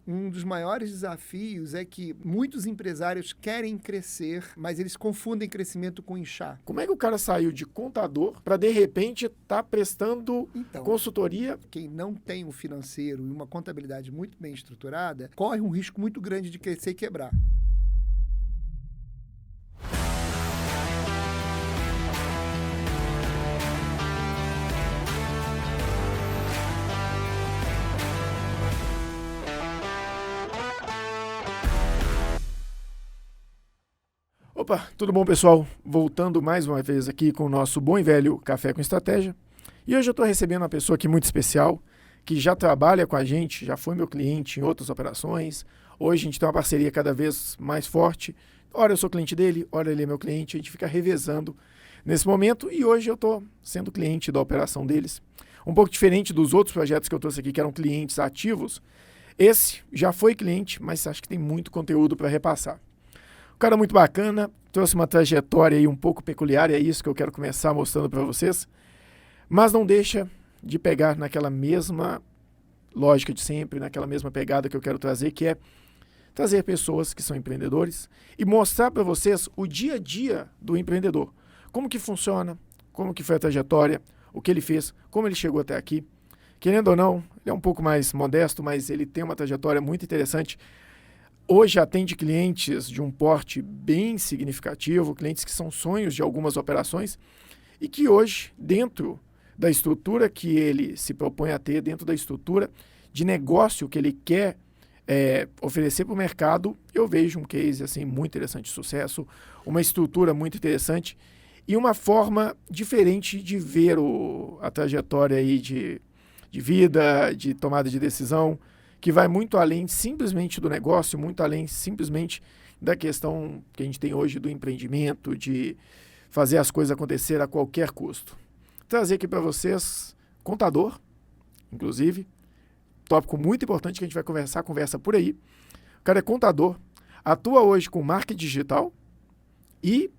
Um dos maiores desafios é que muitos empresários querem crescer, mas eles confundem crescimento com inchar. Como é que o cara saiu de contador para, de repente, estar prestando consultoria? Quem não tem um financeiro e uma contabilidade muito bem estruturada, corre um risco muito grande de crescer e quebrar. Opa, tudo bom, pessoal? Voltando mais uma vez aqui com o nosso bom e velho Café com Estratégia. E hoje eu estou recebendo uma pessoa aqui muito especial, que já trabalha com a gente, já foi meu cliente em outras operações. Hoje a gente tem uma parceria cada vez mais forte. Ora eu sou cliente dele, ora ele é meu cliente, a gente fica revezando nesse momento. E hoje eu estou sendo cliente da operação deles. Um pouco diferente dos outros projetos que eu trouxe aqui, que eram clientes ativos. Esse já foi cliente, mas acho que tem muito conteúdo para repassar. Um cara muito bacana, trouxe uma trajetória aí um pouco peculiar, e é isso que eu quero começar mostrando para vocês, mas não deixa de pegar naquela mesma lógica de sempre, naquela mesma pegada que eu quero trazer, que é trazer pessoas que são empreendedores e mostrar para vocês o dia a dia do empreendedor. Como que funciona, como que foi a trajetória, o que ele fez, como ele chegou até aqui. Querendo ou não, ele é um pouco mais modesto, mas ele tem uma trajetória muito interessante. Hoje atende clientes de um porte bem significativo, clientes que são sonhos de algumas operações e que hoje, dentro da estrutura que ele se propõe a ter, dentro da estrutura de negócio que ele quer oferecer para o mercado, eu vejo um case assim, muito interessante de sucesso, uma estrutura muito interessante e uma forma diferente de ver a trajetória aí de vida, de tomada de decisão, que vai muito além simplesmente do negócio, muito além simplesmente da questão que a gente tem hoje do empreendimento, de fazer as coisas acontecer a qualquer custo. Trazer aqui para vocês, contador, inclusive, tópico muito importante que a gente vai conversa por aí. O cara é contador, atua hoje com marketing digital e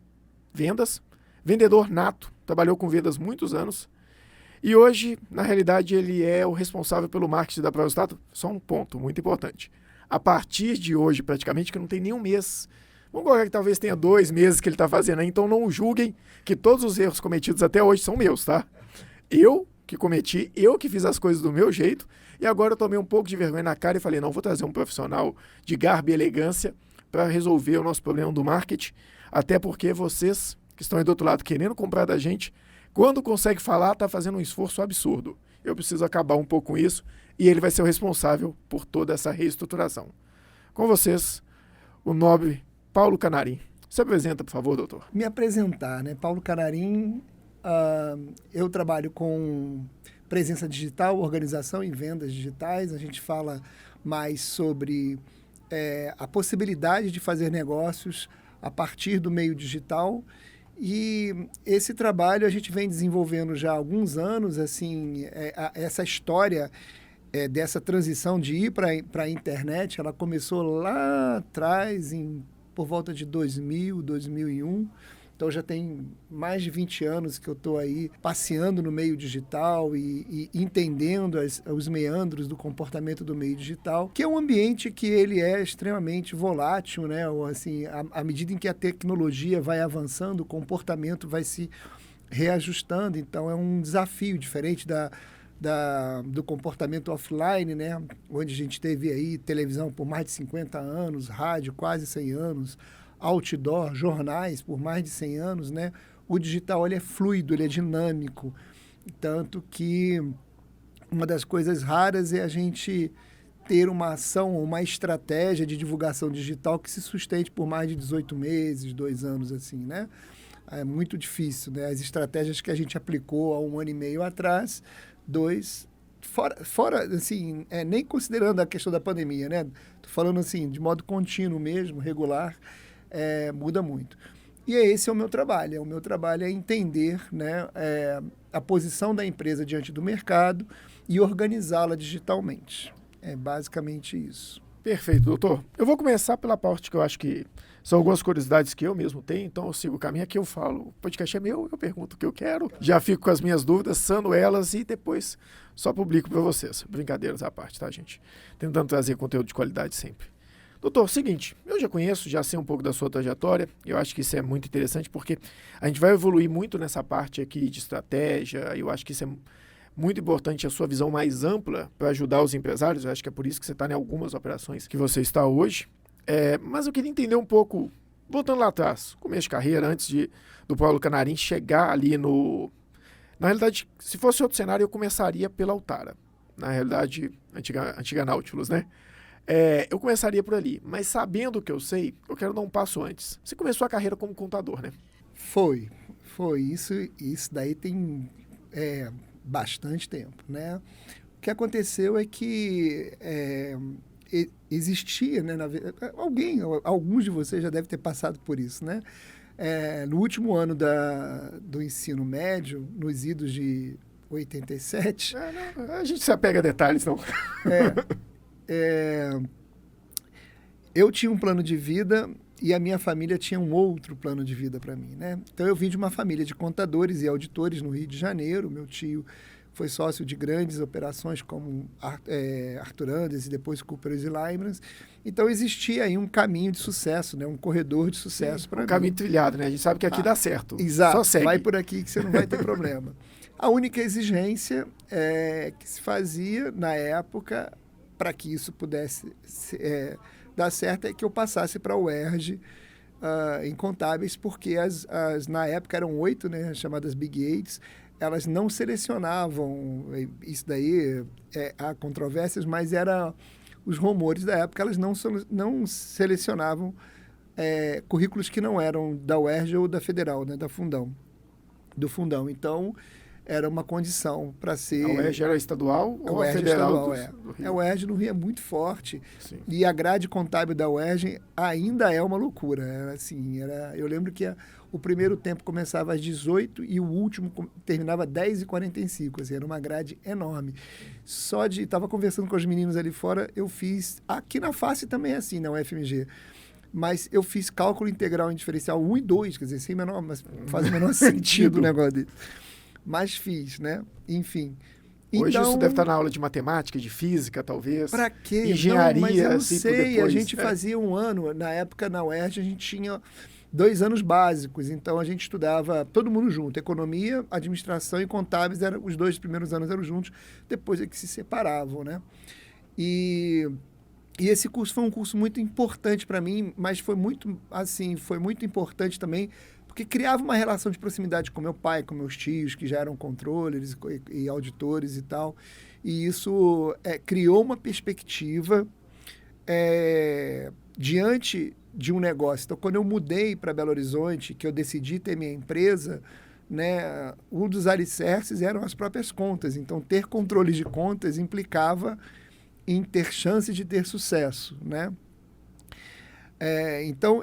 vendas, vendedor nato, trabalhou com vendas muitos anos. E hoje, na realidade, ele é o responsável pelo marketing da ProStato. Só um ponto muito importante. A partir de hoje, praticamente, que não tem nem um mês, vamos colocar que talvez tenha 2 meses que ele está fazendo aí, então não julguem que todos os erros cometidos até hoje são meus, tá? Eu que cometi, eu que fiz as coisas do meu jeito, e agora eu tomei um pouco de vergonha na cara e falei, não, vou trazer um profissional de garbo e elegância para resolver o nosso problema do marketing, até porque vocês que estão aí do outro lado querendo comprar da gente, quando consegue falar, está fazendo um esforço absurdo. Eu preciso acabar um pouco com isso e ele vai ser o responsável por toda essa reestruturação. Com vocês, o nobre Paulo Canarim. Se apresenta, por favor, doutor. Me apresentar, né? Paulo Canarim, eu trabalho com presença digital, organização e vendas digitais. A gente fala mais sobre a possibilidade de fazer negócios a partir do meio digital. E esse trabalho a gente vem desenvolvendo já há alguns anos, assim, essa história dessa transição de ir para a internet, ela começou lá atrás, por volta de 2000, 2001. Então já tem mais de 20 anos que eu estou aí passeando no meio digital e entendendo os meandros do comportamento do meio digital, que é um ambiente que ele é extremamente volátil, né? Ou, assim, à medida em que a tecnologia vai avançando, o comportamento vai se reajustando. Então é um desafio diferente do comportamento offline, né? Onde a gente teve aí televisão por mais de 50 anos, rádio quase 100 anos, outdoor, jornais por mais de 100 anos, né? O digital ele é fluido, ele é dinâmico, tanto que uma das coisas raras é a gente ter uma ação, uma estratégia de divulgação digital que se sustente por mais de 18 meses, 2 anos, assim, né? É muito difícil, né? As estratégias que a gente aplicou há 1 ano e meio atrás, 2, fora assim, nem considerando a questão da pandemia, né? Tô falando assim, de modo contínuo mesmo, regular, muda muito. E esse é o meu trabalho. O meu trabalho é entender, né, a posição da empresa diante do mercado e organizá-la digitalmente. É basicamente isso. Perfeito, doutor. Eu vou começar pela parte que eu acho que são algumas curiosidades que eu mesmo tenho, então eu sigo o caminho aqui, eu falo, o podcast é meu, eu pergunto o que eu quero, já fico com as minhas dúvidas, sano elas e depois só publico para vocês. Brincadeiras à parte, tá, gente? Tentando trazer conteúdo de qualidade sempre. Doutor, seguinte, eu já conheço, já sei um pouco da sua trajetória, eu acho que isso é muito interessante porque a gente vai evoluir muito nessa parte aqui de estratégia, eu acho que isso é muito importante a sua visão mais ampla para ajudar os empresários. Eu acho que é por isso que você está em algumas operações que você está hoje. Mas eu queria entender um pouco, voltando lá atrás, começo de carreira, antes do Paulo Canarim chegar ali no... Na realidade, se fosse outro cenário, eu começaria pela Altara. Na realidade, antiga Nautilus, né? Eu começaria por ali. Mas sabendo o que eu sei, eu quero dar um passo antes. Você começou a carreira como contador, né? Foi. Isso daí tem... bastante tempo, né? O que aconteceu é que existia, né? Alguns de vocês já devem ter passado por isso, né? No último ano do ensino médio, nos idos de 87... Não, a gente se apega a detalhes, não. Eu tinha um plano de vida e a minha família tinha um outro plano de vida para mim, né? Então, eu vim de uma família de contadores e auditores no Rio de Janeiro. Meu tio foi sócio de grandes operações como Arthur Andersen e depois Cooper e Lybrand. Então, existia aí um caminho de sucesso, né? Um corredor de sucesso para mim. Um caminho trilhado, né? A gente sabe que aqui dá certo. Exato. Só segue. Vai por aqui que você não vai ter problema. A única exigência que se fazia na época para que isso pudesse dar certo é que eu passasse para a UERJ em contábeis, porque na época eram 8, né, chamadas Big Eights, elas não selecionavam, isso daí há controvérsias, mas era os rumores da época, elas não selecionavam currículos que não eram da UERJ ou da Federal, né, do Fundão. Então, era uma condição para ser... A UERJ era estadual ou a federal? Do Rio? A UERJ no Rio é muito forte. Sim. E a grade contábil da UERJ ainda é uma loucura. Eu lembro que o primeiro tempo começava às 18 e o último terminava às 10h45. Assim, era uma grade enorme. Estava conversando com os meninos ali fora, eu fiz... Aqui na face também é assim, na UFMG. Mas eu fiz cálculo integral em diferencial 1 e 2, quer dizer, mas faz o menor sentido o negócio dele. Mas fiz, né? Enfim. Hoje então, isso deve estar na aula de matemática, de física, talvez. Para quê? Engenharia, mas eu não assim, sei. depois, A gente fazia um ano. Na época, na UERJ, a gente tinha 2 anos básicos. Então, a gente estudava todo mundo junto. Economia, administração e contábeis. Os 2 primeiros anos eram juntos. Depois é que se separavam, né? E esse curso foi um curso muito importante para mim, mas foi muito importante também, porque criava uma relação de proximidade com meu pai, com meus tios, que já eram controllers e auditores e tal. E isso criou uma perspectiva diante de um negócio. Então, quando eu mudei para Belo Horizonte, que eu decidi ter minha empresa, né, um dos alicerces eram as próprias contas. Então, ter controle de contas implicava em ter chance de ter sucesso, né? Então,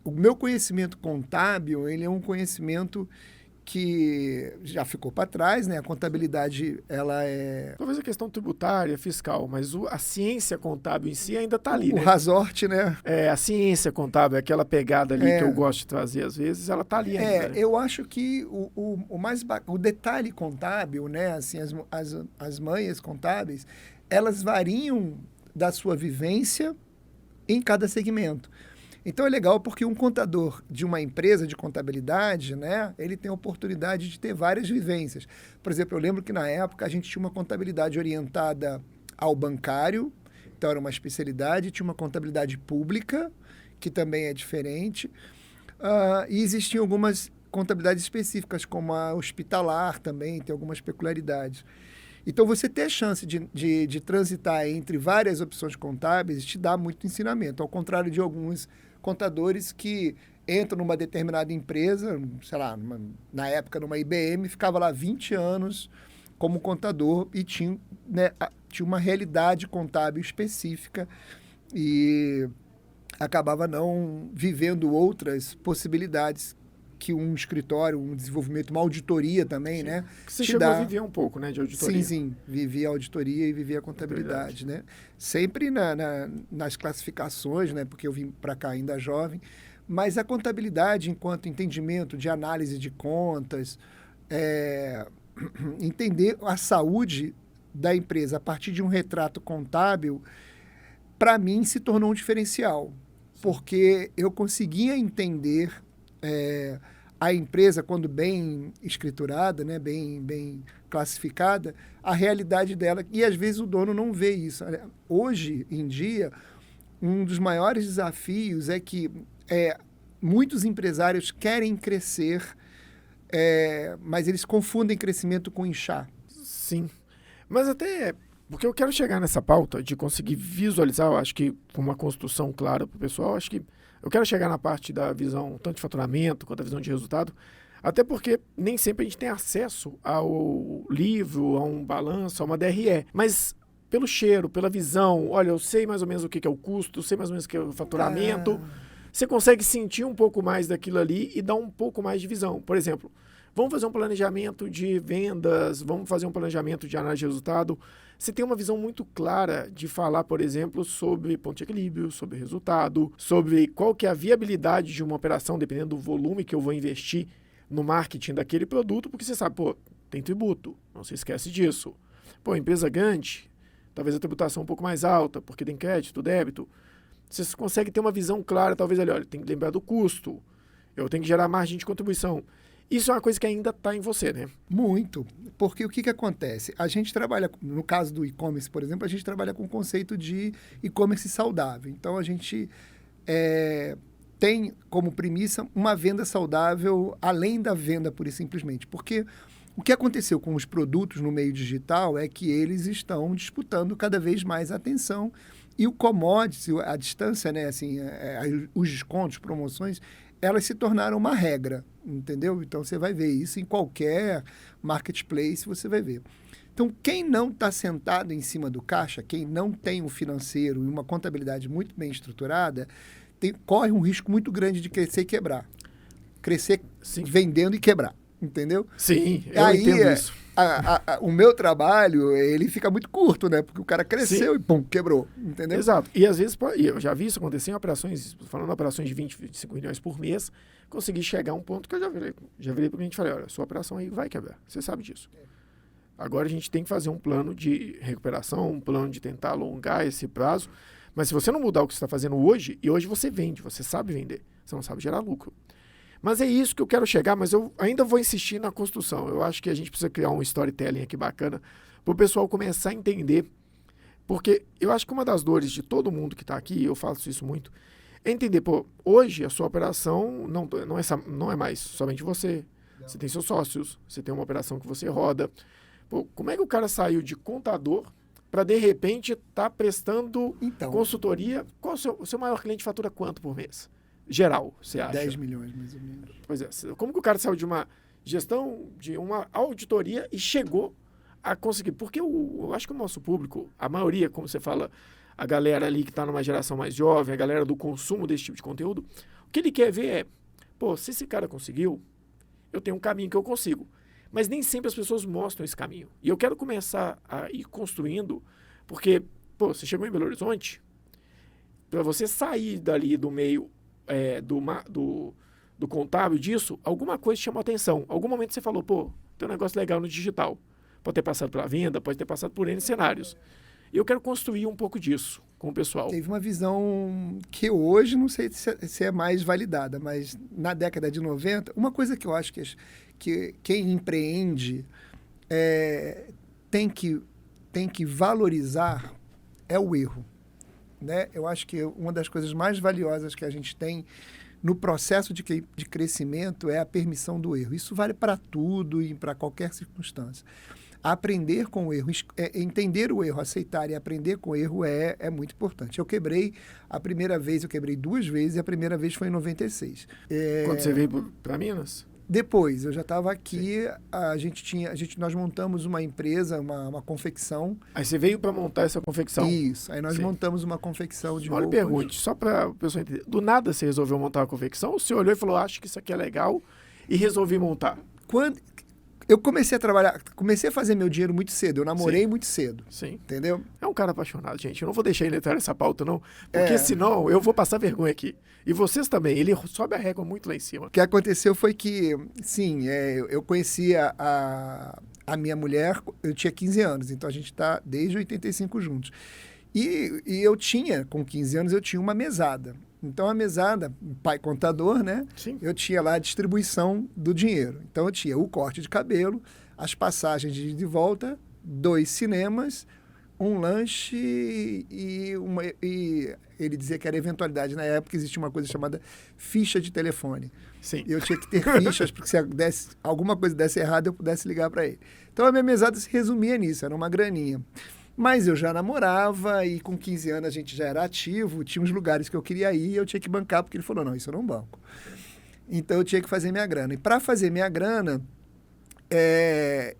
o meu conhecimento contábil, ele é um conhecimento que já ficou para trás, né? A contabilidade, ela é... Talvez a questão tributária, fiscal, mas a ciência contábil em si ainda está ali, O né? Razorte, né? A ciência contábil, aquela pegada ali que eu gosto de trazer às vezes, ela está ali ainda. Né? Eu acho que o detalhe contábil, né? Assim, as manhas contábeis, elas variam da sua vivência em cada segmento. Então, é legal porque um contador de uma empresa de contabilidade, né, ele tem a oportunidade de ter várias vivências. Por exemplo, eu lembro que na época a gente tinha uma contabilidade orientada ao bancário, então era uma especialidade, tinha uma contabilidade pública, que também é diferente, e existiam algumas contabilidades específicas, como a hospitalar também, tem algumas peculiaridades. Então, você ter a chance de transitar entre várias opções contábeis te dá muito ensinamento, ao contrário de alguns contadores que entram numa determinada empresa, sei lá, na época numa IBM, ficava lá 20 anos como contador e tinha uma realidade contábil específica e acabava não vivendo outras possibilidades que um escritório, um desenvolvimento, uma auditoria também, né? Que você te chegou dá. a viver um pouco, né, de auditoria. Sim. Vivi a auditoria e vivi a contabilidade, né? Sempre nas classificações, né? Porque eu vim para cá ainda jovem. Mas a contabilidade, enquanto entendimento de análise de contas, entender a saúde da empresa a partir de um retrato contábil, para mim se tornou um diferencial, porque eu conseguia entender a empresa, quando bem escriturada, né, bem classificada, a realidade dela, e às vezes o dono não vê isso. Hoje em dia, um dos maiores desafios é que muitos empresários querem crescer, mas eles confundem crescimento com inchar. Sim, mas até porque eu quero chegar nessa pauta de conseguir visualizar, eu acho que com uma construção clara para o pessoal, acho que eu quero chegar na parte da visão tanto de faturamento quanto da visão de resultado, até porque nem sempre a gente tem acesso ao livro, a um balanço, a uma DRE, mas pelo cheiro, pela visão, olha, eu sei mais ou menos o que é o custo, eu sei mais ou menos o que é o faturamento, você consegue sentir um pouco mais daquilo ali e dar um pouco mais de visão. Por exemplo, vamos fazer um planejamento de vendas, vamos fazer um planejamento de análise de resultado. Você tem uma visão muito clara de falar, por exemplo, sobre ponto de equilíbrio, sobre resultado, sobre qual que é a viabilidade de uma operação, dependendo do volume que eu vou investir no marketing daquele produto, porque você sabe, tem tributo, não se esquece disso. Empresa grande, talvez a tributação um pouco mais alta, porque tem crédito, débito. Você consegue ter uma visão clara, talvez ali, olha, tem que lembrar do custo, eu tenho que gerar margem de contribuição. Isso é uma coisa que ainda está em você, né? Muito, porque o que acontece? A gente trabalha, no caso do e-commerce, por exemplo, a gente trabalha com o conceito de e-commerce saudável. Então, a gente tem como premissa uma venda saudável além da venda pura e simplesmente. Porque o que aconteceu com os produtos no meio digital é que eles estão disputando cada vez mais a atenção e o commodity, a distância, né, assim, os descontos, promoções, elas se tornaram uma regra, entendeu? Então, você vai ver isso em qualquer marketplace, você vai ver. Então, quem não está sentado em cima do caixa, quem não tem um financeiro e uma contabilidade muito bem estruturada, corre um risco muito grande de crescer e quebrar. Crescer vendendo e quebrar, entendeu? Sim, eu entendo isso. O meu trabalho, ele fica muito curto, né? Porque o cara cresceu e pum, quebrou, entendeu? Exato. E às vezes, eu já vi isso acontecer em operações, falando em operações de 20, 25 milhões por mês, consegui chegar a um ponto que eu já virei para o cliente e falei, olha, sua operação aí vai quebrar, você sabe disso. Agora a gente tem que fazer um plano de recuperação, um plano de tentar alongar esse prazo, mas se você não mudar o que você está fazendo hoje, e hoje você vende, você sabe vender, você não sabe gerar lucro. Mas é isso que eu quero chegar, mas eu ainda vou insistir na construção. Eu acho que a gente precisa criar um storytelling aqui bacana para o pessoal começar a entender. Porque eu acho que uma das dores de todo mundo que está aqui, eu faço isso muito, é entender, hoje a sua operação não é mais somente você. Não. Você tem seus sócios, você tem uma operação que você roda. Como é que o cara saiu de contador para, de repente, estar prestando consultoria? Qual o seu maior cliente fatura quanto por mês? Geral, você acha? 10 milhões, mais ou menos. Pois é. Como que o cara saiu de uma gestão, de uma auditoria e chegou a conseguir? Porque eu acho que o nosso público, a maioria, como você fala, a galera ali que está numa geração mais jovem, a galera do consumo desse tipo de conteúdo, o que ele quer ver é, se esse cara conseguiu, eu tenho um caminho que eu consigo. Mas nem sempre as pessoas mostram esse caminho. E eu quero começar a ir construindo, porque, você chegou em Belo Horizonte, para você sair dali do meio do contábil disso, alguma coisa chamou a atenção. Algum momento você falou, tem um negócio legal no digital. Pode ter passado pela venda, pode ter passado por N cenários. E eu quero construir um pouco disso com o pessoal. Teve uma visão que hoje não sei se é mais validada, mas na década de 90, uma coisa que eu acho que quem empreende tem que valorizar é o erro. Né? Eu acho que uma das coisas mais valiosas que a gente tem no processo de crescimento é a permissão do erro. Isso vale para tudo e para qualquer circunstância. Aprender com o erro, entender o erro, aceitar e aprender com o erro é muito importante. A primeira vez eu quebrei 2 vezes e a primeira vez foi em 96. Quando você veio para Minas? Depois, eu já estava aqui, nós montamos uma empresa, uma confecção. Aí você veio para montar essa confecção? Isso, aí nós montamos uma confecção de roupas. Pergunte, só para o pessoal entender, do nada você resolveu montar uma confecção, ou você olhou e falou, acho que isso aqui é legal, e resolvi montar? Quando eu comecei a trabalhar, comecei a fazer meu dinheiro muito cedo, eu namorei muito cedo, Sim. entendeu? É um cara apaixonado, gente. Eu não vou deixar ele entrar nessa pauta, não. Porque senão eu vou passar vergonha aqui. E vocês também. Ele sobe a régua muito lá em cima. O que aconteceu foi que, sim, eu conheci a minha mulher, eu tinha 15 anos, então a gente está desde 85 juntos. E eu tinha, com 15 anos, eu tinha uma mesada. Então, a mesada, pai contador, né? Sim. Eu tinha lá a distribuição do dinheiro. Então, eu tinha o corte de cabelo, as passagens de ida e volta, 2 cinemas, um lanche e ele dizia que era eventualidade. Na época, existia uma coisa chamada ficha de telefone. Sim. Eu tinha que ter fichas, porque se alguma coisa desse errado, eu pudesse ligar para ele. Então, a minha mesada se resumia nisso, era uma graninha. Mas eu já namorava e com 15 anos a gente já era ativo, tinha uns lugares que eu queria ir e eu tinha que bancar, porque ele falou, não, isso eu não banco. Então eu tinha que fazer minha grana. E para fazer minha grana,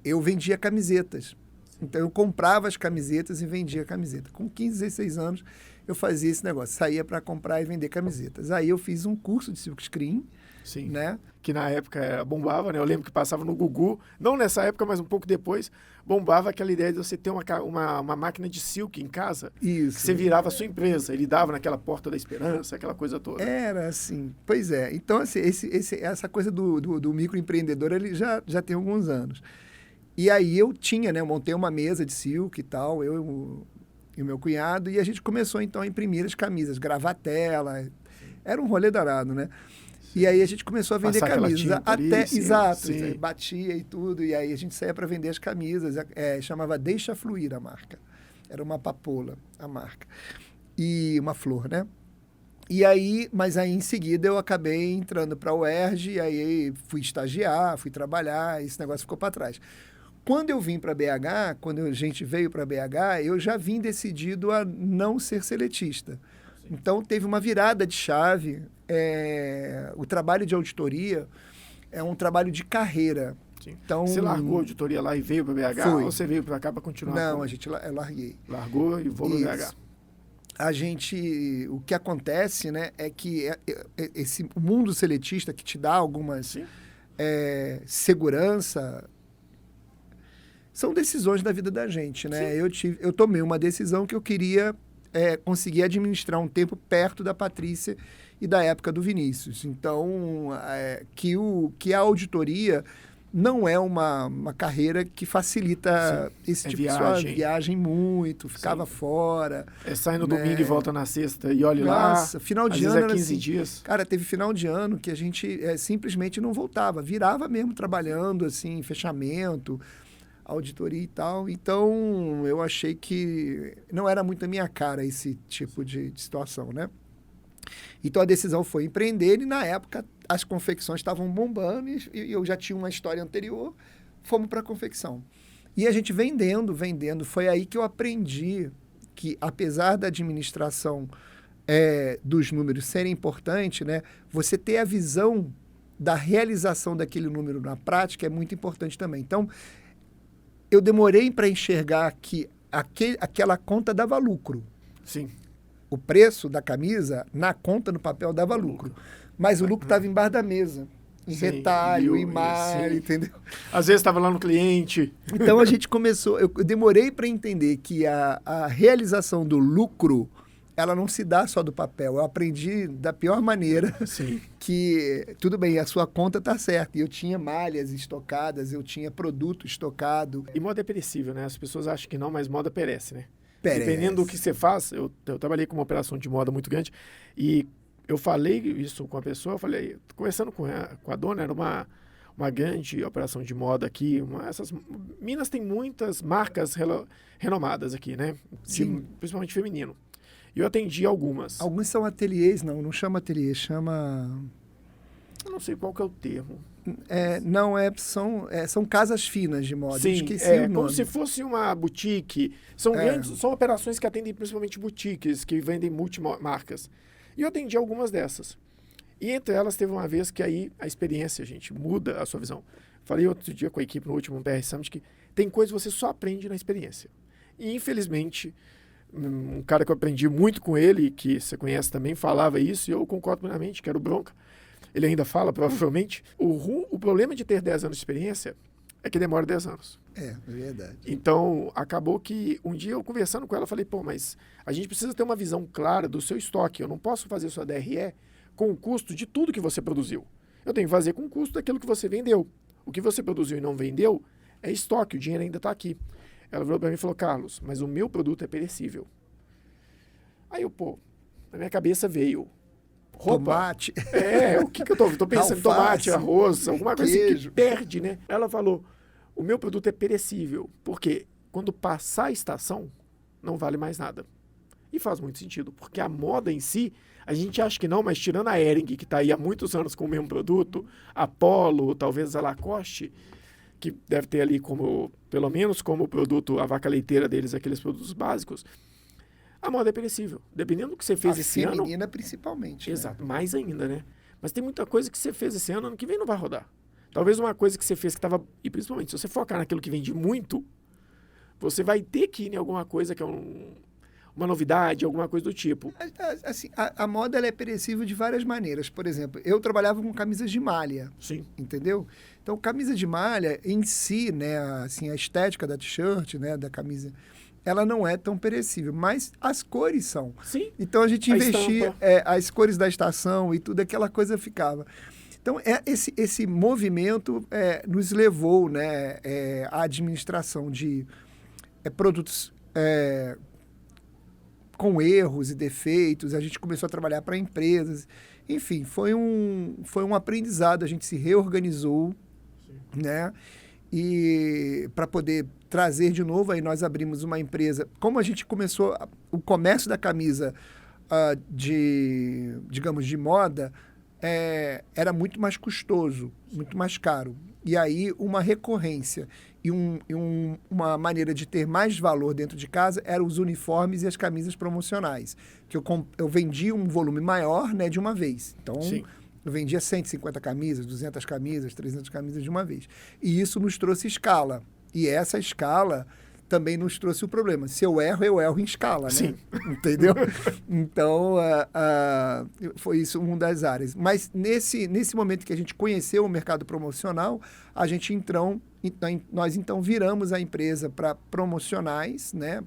eu vendia camisetas. Então eu comprava as camisetas e vendia camiseta. Com 15, 16 anos eu fazia esse negócio, saía para comprar e vender camisetas. Aí eu fiz um curso de silkscreen, Sim. né? Que na época bombava, né? Eu lembro que passava no Gugu, não nessa época, mas um pouco depois, bombava aquela ideia de você ter uma máquina de silk em casa. Isso. Que você virava a sua empresa, ele dava naquela porta da esperança, aquela coisa toda. Era assim, pois é. Então, assim, essa coisa do microempreendedor, ele já tem alguns anos. E aí eu tinha, né? Eu montei uma mesa de silk e tal, eu e o meu cunhado, e a gente começou, então, a imprimir as camisas, gravatela. Era um rolê danado, né? E aí a gente começou a vender camisas. Exato, batia e tudo. E aí a gente saía para vender as camisas. Chamava Deixa Fluir a marca. Era uma papoula a marca. E uma flor, né? E aí, mas aí em seguida eu acabei entrando para a UERJ, e aí fui estagiar, fui trabalhar, e esse negócio ficou para trás. Quando eu vim para BH, quando a gente veio para BH, eu já vim decidido a não ser seletista. Então, teve uma virada de chave. O trabalho de auditoria é um trabalho de carreira. Sim. Então, você largou a auditoria lá e veio para BH? Fui. Ou você veio para cá para continuar? Não, eu larguei. Largou e vou para BH. O que acontece, né, é que o mundo seletista que te dá algumas segurança são decisões da vida da gente, né? Eu tomei uma decisão que eu queria conseguir administrar um tempo perto da Patrícia e da época do Vinícius. Então, que a auditoria não é uma carreira que facilita esse tipo de viagem muito, ficava fora. Sai no domingo e volta na sexta e olha lá. Nossa, final de ano era 15 assim, dias. Cara, teve final de ano que a gente simplesmente não voltava, virava mesmo trabalhando, assim, fechamento, auditoria e tal. Então, eu achei que não era muito a minha cara esse tipo de situação, né? Então, a decisão foi empreender e, na época, as confecções estavam bombando e eu já tinha uma história anterior, fomos para a confecção. E a gente vendendo. Foi aí que eu aprendi que, apesar da administração dos números serem importante, né, você ter a visão da realização daquele número na prática é muito importante também. Então, eu demorei para enxergar que aquela conta dava lucro. Sim. O preço da camisa, na conta, no papel, dava lucro. Mas o lucro estava embaixo da mesa. Em retalho, em malha, entendeu? Às vezes estava lá no cliente. Então, a gente começou... Eu demorei para entender que a realização do lucro, ela não se dá só do papel. Eu aprendi da pior maneira. Sim. Que, tudo bem, a sua conta está certa. Eu tinha malhas estocadas, eu tinha produto estocado. E moda é perecível, né? As pessoas acham que não, mas moda perece, né? Perece. Dependendo do que você faz, eu trabalhei com uma operação de moda muito grande e eu falei isso com a pessoa, eu falei, conversando com a dona, era uma grande operação de moda aqui. Minas tem muitas marcas renomadas aqui, né? Principalmente feminino. E eu atendi algumas. Alguns são ateliês, não chama ateliê, chama... Eu não sei qual que é o termo. São casas finas de moda. Sim, esqueci o nome. Como se fosse uma boutique. São operações que atendem principalmente boutiques, que vendem multimarcas. E eu atendi algumas dessas. E entre elas teve uma vez que aí a experiência, gente, muda a sua visão. Falei outro dia com a equipe no último PR Summit que tem coisas que você só aprende na experiência. E infelizmente, um cara que eu aprendi muito com ele, que você conhece também, falava isso, e eu concordo plenamente, que era o Bronca. ele ainda fala, provavelmente, o problema de ter 10 anos de experiência é que demora 10 anos. É verdade. Então, acabou que um dia eu conversando com ela, falei, pô, mas a gente precisa ter uma visão clara do seu estoque. Eu não posso fazer sua DRE com o custo de tudo que você produziu. Eu tenho que fazer com o custo daquilo que você vendeu. O que você produziu e não vendeu é estoque, o dinheiro ainda está aqui. Ela virou para mim e falou, Carlos, mas o meu produto é perecível. Aí eu, pô, na minha cabeça veio roupa. Tomate. O que eu tô pensando? Alface, Tomate, arroz, alguma coisa assim queijo. que perde, né? Ela falou, o meu produto é perecível, porque quando passar a estação, não vale mais nada. E faz muito sentido, porque a moda em si, a gente acha que não, mas tirando a Hering, que está aí há muitos anos com o mesmo produto, a Polo, talvez a Lacoste, que deve ter ali como, pelo menos como produto, a vaca leiteira deles, aqueles produtos básicos, a moda é perecível. Dependendo do que você fez esse ano... A feminina principalmente. Exato, né? mais ainda, né? Mas tem muita coisa que você fez esse ano que vem não vai rodar. Talvez uma coisa que você fez que estava... E principalmente, se você focar naquilo que vende muito, você vai ter que ir em alguma coisa que é uma novidade, alguma coisa do tipo. Assim, a moda ela é perecível de várias maneiras. Por exemplo, eu trabalhava com camisas de malha. Sim. Entendeu? Então, camisa de malha em si, né, assim, a estética da t-shirt, né, da camisa, ela não é tão perecível, mas as cores são. Sim. Então, a gente A investia as cores da estação e tudo, aquela coisa ficava. Então, esse movimento nos levou, né, à administração de produtos com erros e defeitos. A gente começou a trabalhar para empresas. Enfim, foi um aprendizado. A gente se reorganizou, né? E para poder trazer de novo, aí nós abrimos uma empresa. Como a gente começou o comércio da camisa digamos, de moda, era muito mais custoso, muito mais caro. E aí uma recorrência e uma maneira de ter mais valor dentro de casa eram os uniformes e as camisas promocionais, que eu vendia um volume maior, né, de uma vez. Então, Sim. eu vendia 150 camisas, 200 camisas, 300 camisas de uma vez. E isso nos trouxe escala. E essa escala também nos trouxe o problema. Se eu erro em escala, né? Sim. Entendeu? Então, foi isso uma das áreas. Mas nesse momento que a gente conheceu o mercado promocional, nós então viramos a empresa para promocionais, né?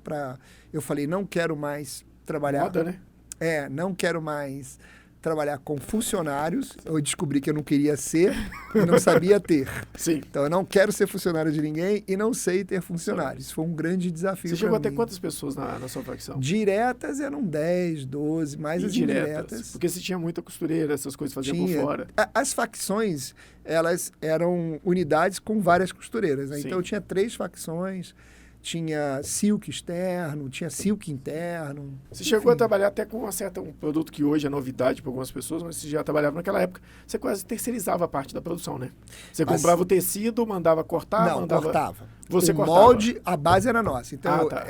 Eu falei, não quero mais trabalhar... Moda, né? Não quero mais trabalhar com funcionários. Eu descobri que eu não queria ser e não sabia ter. Sim. Então, eu não quero ser funcionário de ninguém e não sei ter funcionários. Isso foi um grande desafio. Você chegou a ter mim. quantas pessoas na sua facção? Diretas eram 10, 12, mais as indiretas. Porque você tinha muita costureira, essas coisas faziam por fora. As facções, elas eram unidades com várias costureiras. Né? Então, eu tinha 3 facções. Tinha silk externo, tinha silk interno. Você chegou a trabalhar até com um produto que hoje é novidade para algumas pessoas, mas você já trabalhava naquela época. Você quase terceirizava a parte da produção, né? Você comprava o tecido, mandava cortar, cortava. Você cortava. O molde, a base era nossa. Então, tá.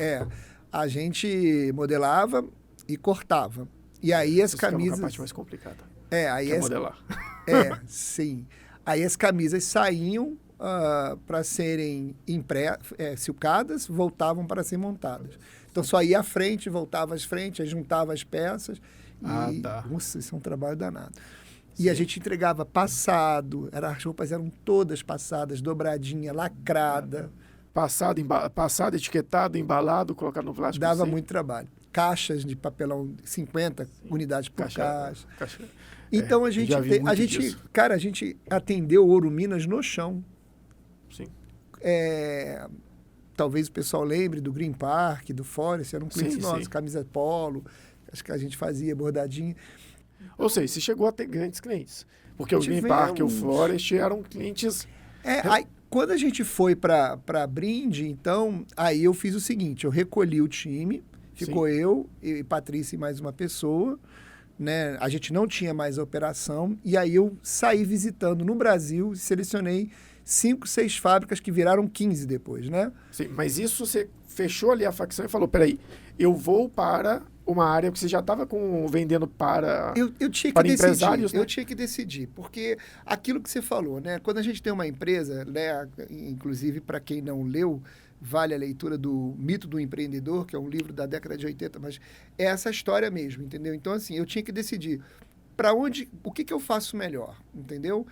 A gente modelava e cortava. E aí as camisas... É a parte mais complicada. Modelar. Sim. Aí as camisas saíam para serem silcadas, voltavam para ser montadas. Então, só ia à frente, voltava às frente, aí juntava as peças. Nossa, isso é um trabalho danado. Sim. E a gente entregava passado, as roupas eram todas passadas, dobradinha, lacrada. Passado, etiquetado, embalado, colocado no plástico. Dava muito trabalho. Caixas de papelão, 50 unidades por caixa. Então, a gente atendeu Ouro Minas no chão. Sim. Talvez o pessoal lembre do Green Park, do Forest, eram clientes nossos, camisa polo, acho que a gente fazia bordadinha. Ou seja, você chegou a ter grandes clientes, porque o Green Park e o Forest eram clientes... Aí, quando a gente foi para Brinde, então, aí eu fiz o seguinte, eu recolhi o time, ficou eu e Patrícia e mais uma pessoa, né? A gente não tinha mais a operação, e aí eu saí visitando no Brasil, selecionei 5, 6 fábricas que viraram 15 depois, né? Sim, mas isso você fechou ali a facção e falou, peraí, eu vou para uma área que você já estava vendendo para eu tinha que para decidir, empresários, né? Eu tinha que decidir, porque aquilo que você falou, né? Quando a gente tem uma empresa, né? Inclusive para quem não leu, vale a leitura do Mito do Empreendedor, que é um livro da década de 80, mas é essa história mesmo, entendeu? Então, assim, eu tinha que decidir o que eu faço melhor, entendeu?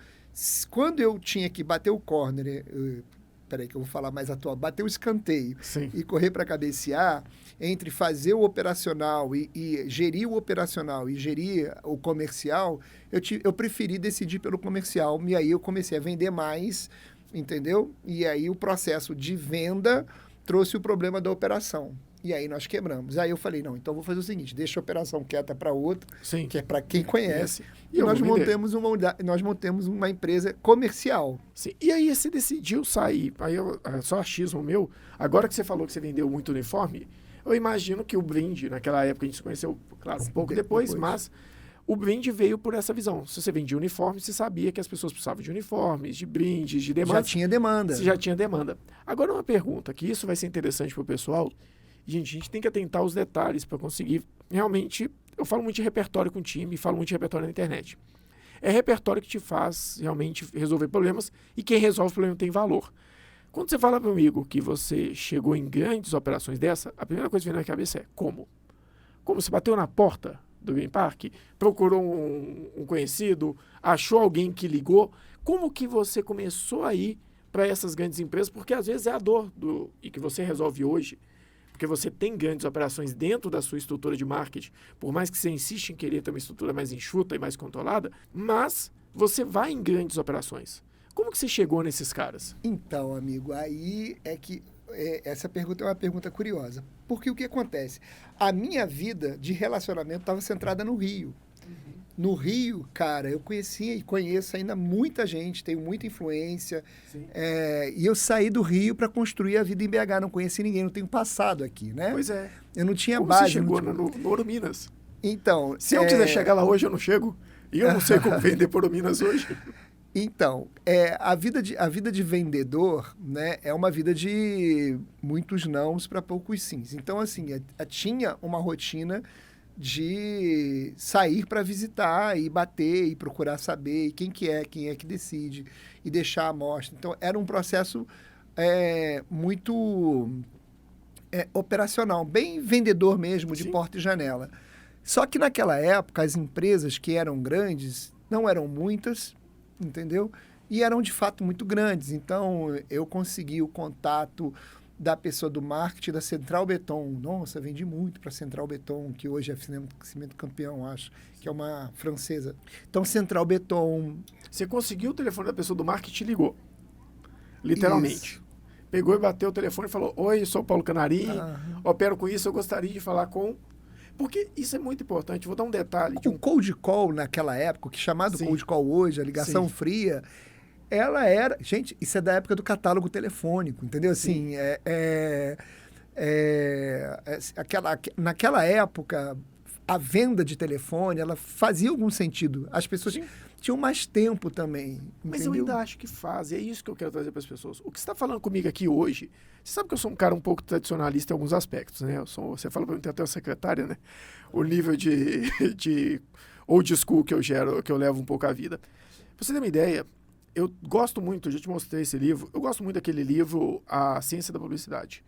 Quando eu tinha que bater o corner, peraí que eu vou falar mais atual, bater o escanteio Sim. e correr para cabecear, entre fazer o operacional e gerir o operacional e gerir o comercial, eu preferi decidir pelo comercial, e aí eu comecei a vender mais, entendeu? E aí o processo de venda trouxe o problema da operação. E aí nós quebramos. Aí eu falei, não, então vou fazer o seguinte, deixa a operação quieta para outro, Sim. que é para quem conhece, E nós montamos uma empresa comercial. Sim. E aí você decidiu sair, só achismo meu, agora que você falou que você vendeu muito uniforme, eu imagino que o brinde, naquela época a gente se conheceu, claro, um pouco depois, mas o brinde veio por essa visão. Se você vendia uniforme, você sabia que as pessoas precisavam de uniformes, de brindes, de demanda. Já tinha demanda. Você já tinha demanda. Agora uma pergunta, que isso vai ser interessante para o pessoal. Gente, a gente tem que atentar aos detalhes para conseguir realmente... Eu falo muito de repertório com o time, falo muito de repertório na internet. É repertório que te faz realmente resolver problemas e quem resolve o problema tem valor. Quando você fala comigo que você chegou em grandes operações dessa, a primeira coisa que vem na minha cabeça é como? Como você bateu na porta do Green Park, procurou um conhecido, achou alguém que ligou, como que você começou a ir para essas grandes empresas? Porque às vezes é a dor e que você resolve hoje, porque você tem grandes operações dentro da sua estrutura de marketing, por mais que você insista em querer ter uma estrutura mais enxuta e mais controlada, mas você vai em grandes operações. Como que você chegou nesses caras? Então, amigo, aí é que essa pergunta é uma pergunta curiosa. Porque o que acontece? A minha vida de relacionamento estava centrada no Rio. No Rio, cara, eu conhecia e conheço ainda muita gente, tenho muita influência. E eu saí do Rio para construir a vida em BH. Não conheci ninguém, não tenho passado aqui, né? Pois é. Eu não tinha Como base. Você chegou no Ouro Minas? Então... Se eu quiser chegar lá hoje, eu não chego. E eu não sei como vender por Ouro Minas hoje. Então, a vida de vendedor, né, é uma vida de muitos nãos para poucos sims. Então, assim, tinha uma rotina de sair para visitar e bater e procurar saber quem é que decide e deixar a amostra. Então, era um processo muito operacional, bem vendedor mesmo, de Sim. porta e janela. Só que naquela época, as empresas que eram grandes, não eram muitas, entendeu? E eram de fato muito grandes. Então, eu consegui o contato da pessoa do marketing da Central Beton. Nossa, vendi muito para a Central Beton, que hoje é Cimento Campeão, acho, que é uma francesa. Então, Central Beton... Você conseguiu o telefone da pessoa do marketing e ligou. Literalmente. Isso. Pegou e bateu o telefone e falou: oi, sou o Paulo Canarim, opero com isso, eu gostaria de falar com... Porque isso é muito importante. Vou dar um detalhe. O cold call naquela época, que chamado Sim. cold call hoje, a ligação Sim. fria, ela era... Gente, isso é da época do catálogo telefônico, entendeu? Assim, naquela época, a venda de telefone, ela fazia algum sentido. As pessoas tinham mais tempo também, Mas entendeu? eu ainda acho que faz. E é isso que eu quero trazer para as pessoas. O que você está falando comigo aqui hoje, você sabe que eu sou um cara um pouco tradicionalista em alguns aspectos, né? Você fala para mim, tem até uma secretária, né? O nível de old school que eu levo um pouco a vida. Pra você ter uma ideia, eu gosto muito, eu já te mostrei esse livro, eu gosto muito daquele livro, A Ciência da Publicidade.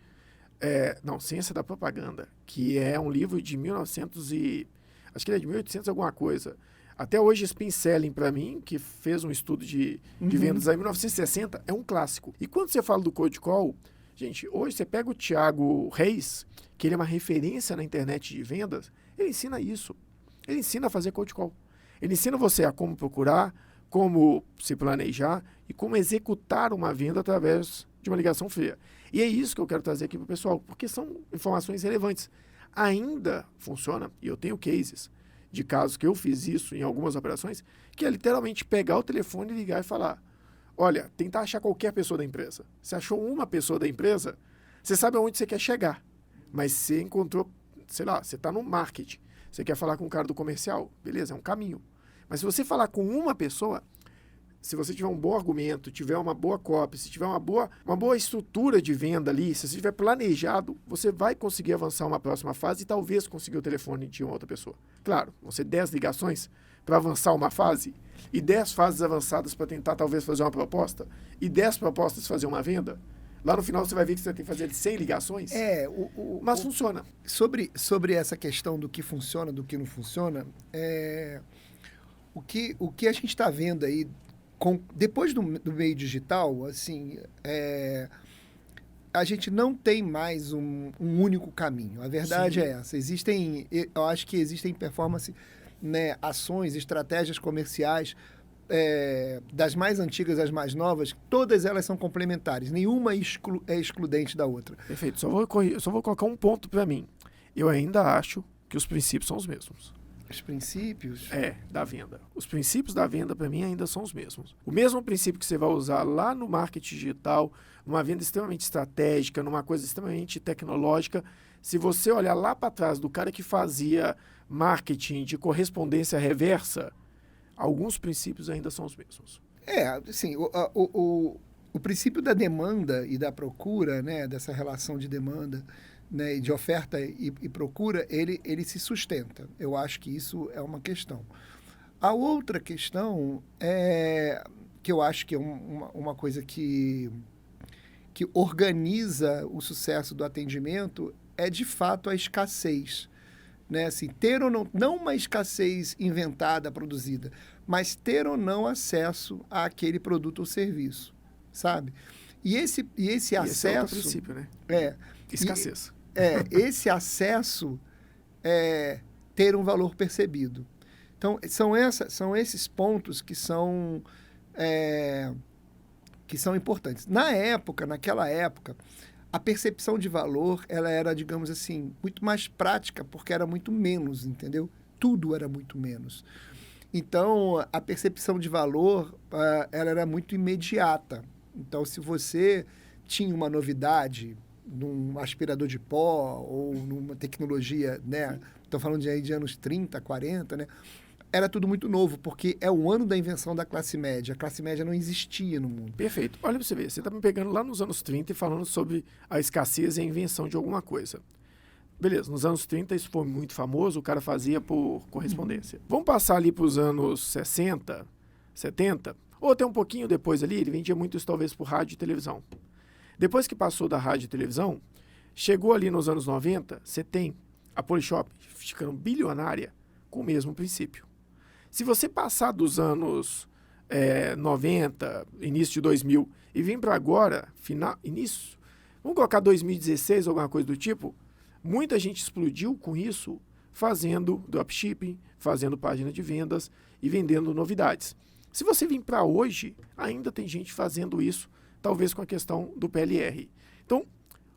Ciência da Propaganda, que é um livro de 1900 e... Acho que ele é de 1800 alguma coisa. Até hoje, Spin Selling, para mim, que fez um estudo de vendas aí em 1960, é um clássico. E quando você fala do cold call, gente, hoje você pega o Thiago Reis, que ele é uma referência na internet de vendas, ele ensina isso. Ele ensina a fazer cold call. Ele ensina você a como procurar, como se planejar e como executar uma venda através de uma ligação fria. E é isso que eu quero trazer aqui para o pessoal, porque são informações relevantes. Ainda funciona, e eu tenho cases de casos que eu fiz isso em algumas operações, que é literalmente pegar o telefone e ligar e falar: olha, tentar achar qualquer pessoa da empresa. Você achou uma pessoa da empresa, você sabe aonde você quer chegar, mas você encontrou, sei lá, você está no marketing, você quer falar com o cara do comercial, beleza, é um caminho. Mas se você falar com uma pessoa, se você tiver um bom argumento, tiver uma boa copy, se tiver uma boa estrutura de venda ali, se você tiver planejado, você vai conseguir avançar uma próxima fase e talvez conseguir o telefone de uma outra pessoa. Claro, vão ser 10 ligações para avançar uma fase e 10 fases avançadas para tentar talvez fazer uma proposta e 10 propostas fazer uma venda. Lá no final você vai ver que você tem que fazer 100 ligações. Mas funciona. Sobre essa questão do que funciona, do que não funciona, O que a gente está vendo aí, depois do meio digital, assim, a gente não tem mais um único caminho. A verdade Sim. é essa. Eu acho que existem performance, né, ações, estratégias comerciais, das mais antigas às mais novas, todas elas são complementares. Nenhuma é excludente da outra. Perfeito. Só vou colocar um ponto para mim. Eu ainda acho que os princípios são os mesmos. Os princípios... Da venda. Os princípios da venda, para mim, ainda são os mesmos. O mesmo princípio que você vai usar lá no marketing digital, numa venda extremamente estratégica, numa coisa extremamente tecnológica, se você olhar lá para trás do cara que fazia marketing de correspondência reversa, alguns princípios ainda são os mesmos. Assim, o princípio da demanda e da procura, né, dessa relação de demanda, né, de oferta e procura, ele se sustenta. Eu acho que isso é uma questão. A outra questão que eu acho que é uma coisa que organiza o sucesso do atendimento é, de fato, a escassez. Né? Assim, ter ou não uma escassez inventada, produzida, mas ter ou não acesso àquele produto ou serviço, sabe? E esse acesso... Esse é outro princípio, né? Escassez. Esse acesso ter um valor percebido. Então, são esses pontos que são importantes. Naquela época, a percepção de valor, ela era, digamos assim, muito mais prática, porque era muito menos, entendeu? Tudo era muito menos. Então, a percepção de valor, ela era muito imediata. Então, se você tinha uma novidade num aspirador de pó ou numa tecnologia, né? Estou falando de anos 30, 40, né? Era tudo muito novo, porque é o ano da invenção da classe média. A classe média não existia no mundo. Perfeito. Olha para você ver, você está me pegando lá nos anos 30 e falando sobre a escassez e a invenção de alguma coisa. Beleza, nos anos 30 isso foi muito famoso, o cara fazia por correspondência. Vamos passar ali para os anos 60, 70, ou até um pouquinho depois ali, ele vendia muito isso talvez por rádio e televisão. Depois que passou da rádio e televisão, chegou ali nos anos 90, você tem a Polishop ficando bilionária com o mesmo princípio. Se você passar dos anos 90, início de 2000, e vir para agora, início, vamos colocar 2016, alguma coisa do tipo, muita gente explodiu com isso, fazendo dropshipping, fazendo página de vendas e vendendo novidades. Se você vir para hoje, ainda tem gente fazendo isso, talvez com a questão do PLR. Então,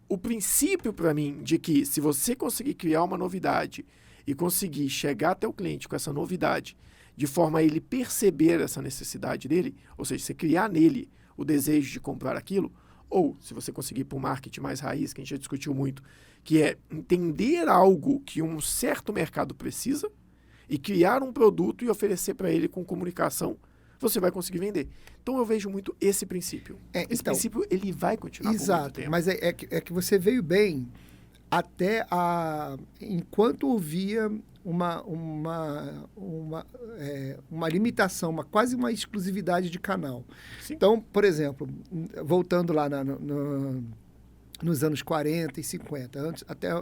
o princípio para mim de que se você conseguir criar uma novidade e conseguir chegar até o cliente com essa novidade, de forma a ele perceber essa necessidade dele, ou seja, você criar nele o desejo de comprar aquilo, ou se você conseguir ir para o marketing mais raiz, que a gente já discutiu muito, que é entender algo que um certo mercado precisa e criar um produto e oferecer para ele com comunicação, você vai conseguir vender. Então eu vejo muito esse princípio. Esse princípio ele vai continuar por muito tempo. Mas é que você veio bem até enquanto havia uma limitação, quase uma exclusividade de canal. Sim. Então, por exemplo, voltando lá nos anos 40 e 50,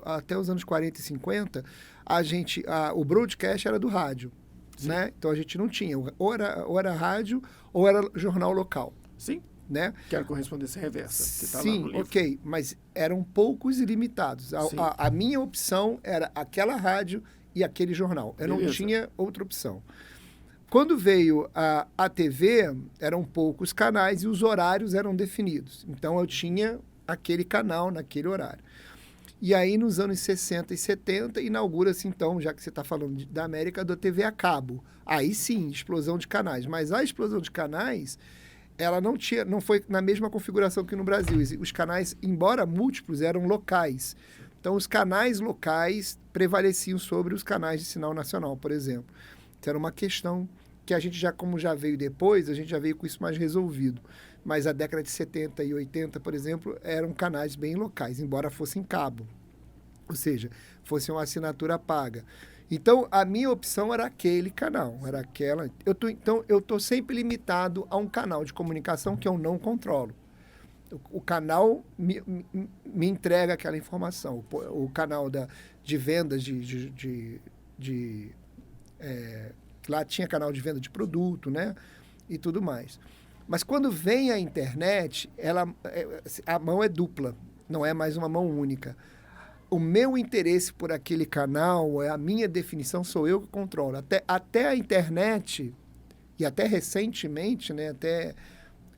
até os anos 40 e 50, o broadcast era do rádio. Né? Então a gente não tinha, ou era rádio ou era jornal local. Sim. Né? Que era correspondência reversa. Que tá sim, lá no livro. ok, mas eram poucos e limitados. A minha opção era aquela rádio e aquele jornal. Eu não tinha outra opção. Quando veio a TV, eram poucos canais e os horários eram definidos. Então eu tinha aquele canal naquele horário. E aí, nos anos 60 e 70, inaugura-se, então, já que você está falando da América, da TV a cabo. Aí sim, explosão de canais. Mas a explosão de canais, ela não foi na mesma configuração que no Brasil. Os canais, embora múltiplos, eram locais. Então, os canais locais prevaleciam sobre os canais de sinal nacional, por exemplo. Então, era uma questão que a gente como já veio depois, a gente já veio com isso mais resolvido. Mas a década de 70 e 80, por exemplo, eram canais bem locais, embora fossem cabo. Ou seja, fosse uma assinatura paga. Então, a minha opção era aquele canal, era aquela... Então, eu estou sempre limitado a um canal de comunicação que eu não controlo. O canal me entrega aquela informação. O canal de vendas Lá tinha canal de venda de produto, né? E tudo mais. Mas quando vem a internet, a mão é dupla, não é mais uma mão única. O meu interesse por aquele canal, a minha definição, sou eu que controlo. Até a internet, e até recentemente, né, até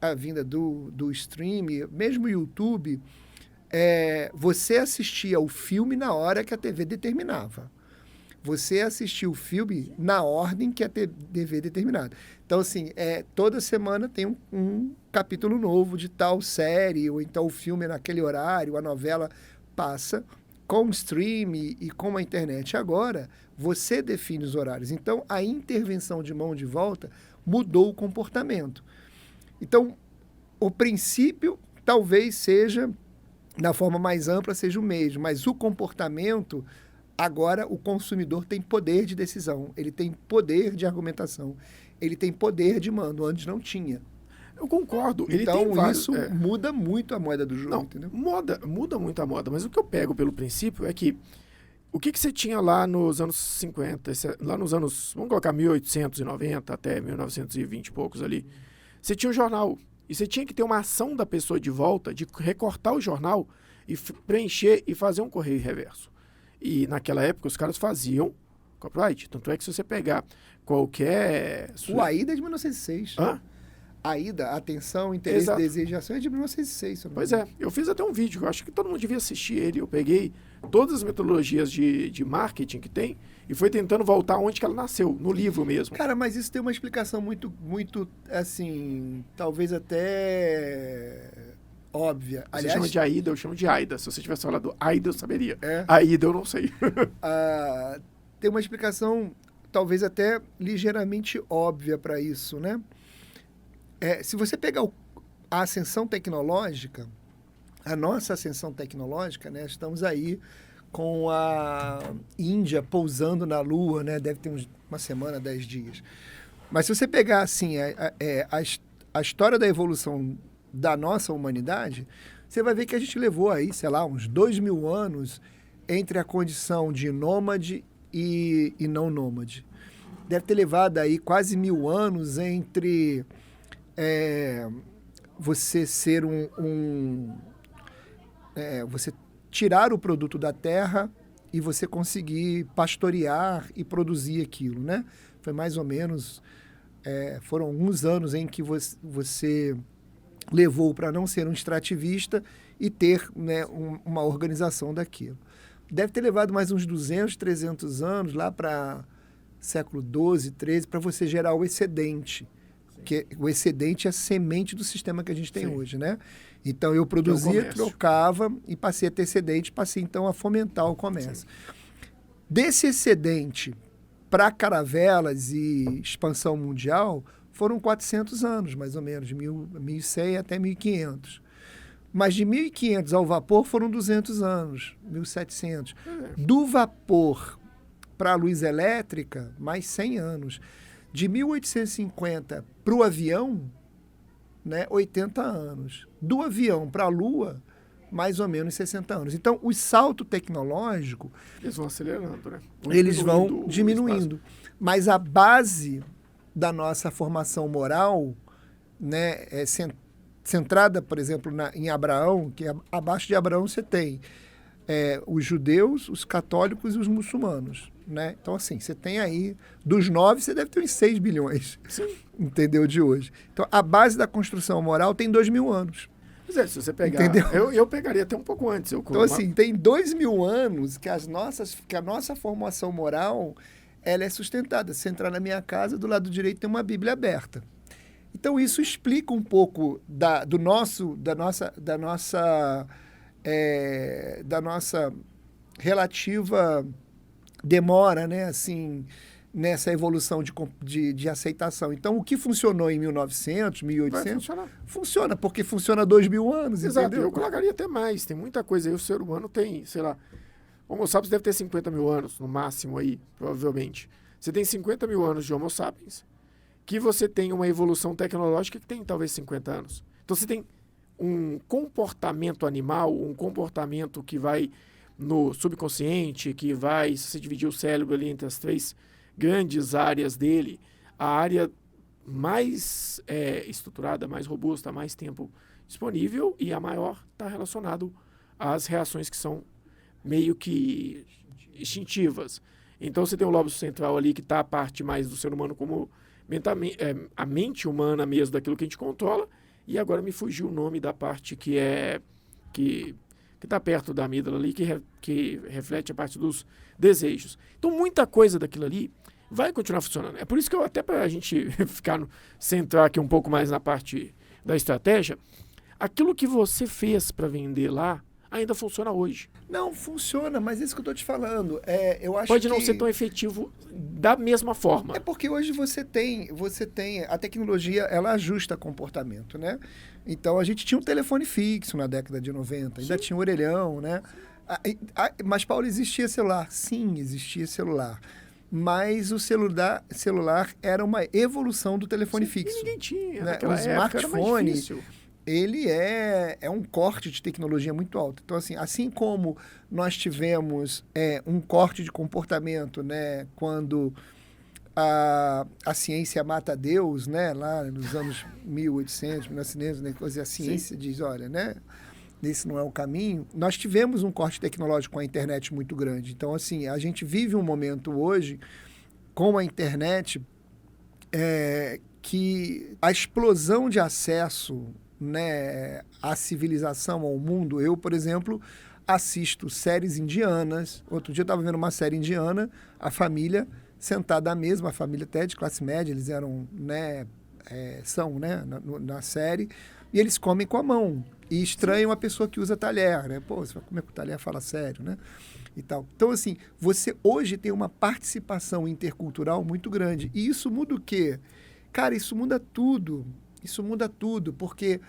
a vinda do stream, mesmo o YouTube, você assistia o filme na hora que a TV determinava. Você assistia o filme na ordem que a TV determinava. Então, assim, toda semana tem um capítulo novo de tal série, ou então o filme é naquele horário, a novela passa. Com o stream e com a internet agora, você define os horários. Então, a intervenção de mão de volta mudou o comportamento. Então, o princípio talvez seja, na forma mais ampla, seja o mesmo, mas o comportamento, agora o consumidor tem poder de decisão, ele tem poder de argumentação, ele tem poder de mando, antes não tinha. Eu concordo. Ele então, tem vários, isso muda muito a moeda do jogo, não, entendeu? Muda muito a moda, mas o que eu pego pelo princípio é que o que você tinha lá nos anos 50, lá nos anos, vamos colocar 1890 até 1920 e poucos ali, você tinha um jornal e você tinha que ter uma ação da pessoa de volta, de recortar o jornal e preencher e fazer um correio reverso. E naquela época os caras faziam copyright, tanto é que se você pegar qualquer... O AIDA é de 1906. Hã? AIDA, Atenção, Interesse, Exato. Desejo e Ação, é de 1906. Pois é, eu fiz até um vídeo, eu acho que todo mundo devia assistir ele. Eu peguei todas as metodologias de marketing que tem e fui tentando voltar onde que ela nasceu, no livro mesmo. Cara, mas isso tem uma explicação muito assim, talvez até óbvia. Você chama de AIDA, eu chamo de AIDA. Se você tivesse falado AIDA, eu saberia. É. AIDA eu não sei. Tem uma explicação talvez até ligeiramente óbvia para isso, né? Se você pegar a ascensão tecnológica, a nossa ascensão tecnológica, né? Estamos aí com a Índia pousando na Lua, né? Deve ter uma semana, 10 dias. Mas se você pegar assim, a história da evolução da nossa humanidade, você vai ver que a gente levou aí, sei lá, uns 2.000 anos entre a condição de nômade e não nômade. Deve ter levado aí quase 1.000 anos entre você ser você tirar o produto da terra e você conseguir pastorear e produzir aquilo, né? Foi mais ou menos, foram alguns anos em que você levou para não ser um extrativista e ter, né, uma organização daquilo. Deve ter levado mais uns 200, 300 anos, lá para século XII, XIII, para você gerar o excedente. Que o excedente é a semente do sistema que a gente tem hoje, né? Então, eu produzia, trocava e passei a ter excedente, passei, então, a fomentar o comércio. Sim. Desse excedente para caravelas e expansão mundial, foram 400 anos, mais ou menos, de 1100 até 1500. Mas de 1500 ao vapor foram 200 anos, 1700. Do vapor para a luz elétrica, mais 100 anos. De 1850 para o avião, né, 80 anos. Do avião para a Lua, mais ou menos 60 anos. Então, o salto tecnológico... Eles vão acelerando, né? Eles vão diminuindo. Mas a base da nossa formação moral, né, centrada, por exemplo, em Abraão, que abaixo de Abraão você tem os judeus, os católicos e os muçulmanos. Né? Então, assim, você tem aí, dos 9, você deve ter uns 6 bilhões, sim, entendeu, de hoje. Então, a base da construção moral tem 2.000 anos. Pois é, se você pegar... Entendeu? Eu pegaria até um pouco antes. Então, assim, tem 2.000 anos que a nossa formação moral, ela é sustentada. Se entrar na minha casa, do lado direito tem uma Bíblia aberta. Então, isso explica um pouco da nossa relativa demora, né, assim, nessa evolução de aceitação. Então, o que funcionou em 1900, 1800, funciona, porque funciona 2.000 anos, exato, entendeu? Eu colocaria até mais, tem muita coisa aí, o ser humano tem, sei lá, Homo sapiens deve ter 50.000 anos, no máximo aí, provavelmente. Você tem 50.000 anos de Homo sapiens, que você tem uma evolução tecnológica que tem talvez 50 anos. Então, você tem um comportamento animal, um comportamento que vai no subconsciente, que vai, se você dividir o cérebro ali entre as três grandes áreas dele, a área mais estruturada, mais robusta, mais tempo disponível, e a maior está relacionado às reações que são meio que instintivas. Então você tem o lobo central ali, que está a parte mais do ser humano como a mente humana mesmo, daquilo que a gente controla, e agora me fugiu o nome da parte que está perto da amígdala ali, que reflete a parte dos desejos. Então muita coisa daquilo ali vai continuar funcionando. É por isso que eu, até para a gente centrar aqui um pouco mais na parte da estratégia, aquilo que você fez para vender lá ainda funciona hoje. Não, funciona, mas é isso que eu estou te falando. Eu acho Pode não ser tão efetivo da mesma forma. É porque hoje você tem a tecnologia, ela ajusta comportamento, né? Então a gente tinha um telefone fixo na década de 90, ainda tinha um orelhão, né? Mas, Paulo, existia celular? Sim, existia celular. Mas o celular era uma evolução do telefone fixo. Ninguém tinha, né? O smartphone, ele é um corte de tecnologia muito alto. Então, assim como nós tivemos um corte de comportamento, né, quando a ciência mata Deus, né, lá nos anos 1800, 1900, né, a ciência diz, olha, né, esse não é o caminho. Nós tivemos um corte tecnológico com a internet muito grande. Então, assim, a gente vive um momento hoje com a internet que a explosão de acesso, né, à civilização, ao mundo. Eu, por exemplo, assisto séries indianas. Outro dia eu estava vendo uma série indiana, a família sentada à mesa, uma família até de classe média, eles eram, né, são, né, na série, e eles comem com a mão. E estranham a pessoa que usa talher, né? Pô, você vai comer com talher, fala sério, né? E tal. Então, assim, você hoje tem uma participação intercultural muito grande. E isso muda o quê? Cara, isso muda tudo. Isso muda tudo, porque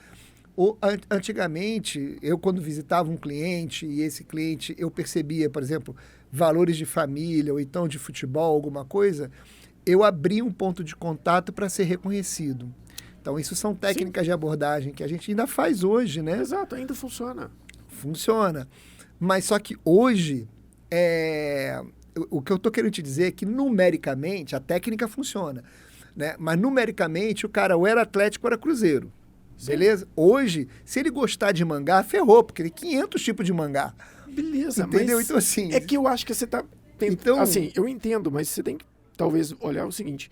antigamente, eu quando visitava um cliente e esse cliente, eu percebia, por exemplo, valores de família ou então de futebol, alguma coisa, eu abria um ponto de contato para ser reconhecido. Então, isso são técnicas de abordagem que a gente ainda faz hoje, né? Exato, ainda funciona. Funciona. Mas só que hoje, o que eu estou querendo te dizer é que numericamente a técnica funciona. Né? Mas numericamente o cara ou era Atlético ou era Cruzeiro. Sim. Beleza? Hoje, se ele gostar de mangá, ferrou, porque tem 500 tipos de mangá. Beleza, entendeu? Mas então, assim, é que eu acho que você está... Então, assim, eu entendo, mas você tem que talvez olhar o seguinte: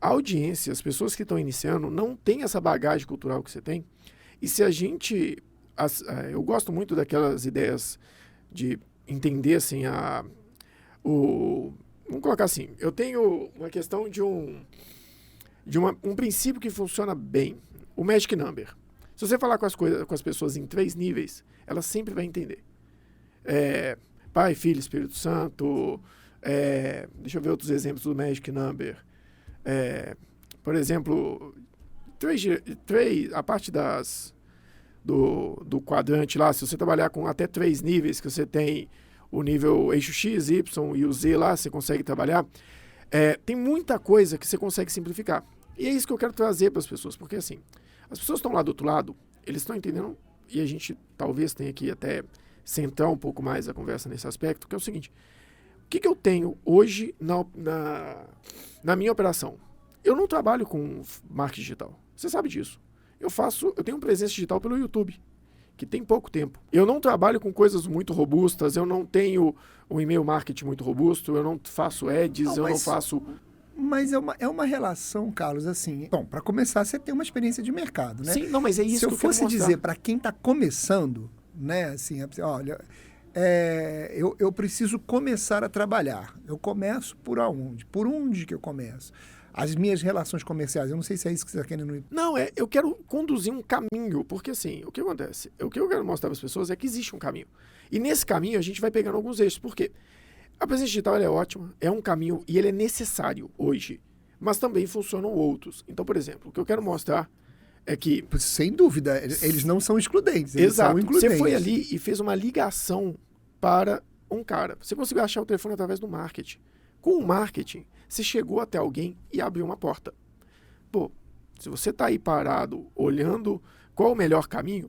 a audiência, as pessoas que estão iniciando, não tem essa bagagem cultural que você tem. E se a gente... eu gosto muito daquelas ideias de entender, assim, vamos colocar assim, eu tenho uma questão de um princípio que funciona bem, o Magic Number. Se você falar com as pessoas em 3 níveis, ela sempre vai entender. Pai, Filho, Espírito Santo, deixa eu ver outros exemplos do Magic Number. Por exemplo, a parte do quadrante lá, se você trabalhar com até 3 níveis, que você tem o nível eixo X, Y e o Z lá, você consegue trabalhar. Tem muita coisa que você consegue simplificar. E é isso que eu quero trazer para as pessoas, porque assim, as pessoas estão lá do outro lado, eles estão entendendo, e a gente talvez tenha que até centrar um pouco mais a conversa nesse aspecto, que é o seguinte: o que eu tenho hoje na minha operação? Eu não trabalho com marketing digital, você sabe disso. Eu tenho presença digital pelo YouTube, que tem pouco tempo. Eu não trabalho com coisas muito robustas, eu não tenho um e-mail marketing muito robusto, eu não faço ads, eu não faço... Mas é uma relação, Carlos, assim... Bom, para começar, você tem uma experiência de mercado, né? Sim, não, mas é isso que eu quero mostrar. Se eu fosse dizer para quem está começando, né, assim, olha, eu preciso começar a trabalhar. Eu começo por aonde? Por onde que eu começo? As minhas relações comerciais, eu não sei se é isso que você está querendo... Não, eu quero conduzir um caminho, porque assim, o que acontece? O que eu quero mostrar para as pessoas é que existe um caminho. E nesse caminho a gente vai pegando alguns eixos. Por quê? A presença digital é ótima, é um caminho e ele é necessário hoje, mas também funcionam outros. Então, por exemplo, o que eu quero mostrar é que... Sem dúvida, eles não são excludentes. Exato. São includentes. Você foi ali e fez uma ligação para um cara. Você conseguiu achar o telefone através do marketing. Com o marketing, você chegou até alguém e abriu uma porta. Pô, se você está aí parado, olhando qual o melhor caminho,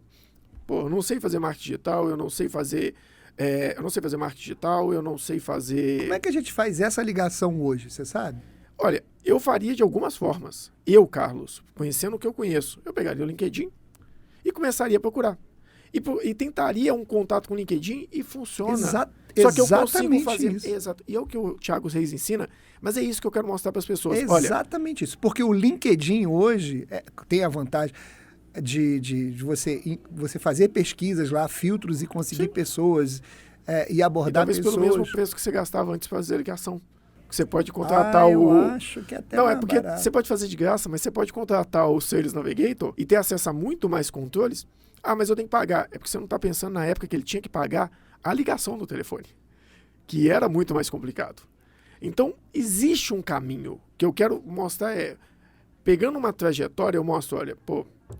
pô, eu não sei fazer marketing digital, eu não sei fazer eu não sei fazer marketing digital, eu não sei fazer... Como é que a gente faz essa ligação hoje, você sabe? Olha, eu faria de algumas formas. Eu, Carlos, conhecendo o que eu conheço, eu pegaria o LinkedIn e começaria a procurar. E tentaria um contato com o LinkedIn e funciona. Só que eu consigo fazer... Isso. Exato. E é o que o Thiago Reis ensina, mas é isso que eu quero mostrar para as pessoas. Exatamente isso. Porque o LinkedIn hoje tem a vantagem de você fazer pesquisas lá, filtros e conseguir pessoas e abordar pessoas. Talvez pelo mesmo preço que você gastava antes para fazer ligação. Que você pode contratar eu acho que até Não, é porque você pode fazer de graça, mas você pode contratar o Sales Navigator e ter acesso a muito mais controles. Ah, mas eu tenho que pagar. É porque você não está pensando na época que ele tinha que pagar a ligação do telefone, que era muito mais complicado. Então, existe um caminho que eu quero mostrar pegando uma trajetória, eu mostro, olha,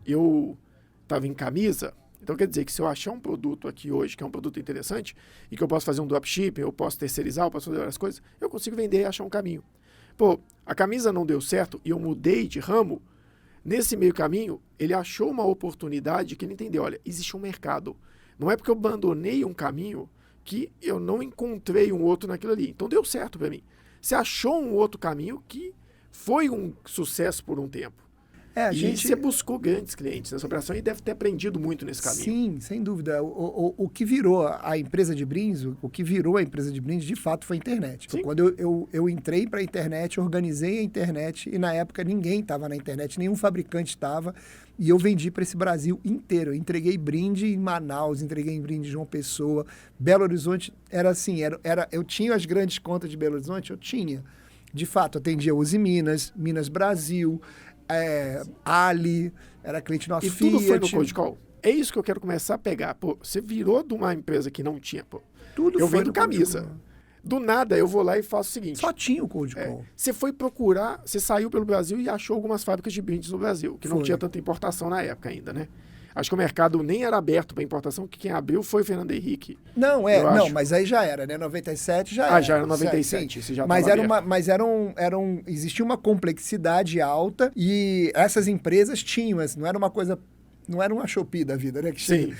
eu estava em camisa, então quer dizer que se eu achar um produto aqui hoje, que é um produto interessante, e que eu posso fazer um dropshipping, eu posso terceirizar, eu posso fazer várias coisas, eu consigo vender e achar um caminho. A camisa não deu certo e eu mudei de ramo, nesse meio caminho, ele achou uma oportunidade que ele entendeu, olha, existe um mercado. Não é porque eu abandonei um caminho que eu não encontrei um outro naquilo ali. Então deu certo para mim. Você achou um outro caminho que foi um sucesso por um tempo. Você buscou grandes clientes nessa operação e deve ter aprendido muito nesse caminho. Sim, sem dúvida. O que virou a empresa de brindes, o que virou a empresa de brindes, de fato, foi a internet. Sim. Quando eu entrei para a internet, organizei a internet e, na época, ninguém estava na internet, nenhum fabricante estava, e eu vendi para esse Brasil inteiro. Eu entreguei brinde em Manaus, entreguei brinde em João Pessoa, Belo Horizonte. Era assim, eu tinha as grandes contas de Belo Horizonte? Eu tinha. De fato, atendia Uzi Minas, Minas Brasil... Ali, era cliente nosso, Fiat. E tudo foi no Cold Call. É isso que eu quero começar a pegar. Você virou de uma empresa que não tinha, eu vendo camisa. Do nada, eu vou lá e faço o seguinte. Só tinha o Cold Call. Você foi procurar, você saiu pelo Brasil e achou algumas fábricas de brindes no Brasil, que não tinha tanta importação na época ainda, né? Acho que o mercado nem era aberto para importação, que quem abriu foi o Fernando Henrique. Não, mas aí já era, né? 97 já era. Já era 97, você já existia uma complexidade alta e essas empresas tinham, não era uma coisa, não era uma Shopee da vida, né? Sim.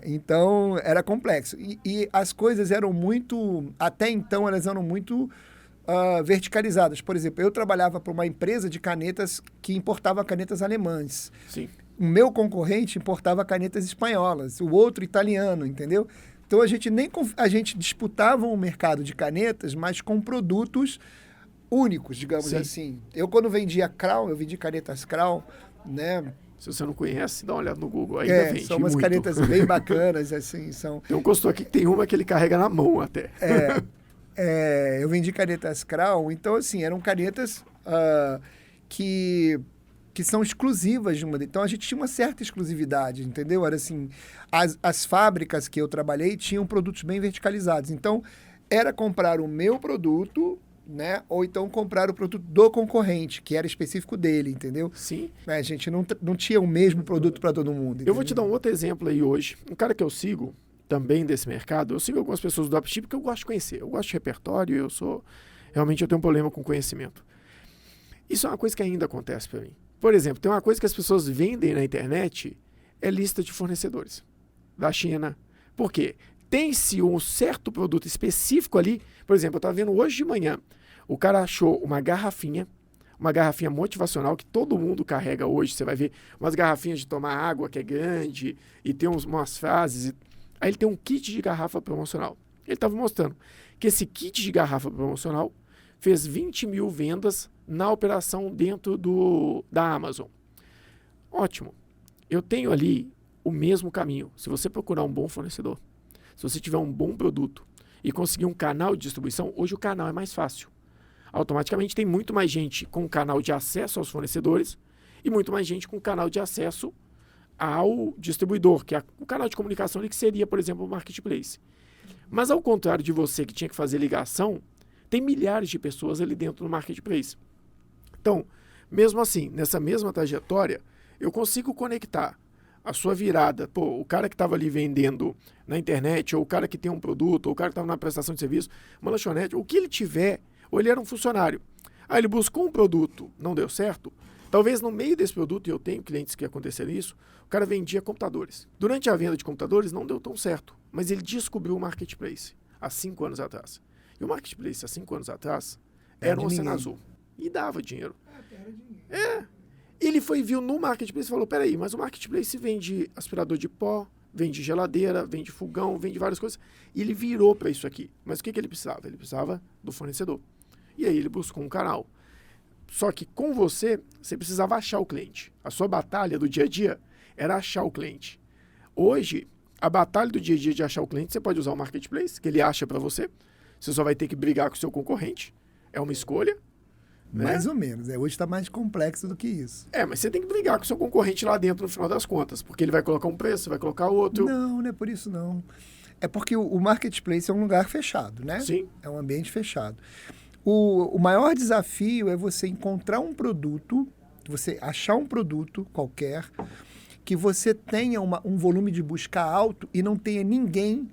Então, era complexo. E as coisas eram muito, até então, elas eram muito verticalizadas. Por exemplo, eu trabalhava para uma empresa de canetas que importava canetas alemãs. Sim. O meu concorrente importava canetas espanholas, o outro italiano, entendeu? Então a gente disputava um mercado de canetas, mas com produtos únicos, digamos assim. Eu quando vendia Crown, eu vendi canetas Crown, né? Se você não conhece, dá uma olhada no Google, aí vende. São umas canetas bem bacanas, assim, são... Tem um consultor aqui que tem uma que ele carrega na mão até. Eu vendi canetas Crown, então assim, eram canetas que são exclusivas de uma... Então, a gente tinha uma certa exclusividade, entendeu? Era assim, as fábricas que eu trabalhei tinham produtos bem verticalizados. Então, era comprar o meu produto, né? Ou então comprar o produto do concorrente, que era específico dele, entendeu? Sim. A gente não tinha o mesmo produto para todo mundo. Entendeu? Eu vou te dar um outro exemplo aí hoje. Um cara que eu sigo, também desse mercado, eu sigo algumas pessoas do dropship que eu gosto de conhecer. Eu gosto de repertório, realmente eu tenho um problema com conhecimento. Isso é uma coisa que ainda acontece para mim. Por exemplo, tem uma coisa que as pessoas vendem na internet, é lista de fornecedores da China. Por quê? Tem-se um certo produto específico ali. Por exemplo, eu estava vendo hoje de manhã, o cara achou uma garrafinha motivacional que todo mundo carrega hoje. Você vai ver umas garrafinhas de tomar água que é grande e tem umas frases. Aí ele tem um kit de garrafa promocional. Ele estava mostrando que esse kit de garrafa promocional fez 20 mil vendas na operação dentro da Amazon. Ótimo. Eu tenho ali o mesmo caminho. Se você procurar um bom fornecedor, se você tiver um bom produto e conseguir um canal de distribuição, hoje o canal é mais fácil. Automaticamente tem muito mais gente com canal de acesso aos fornecedores e muito mais gente com canal de acesso ao distribuidor, que é o canal de comunicação ali que seria, por exemplo, o marketplace. Mas ao contrário de você que tinha que fazer ligação, tem milhares de pessoas ali dentro do marketplace. Então, mesmo assim, nessa mesma trajetória, eu consigo conectar a sua virada. O cara que estava ali vendendo na internet, ou o cara que tem um produto, ou o cara que estava na prestação de serviço, uma lanchonete, o que ele tiver, ou ele era um funcionário. Aí ele buscou um produto, não deu certo. Talvez no meio desse produto, e eu tenho clientes que aconteceram isso, o cara vendia computadores. Durante a venda de computadores não deu tão certo. mas ele descobriu o marketplace há 5 anos atrás. E o marketplace há 5 anos atrás era um oceano azul. E dava dinheiro. Ele viu no marketplace e falou, peraí, mas o marketplace vende aspirador de pó, vende geladeira, vende fogão, vende várias coisas. E ele virou para isso aqui. Mas o que ele precisava? Ele precisava do fornecedor. E aí ele buscou um canal. Só que com você precisava achar o cliente. A sua batalha do dia a dia era achar o cliente. Hoje, a batalha do dia a dia de achar o cliente, você pode usar o marketplace, que ele acha para você. Você só vai ter que brigar com o seu concorrente. É uma escolha. Né? Mais ou menos. Hoje está mais complexo do que isso. Mas você tem que brigar com o seu concorrente lá dentro no final das contas, porque ele vai colocar um preço, vai colocar outro. Não é por isso não. É porque o marketplace é um lugar fechado, né? Sim. É um ambiente fechado. O maior desafio é você encontrar um produto, você achar um produto qualquer, que você tenha um volume de busca alto e não tenha ninguém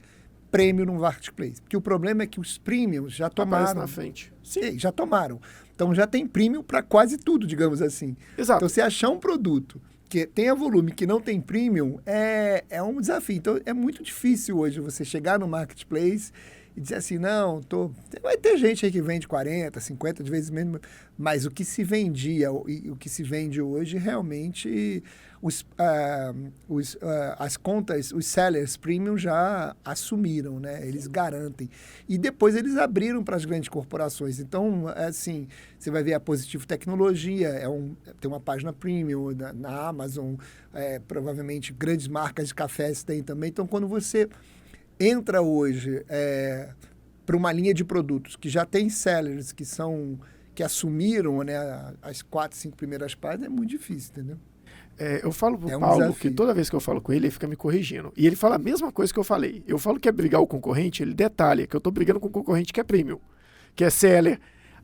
prêmio no marketplace. Porque o problema é que os premiums já tomaram. Aparece na frente. Sim. Já tomaram. Então já tem premium para quase tudo, digamos assim. Exato. Então, você achar um produto que tenha volume, que não tem premium, é um desafio. Então, é muito difícil hoje você chegar no marketplace e dizer assim, não, vai ter gente aí que vende 40, 50, de vezes mesmo, mas o que se vendia e o que se vende hoje, realmente, as contas, os sellers premium já assumiram, né? Eles garantem. E depois eles abriram para as grandes corporações. Então, assim, você vai ver a Positivo Tecnologia, tem uma página premium na Amazon, provavelmente grandes marcas de cafés têm também. Então, quando você entra hoje para uma linha de produtos que já tem sellers que assumiram, né, as 4, 5 primeiras páginas, é muito difícil, entendeu? Eu falo pro Paulo desafio. Que toda vez que eu falo com ele fica me corrigindo. E ele fala a mesma coisa que eu falei. Eu falo que é brigar o concorrente, ele detalha que eu estou brigando com o concorrente que é premium, que é seller.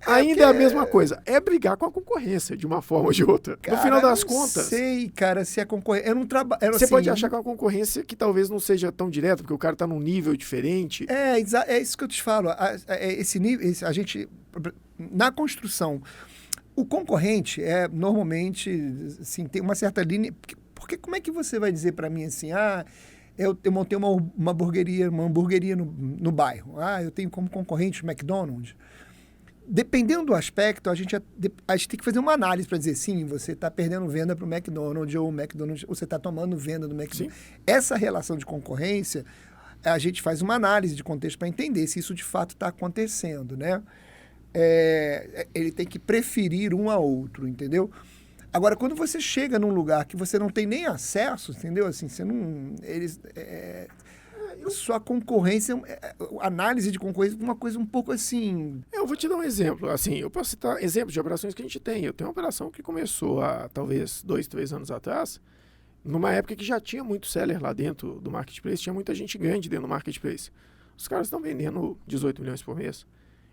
Ainda é a mesma coisa. É brigar com a concorrência, de uma forma ou de outra. Cara, no final das eu contas... Não sei, cara, se a concorrência... Eu não trabalho... Você pode achar que é uma concorrência que talvez não seja tão direta, porque o cara está num nível diferente. É isso que eu te falo. Esse nível... A gente... Na construção, o concorrente normalmente, assim, tem uma certa linha... Porque como é que você vai dizer para mim assim, eu montei uma hamburgueria no bairro. Eu tenho como concorrente o McDonald's. Dependendo do aspecto, a gente tem que fazer uma análise para dizer, sim, você está perdendo venda para o McDonald's, ou você está tomando venda do McDonald's. Sim. Essa relação de concorrência, a gente faz uma análise de contexto para entender se isso de fato está acontecendo, né? Ele tem que preferir um a outro, entendeu? Agora, quando você chega num lugar que você não tem nem acesso, entendeu? Assim, você não... Sua concorrência, análise de concorrência, uma coisa um pouco assim... Eu vou te dar um exemplo. Assim, eu posso citar exemplos de operações que a gente tem. Eu tenho uma operação que começou há, talvez, 2, 3 anos atrás, numa época que já tinha muito seller lá dentro do marketplace, tinha muita gente grande dentro do marketplace. Os caras estão vendendo 18 milhões por mês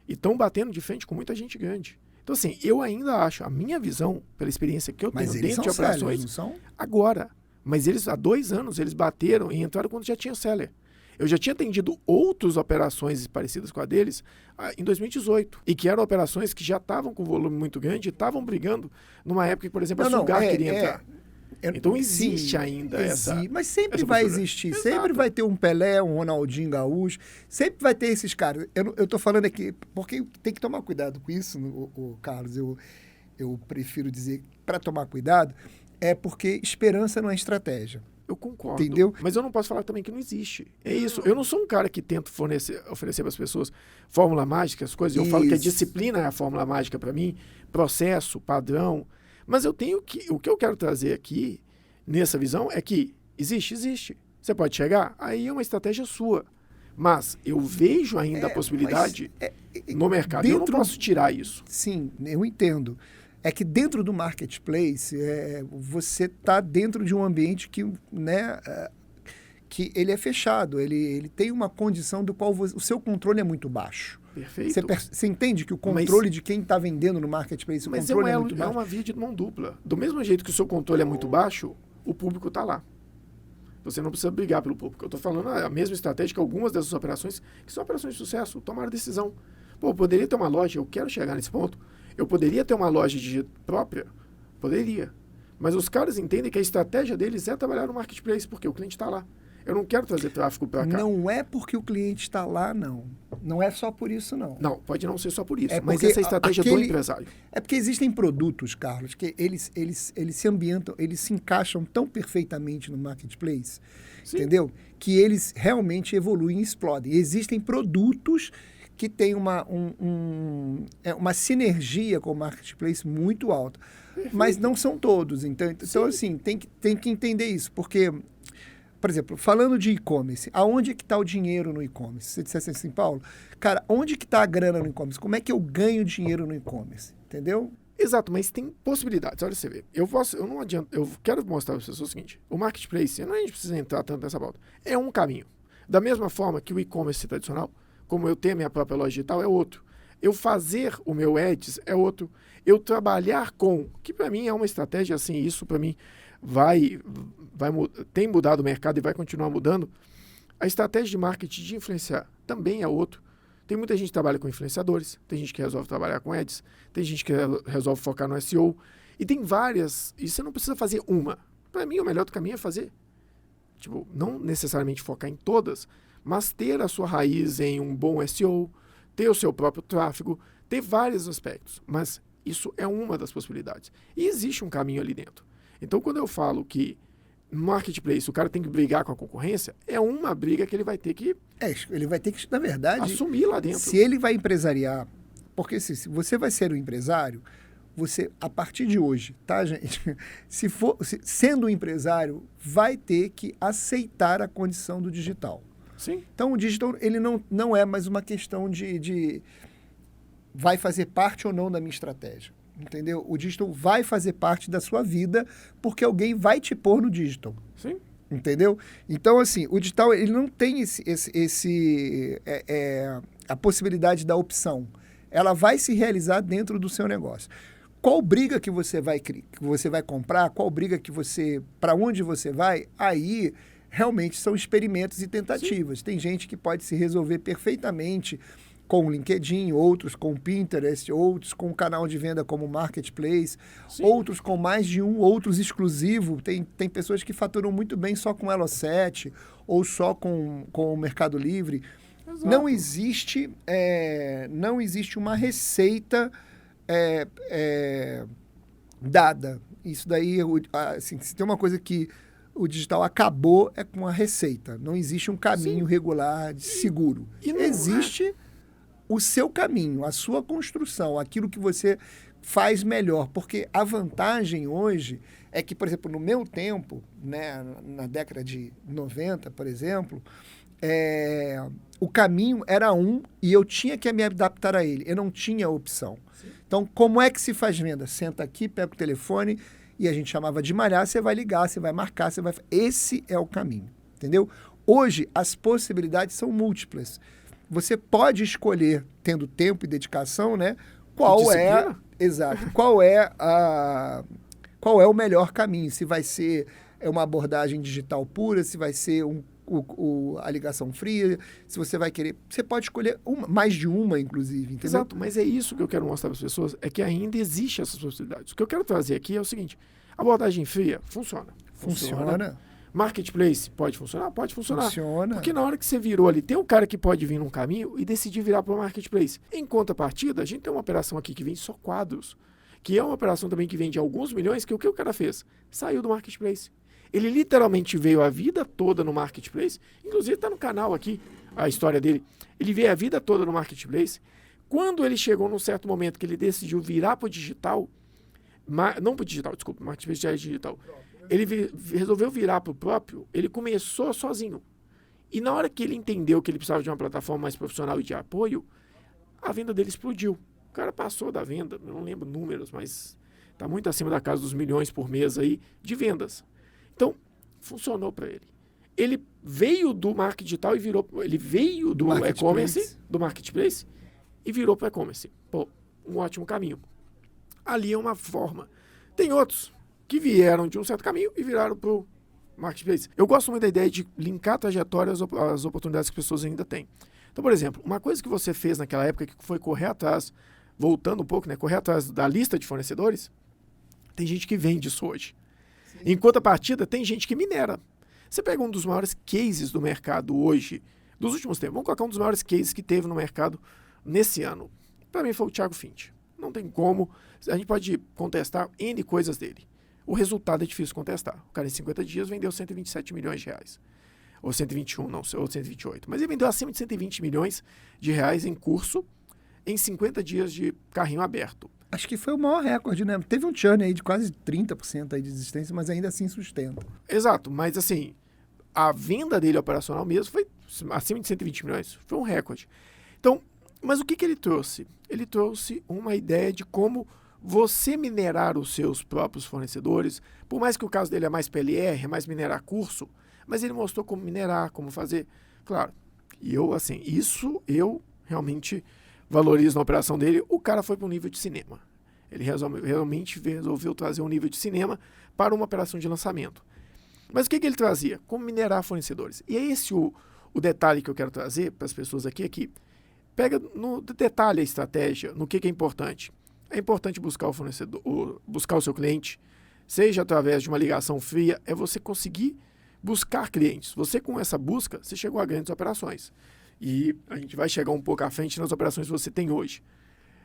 e estão batendo de frente com muita gente grande. Então, assim, eu ainda acho, a minha visão, pela experiência que eu tenho dentro de operações... Sellers, não são? Agora. Mas eles, há 2 anos, eles bateram e entraram quando já tinha seller. Eu já tinha atendido outras operações parecidas com a deles em 2018. E que eram operações que já estavam com volume muito grande e estavam brigando numa época que, por exemplo, a Sulgar queria entrar. Então existe ainda essa... Mas sempre vai existir. Exato. Sempre vai ter um Pelé, um Ronaldinho Gaúcho. Sempre vai ter esses caras. Eu estou falando aqui, porque tem que tomar cuidado com isso, Carlos. Eu prefiro dizer, para tomar cuidado, porque esperança não é estratégia. Eu concordo. Entendeu? Mas eu não posso falar também que não existe. É isso. Eu não sou um cara que tenta oferecer para as pessoas fórmula mágica, as coisas. Eu falo que a disciplina é a fórmula mágica para mim, processo, padrão. Mas o que eu quero trazer aqui, nessa visão, é que existe. Você pode chegar, aí é uma estratégia sua. Mas eu vejo ainda a possibilidade no mercado. Eu não posso tirar isso. Sim, eu entendo. É que dentro do marketplace, você está dentro de um ambiente que, né, que ele é fechado. Ele tem uma condição do qual o seu controle é muito baixo. Perfeito. Você entende que o controle de quem está vendendo no marketplace, o controle é muito baixo? É uma via de mão dupla. Do mesmo jeito que o seu controle é muito baixo, o público está lá. Você não precisa brigar pelo público. Eu estou falando a mesma estratégia que algumas dessas operações, que são operações de sucesso, tomaram decisão. Eu poderia ter uma loja, eu quero chegar nesse ponto. Eu poderia ter uma loja própria? Poderia. Mas os caras entendem que a estratégia deles é trabalhar no marketplace, porque o cliente está lá. Eu não quero trazer tráfego para cá. Não é porque o cliente está lá, não. Não é só por isso, não. Não, pode não ser só por isso, É mas porque essa é a estratégia do empresário. É porque existem produtos, Carlos, que eles se ambientam, eles se encaixam tão perfeitamente no marketplace, Sim. entendeu? Que eles realmente evoluem e explodem. Existem produtos que têm uma sinergia com o marketplace muito alta, mas não são todos. Então assim, tem que entender isso, porque... Por exemplo, falando de e-commerce, aonde que está o dinheiro no e-commerce? Se você dissesse assim, Paulo, cara, onde que está a grana no e-commerce? Como é que eu ganho dinheiro no e-commerce? Entendeu? Exato, mas tem possibilidades. Olha, você vê. Eu não adianta. Eu quero mostrar para as pessoas o seguinte: o marketplace, não a gente precisa entrar tanto nessa pauta. É um caminho. Da mesma forma que o e-commerce tradicional, como eu ter minha própria loja digital, é outro. Eu fazer o meu ads é outro. Eu trabalhar com, que para mim é uma estratégia assim, isso para mim tem mudado o mercado e vai continuar mudando. A estratégia de marketing de influenciar também é outro. Tem muita gente que trabalha com influenciadores, tem gente que resolve trabalhar com ads, tem gente que resolve focar no SEO, e tem várias, e você não precisa fazer uma. Para mim, o melhor do caminho é fazer, não necessariamente focar em todas, mas ter a sua raiz em um bom SEO, ter o seu próprio tráfego, ter vários aspectos, mas isso é uma das possibilidades. E existe um caminho ali dentro. Então, quando eu falo que no marketplace o cara tem que brigar com a concorrência, é uma briga que ele vai ter que... ele vai ter que, na verdade... assumir lá dentro. Se ele vai empresariar... Porque se você vai ser um empresário, você, a partir de hoje, tá, gente? Sendo um empresário, vai ter que aceitar a condição do digital. Sim. Então, o digital, ele não é mais uma questão de vai fazer parte ou não da minha estratégia. Entendeu? O digital vai fazer parte da sua vida porque alguém vai te pôr no digital. Sim. Entendeu? Então, assim, o digital ele não tem a possibilidade da opção. Ela vai se realizar dentro do seu negócio. Qual briga que você vai comprar, qual briga para onde você vai, aí realmente são experimentos e tentativas. Sim. Tem gente que pode se resolver perfeitamente com o LinkedIn, outros com o Pinterest, outros com o canal de venda como Marketplace, Sim. outros com mais de um, outros exclusivo. Tem pessoas que faturam muito bem só com Elo7 ou só com o Mercado Livre. Exato. Não existe uma receita dada. Isso daí, assim, se tem uma coisa que o digital acabou é com a receita. Não existe um caminho Sim. regular, seguro. Existe o seu caminho, a sua construção, aquilo que você faz melhor. Porque a vantagem hoje é que, por exemplo, no meu tempo, né, na década de 90, por exemplo, o caminho era um e eu tinha que me adaptar a ele. Eu não tinha opção. Sim. Então, como é que se faz venda? Senta aqui, pega o telefone e a gente chamava de malhar, você vai ligar, você vai marcar, você vai... Esse é o caminho, entendeu? Hoje, as possibilidades são múltiplas. Você pode escolher, tendo tempo e dedicação, né? Qual é o melhor caminho? Se vai ser uma abordagem digital pura, se vai ser a ligação fria, se você vai querer... Você pode escolher mais de uma, inclusive, entendeu? Exato, mas é isso que eu quero mostrar para as pessoas, é que ainda existe essas possibilidades. O que eu quero trazer aqui é o seguinte: a abordagem fria funciona. Marketplace pode funcionar? Pode funcionar. Funciona. Porque na hora que você virou ali, tem um cara que pode vir num caminho e decidir virar para o marketplace. Em contrapartida, a gente tem uma operação aqui que vende só quadros, que é uma operação também que vende alguns milhões, que o que o cara fez? Saiu do marketplace. Ele literalmente veio a vida toda no marketplace, inclusive está no canal aqui a história dele. Ele veio a vida toda no marketplace. Quando ele chegou num certo momento que ele decidiu virar para o digital, não para o digital, desculpa, o marketplace já é digital. Ele resolveu virar para o próprio, ele começou sozinho. E na hora que ele entendeu que ele precisava de uma plataforma mais profissional e de apoio, a venda dele explodiu. O cara passou da venda, eu não lembro números, mas está muito acima da casa dos milhões por mês aí de vendas. Então, funcionou para ele. Ele veio do marketing digital e virou... Ele veio do e-commerce, do marketplace, e virou para o e-commerce. Pô, um ótimo caminho. Ali é uma forma. Tem outros que vieram de um certo caminho e viraram para o marketplace. Eu gosto muito da ideia de linkar a trajetória às oportunidades que as pessoas ainda têm. Então, por exemplo, uma coisa que você fez naquela época que foi correr atrás, voltando um pouco, né, correr atrás da lista de fornecedores, tem gente que vende isso hoje. Sim. Em contrapartida, tem gente que minera. Você pega um dos maiores cases do mercado hoje, dos últimos tempos, vamos colocar um dos maiores cases que teve no mercado nesse ano. Para mim foi o Thiago Finch. Não tem como, a gente pode contestar N coisas dele. O resultado é difícil contestar. O cara em 50 dias vendeu 127 milhões de reais. Ou 121, não, ou 128. Mas ele vendeu acima de 120 milhões de reais em curso em 50 dias de carrinho aberto. Acho que foi o maior recorde, né? Teve um churn aí de quase 30% aí de desistência, mas ainda assim sustenta. Exato, mas assim, a venda dele operacional mesmo foi acima de 120 milhões. Foi um recorde. Então, mas o que ele trouxe? Ele trouxe uma ideia de como você minerar os seus próprios fornecedores. Por mais que o caso dele é mais PLR, é mais minerar curso, mas ele mostrou como minerar, como fazer. Claro, e isso eu realmente valorizo na operação dele. O cara foi para um nível de cinema. Ele realmente resolveu trazer um nível de cinema para uma operação de lançamento. Mas o que ele trazia? Como minerar fornecedores. E é esse o detalhe que eu quero trazer para as pessoas aqui, é que pega no detalhe a estratégia, no que é importante. É importante buscar o fornecedor, buscar o seu cliente, seja através de uma ligação fria, é você conseguir buscar clientes. Você, com essa busca, você chegou a grandes operações. E a gente vai chegar um pouco à frente nas operações que você tem hoje.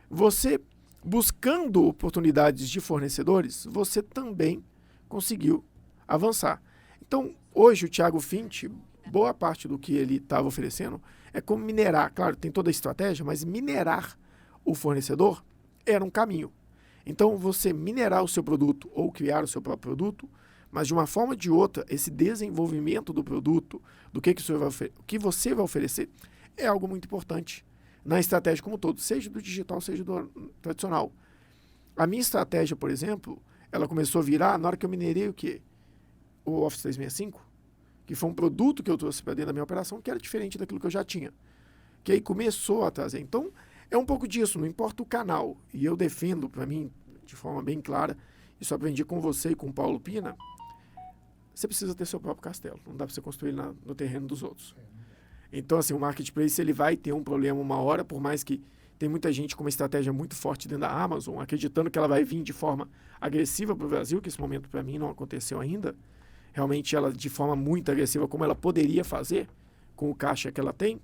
Você, buscando oportunidades de fornecedores, você também conseguiu avançar. Então, hoje o Thiago Finch, boa parte do que ele estava oferecendo é como minerar. Claro, tem toda a estratégia, mas minerar o fornecedor era um caminho. Então, você minerar o seu produto ou criar o seu próprio produto, mas de uma forma ou de outra, esse desenvolvimento do produto, do que você vai oferecer, é algo muito importante na estratégia como um todo, seja do digital, seja do tradicional. A minha estratégia, por exemplo, ela começou a virar na hora que eu minerei o quê? O Office 365, que foi um produto que eu trouxe para dentro da minha operação, que era diferente daquilo que eu já tinha. Que aí começou a trazer. Então, é um pouco disso, não importa o canal. E eu defendo, para mim, de forma bem clara, isso eu aprendi com você e com o Paulo Pina, você precisa ter seu próprio castelo. Não dá para você construir no terreno dos outros. Então, assim, o marketplace ele vai ter um problema uma hora, por mais que tem muita gente com uma estratégia muito forte dentro da Amazon, acreditando que ela vai vir de forma agressiva para o Brasil, que esse momento para mim não aconteceu ainda. Realmente ela de forma muito agressiva, como ela poderia fazer com o caixa que ela tem.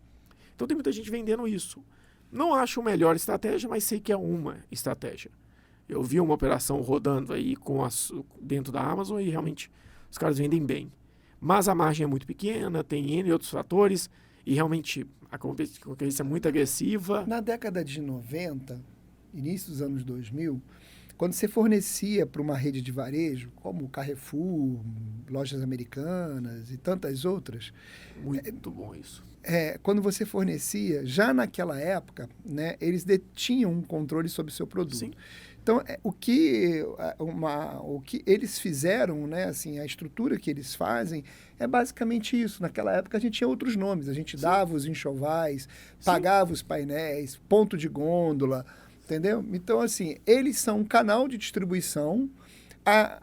Então tem muita gente vendendo isso. Não acho a melhor estratégia, mas sei que é uma estratégia. Eu vi uma operação rodando aí dentro da Amazon e realmente os caras vendem bem. Mas a margem é muito pequena, tem N outros fatores e realmente a concorrência é muito agressiva. Na década de 90, início dos anos 2000, quando você fornecia para uma rede de varejo, como Carrefour, Lojas Americanas e tantas outras... Muito bom isso. Quando você fornecia, já naquela época, né, eles detinham um controle sobre o seu produto. Sim. Então, o que eles fizeram, né, assim, a estrutura que eles fazem, é basicamente isso. Naquela época, a gente tinha outros nomes. A gente dava os enxovais, pagava os painéis, ponto de gôndola, entendeu? Então, assim, eles são um canal de distribuição.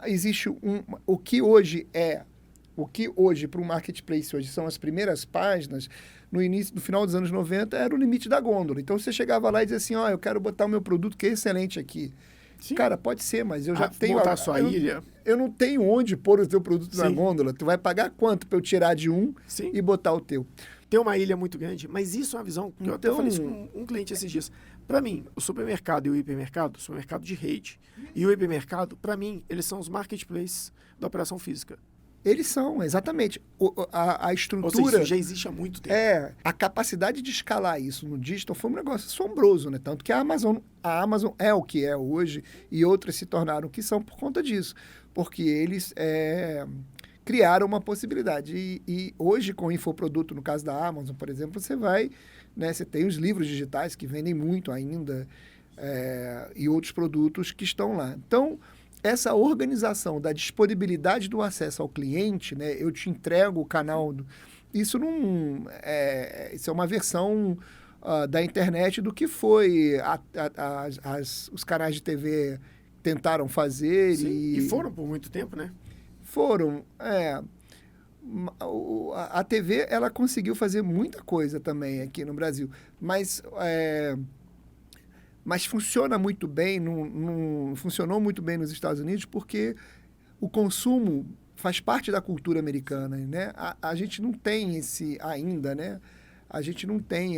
Existe o que hoje, para o marketplace hoje, são as primeiras páginas, no final dos anos 90, era o limite da gôndola. Então, você chegava lá e dizia assim, eu quero botar o meu produto, que é excelente aqui. Sim. Cara, pode ser, mas eu já tenho... Botar a sua ilha. Eu não tenho onde pôr o teu produto na gôndola. Tu vai pagar quanto para eu tirar de um e botar o teu? Tem uma ilha muito grande, mas isso é uma visão que eu até falei isso com um cliente esses dias. Para mim, o supermercado e o hipermercado, o supermercado de rede e o hipermercado, para mim, eles são os marketplaces da operação física. Eles são, exatamente. A estrutura... Ou seja, isso já existe há muito tempo. A capacidade de escalar isso no digital foi um negócio assombroso, né? Tanto que a Amazon é o que é hoje e outras se tornaram o que são por conta disso. Porque eles criaram uma possibilidade. E hoje, com o infoproduto, no caso da Amazon, por exemplo, você vai... Né, você tem os livros digitais que vendem muito ainda e outros produtos que estão lá. Então... Essa organização da disponibilidade do acesso ao cliente, né? Eu te entrego o canal... Isso isso é uma versão da internet do que foi os canais de TV tentaram fazer. Sim, e foram por muito tempo, né? Foram. A TV ela conseguiu fazer muita coisa também aqui no Brasil, mas funciona muito bem, funcionou muito bem nos Estados Unidos porque o consumo faz parte da cultura americana, né? A gente não tem esse ainda, né? A gente não tem...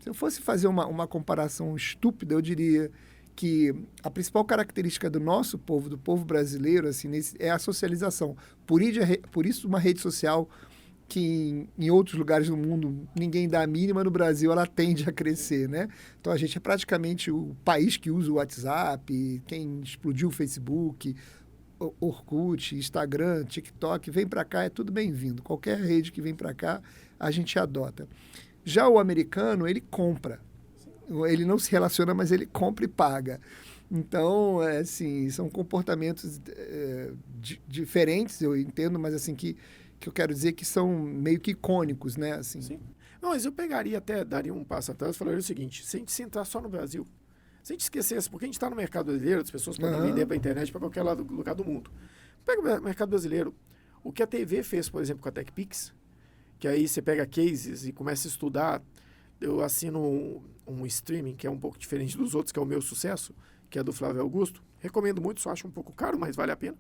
se eu fosse fazer uma comparação estúpida, eu diria que a principal característica do nosso povo, do povo brasileiro, assim, é a socialização. Por isso, uma rede social que em outros lugares do mundo ninguém dá a mínima, no Brasil ela tende a crescer, né? Então, a gente é praticamente o país que usa o WhatsApp, quem explodiu o Facebook, Orkut, Instagram, TikTok, vem para cá, é tudo bem-vindo. Qualquer rede que vem para cá, a gente adota. Já o americano, ele compra. Ele não se relaciona, mas ele compra e paga. Então, assim, são comportamentos diferentes, eu entendo, mas assim, que eu quero dizer que são meio que icônicos, né? Assim. Sim. Não, mas eu daria um passo atrás e falaria o seguinte, se a gente sentar só no Brasil, se a gente esquecesse, porque a gente está no mercado brasileiro, as pessoas podem vender para a internet para qualquer lugar do mundo. Pega o mercado brasileiro. O que a TV fez, por exemplo, com a TechPix, que aí você pega cases e começa a estudar. Eu assino um streaming que é um pouco diferente dos outros, que é o Meu Sucesso, que é do Flávio Augusto. Recomendo muito, só acho um pouco caro, mas vale a pena.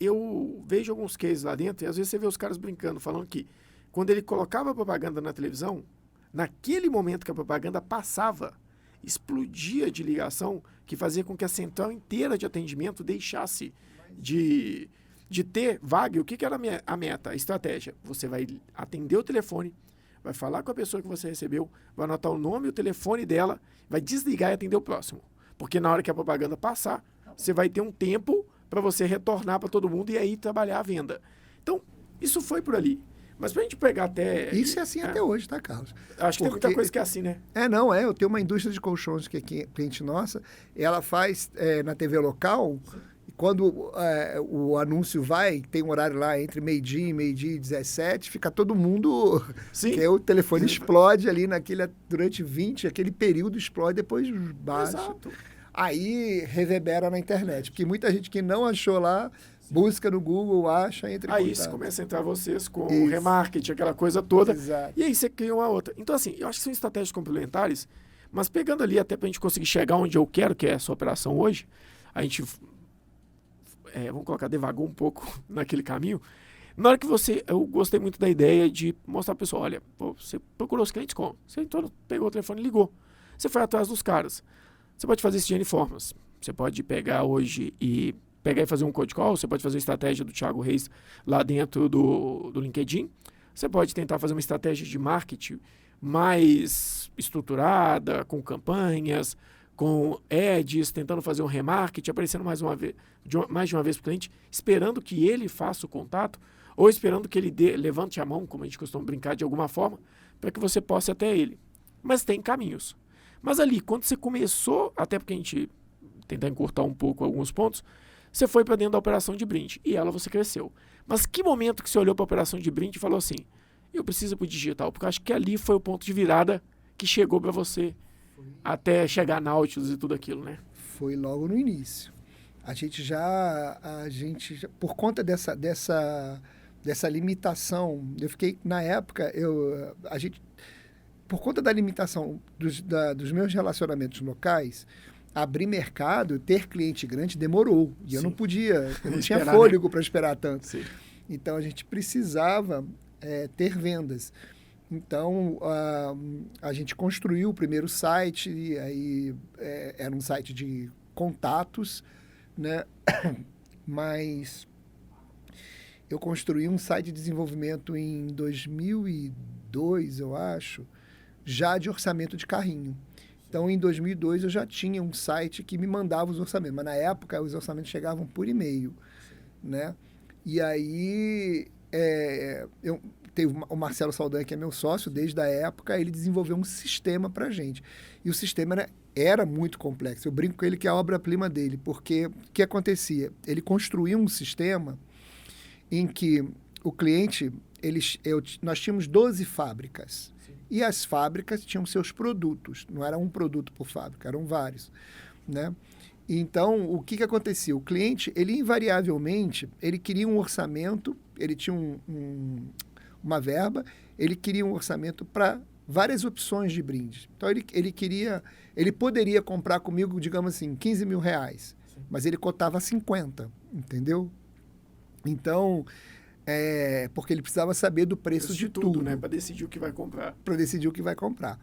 Eu vejo alguns cases lá dentro e às vezes você vê os caras brincando, falando que quando ele colocava a propaganda na televisão, naquele momento que a propaganda passava, explodia de ligação que fazia com que a central inteira de atendimento deixasse de ter vaga. O que era a meta, a estratégia? Você vai atender o telefone, vai falar com a pessoa que você recebeu, vai anotar o nome e o telefone dela, vai desligar e atender o próximo. Porque na hora que a propaganda passar, você vai ter um tempo para você retornar para todo mundo e aí trabalhar a venda. Então, isso foi por ali. Mas para a gente pegar até... Isso é assim até hoje, tá, Carlos? Acho que tem muita coisa que é assim, né? Eu tenho uma indústria de colchões que é cliente nossa, ela faz na TV local, quando o anúncio tem um horário lá entre meio-dia e 17, fica todo mundo... Sim. Que o telefone explode ali durante aquele período explode, depois baixa. Exato. Aí reverbera na internet, porque muita gente que não achou lá, busca no Google, acha, entra em aí contato. Aí começa a entrar vocês com o remarketing, aquela coisa toda. Exato. E aí você cria uma outra. Então, assim, eu acho que são estratégias complementares, mas pegando ali até para a gente conseguir chegar onde eu quero, que é essa operação hoje, a gente, vamos colocar, devagou um pouco naquele caminho. Na hora que eu gostei muito da ideia de mostrar para o pessoal, olha, você procurou os clientes como? Você entrou, pegou o telefone e ligou. Você foi atrás dos caras. Você pode fazer isso de N formas. Você pode pegar hoje e fazer um cold call, você pode fazer a estratégia do Thiago Reis lá dentro do LinkedIn. Você pode tentar fazer uma estratégia de marketing mais estruturada, com campanhas, com ads, tentando fazer um remarketing, aparecendo mais de uma vez para o cliente, esperando que ele faça o contato, ou esperando que ele levante a mão, como a gente costuma brincar de alguma forma, para que você possa ir até ele. Mas tem caminhos. Mas ali, quando você começou, até porque a gente tentar encurtar um pouco alguns pontos, você foi para dentro da operação de brinde e você cresceu. Mas que momento que você olhou para a operação de brinde e falou assim, eu preciso ir para o digital? Porque eu acho que ali foi o ponto de virada que chegou para você até chegar na Nautilus e tudo aquilo, né? Foi logo no início. A gente já por conta dessa limitação, eu fiquei, na época, por conta da limitação dos meus relacionamentos locais, abrir mercado, ter cliente grande demorou. E Sim. Eu não tinha fôlego, né, para esperar tanto. Sim. Então, a gente precisava ter vendas. Então, a gente construiu o primeiro site, e aí era um site de contatos, né? Mas eu construí um site de desenvolvimento em 2002, eu acho, já de orçamento de carrinho. Então, em 2002, eu já tinha um site que me mandava os orçamentos. Mas, na época, os orçamentos chegavam por e-mail, né? E aí, teve o Marcelo Saldanha, que é meu sócio desde a época, ele desenvolveu um sistema para a gente. E o sistema era muito complexo. Eu brinco com ele que é a obra-prima dele, porque o que acontecia? Ele construiu um sistema em que o cliente... nós tínhamos 12 fábricas. E as fábricas tinham seus produtos. Não era um produto por fábrica, eram vários, né? Então, o que acontecia? O cliente, ele invariavelmente, ele queria um orçamento, ele tinha uma verba, ele queria um orçamento para várias opções de brindes. Então, ele poderia comprar comigo, digamos assim, 15 mil reais. Sim. mas ele cotava 50, entendeu? Então, porque ele precisava saber do preço de tudo, né? Para decidir o que vai comprar. Para decidir o que vai comprar.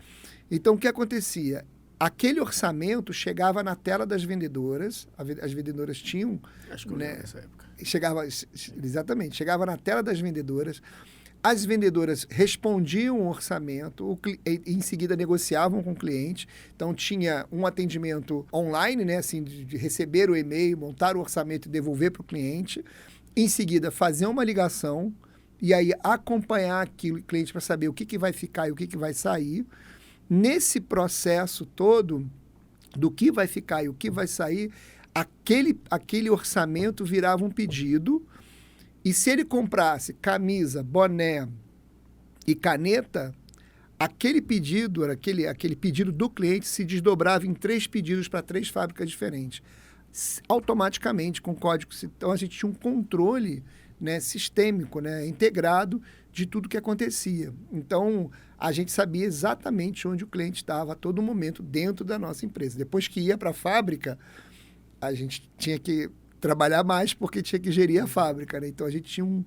Então, o que acontecia? Aquele orçamento chegava na tela das vendedoras, as vendedoras tinham... Acho que eu lembro nessa época. Exatamente, chegava na tela das vendedoras, as vendedoras respondiam o orçamento, em seguida negociavam com o cliente, então tinha um atendimento online, né, assim, de receber o e-mail, montar o orçamento e devolver para o cliente, em seguida fazer uma ligação e aí acompanhar aquilo, o cliente para saber o que vai ficar e o que vai sair. Nesse processo todo, do que vai ficar e o que vai sair, aquele orçamento virava um pedido, e se ele comprasse camisa, boné e caneta, aquele pedido, aquele pedido do cliente se desdobrava em 3 pedidos para 3 fábricas diferentes, automaticamente, com código. Então, a gente tinha um controle, né, sistêmico, né, integrado de tudo que acontecia. Então, a gente sabia exatamente onde o cliente estava a todo momento dentro da nossa empresa. Depois que ia para a fábrica, a gente tinha que trabalhar mais porque tinha que gerir a fábrica, né? Então, a gente tinha um...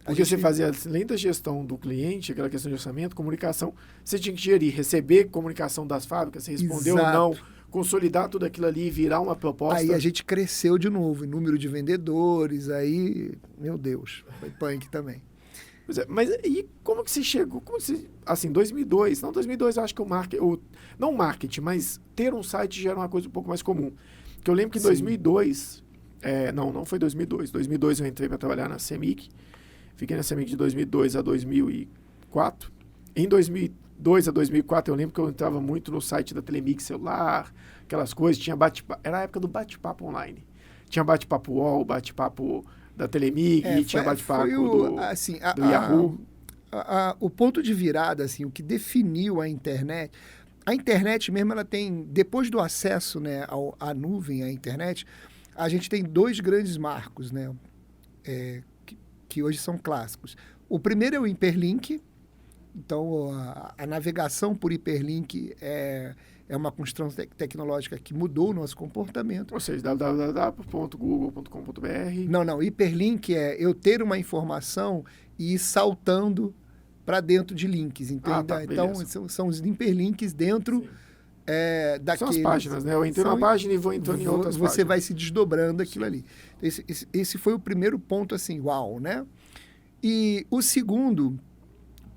Você fazia, além da gestão do cliente, aquela questão de orçamento, comunicação, você tinha que gerir, receber comunicação das fábricas, você respondeu ou não, consolidar tudo aquilo ali e virar uma proposta. Aí a gente cresceu de novo, em número de vendedores, aí, meu Deus, foi punk também. Mas e como que você chegou? Assim, 2002, não 2002, eu acho que não o marketing, mas ter um site já era uma coisa um pouco mais comum. Porque eu lembro que em 2002, não foi 2002, 2002 eu entrei para trabalhar na CEMIC, fiquei na CEMIC de 2002 a 2004. Em 2002 a 2004 eu lembro que eu entrava muito no site da Telemix celular, aquelas coisas, tinha bate-papo, era a época do bate-papo online. Tinha bate-papo UOL, bate-papo da Telemig, tinha bate-papo do Yahoo. O ponto de virada, assim, o que definiu a internet mesmo, ela tem, depois do acesso, né, à nuvem, à internet, a gente tem 2 grandes marcos, né, que hoje são clássicos. O primeiro é o hiperlink. Então, a navegação por hiperlink é uma construção tecnológica que mudou o nosso comportamento. Ou seja, www.google.com.br. Não. Hiperlink é eu ter uma informação e ir saltando para dentro de links, entende? Então, são os hiperlinks dentro daqueles... São as páginas, né? Eu entro numa página e vou entrando em outras páginas. Você vai se desdobrando aquilo ali. Esse foi o primeiro ponto, assim, uau, né? E o segundo...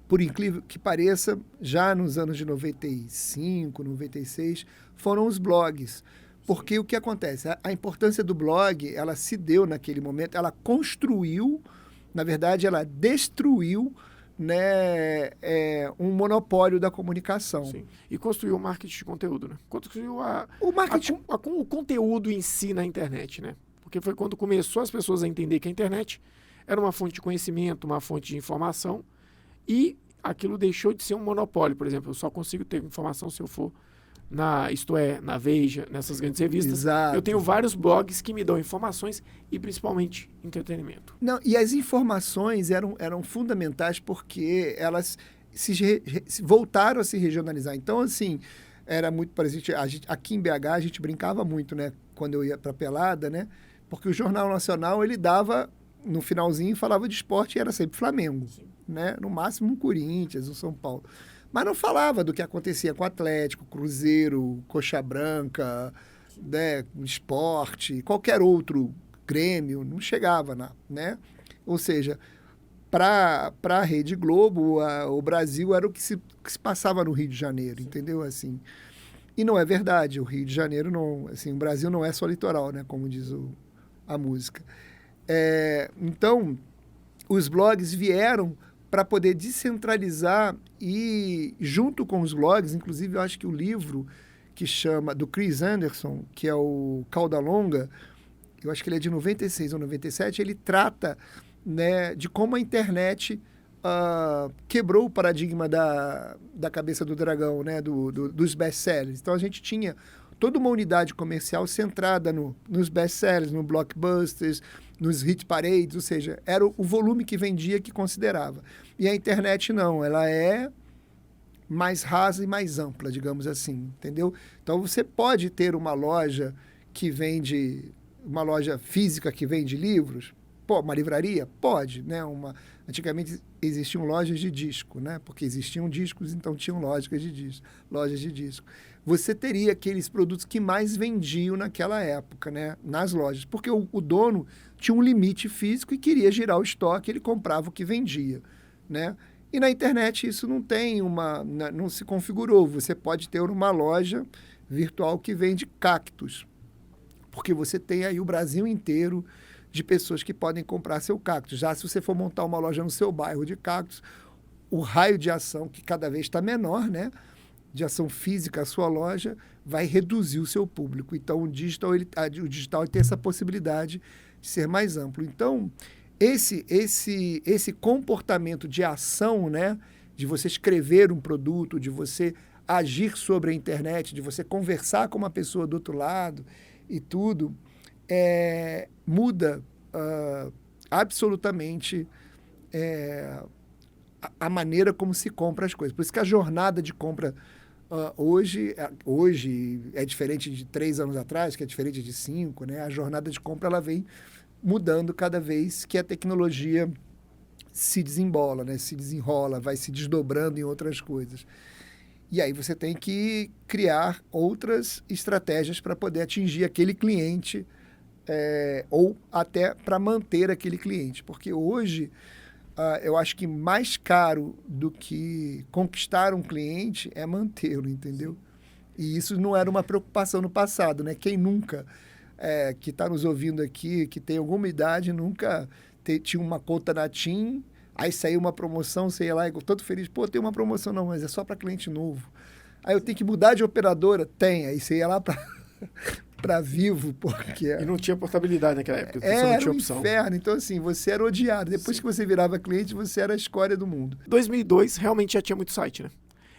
Por incrível que pareça, já nos anos de 95, 96, foram os blogs. Porque o que acontece? A importância do blog, ela se deu naquele momento, ela construiu, na verdade, ela destruiu, né, um monopólio da comunicação. Sim. E construiu o marketing de conteúdo, né? Construiu o conteúdo em si na internet, né? Porque foi quando começou as pessoas a entender que a internet era uma fonte de conhecimento, uma fonte de informação, e aquilo deixou de ser um monopólio. Por exemplo, eu só consigo ter informação se eu for na Veja, nessas grandes revistas. Exato. Eu tenho vários blogs que me dão informações e principalmente entretenimento. Não, e as informações eram fundamentais porque elas voltaram a se regionalizar. Então, assim, era muito parecido. Aqui em BH a gente brincava muito, né? Quando eu ia para Pelada, né? Porque o Jornal Nacional, ele dava, no finalzinho, falava de esporte e era sempre Flamengo. Sim. Né? No máximo um Corinthians, um São Paulo. Mas não falava do que acontecia com o Atlético, Cruzeiro, Coxa Branca, né? Esporte, qualquer outro Grêmio, não chegava, né? Ou seja, para a Rede Globo, o Brasil era o que se passava no Rio de Janeiro, entendeu? Assim, e não é verdade, o Rio de Janeiro não, assim, o Brasil não é só litoral, né? Como diz a música. Então, os blogs vieram para poder descentralizar e, junto com os blogs, inclusive eu acho que o livro que chama, do Chris Anderson, que é o Cauda Longa, eu acho que ele é de 96 ou 97, ele trata, né, de como a internet quebrou o paradigma da cabeça do dragão, né, dos best-sellers. Então, a gente tinha toda uma unidade comercial centrada nos best-sellers, no blockbusters, nos hit parades, ou seja, era o volume que vendia que considerava. E a internet não, ela é mais rasa e mais ampla, digamos assim, entendeu? Então, você pode ter uma loja que vende uma loja física que vende livros? Pô, uma livraria? Pode, né? Antigamente existiam lojas de disco, né? Porque existiam discos, então tinham lojas de disco. Você teria aqueles produtos que mais vendiam naquela época, né? Nas lojas, porque o dono tinha um limite físico e queria girar o estoque, ele comprava o que vendia, né? E na internet isso não se configurou. Você pode ter uma loja virtual que vende cactos, porque você tem aí o Brasil inteiro de pessoas que podem comprar seu cacto. Já se você for montar uma loja no seu bairro de cactos, o raio de ação, que cada vez está menor, né? De ação física, a sua loja, vai reduzir o seu público. Então, o digital tem essa possibilidade de ser mais amplo. Então, esse comportamento de ação, né? De você escrever um produto, de você agir sobre a internet, de você conversar com uma pessoa do outro lado e tudo, muda absolutamente a maneira como se compra as coisas. Por isso que a jornada de compra hoje é diferente de 3 anos atrás, que é diferente de 5, né? A jornada de compra ela vem mudando cada vez que a tecnologia se desembola, né? Se desenrola, vai se desdobrando em outras coisas. E aí você tem que criar outras estratégias para poder atingir aquele cliente ou até para manter aquele cliente. Porque hoje, eu acho que mais caro do que conquistar um cliente é mantê-lo, entendeu? E isso não era uma preocupação no passado, né? Quem nunca, que está nos ouvindo aqui, que tem alguma idade, nunca tinha uma conta na TIM, aí saiu uma promoção, você ia lá e todo feliz, pô, tem uma promoção, não, mas é só para cliente novo. Aí eu tenho que mudar de operadora? Tem, aí você ia lá para Vivo, porque... E não tinha portabilidade naquela época, você não era tinha um opção. inferno, então assim, você era odiado. Depois que você virava cliente, você era a escória do mundo. 2002 realmente já tinha muito site, né?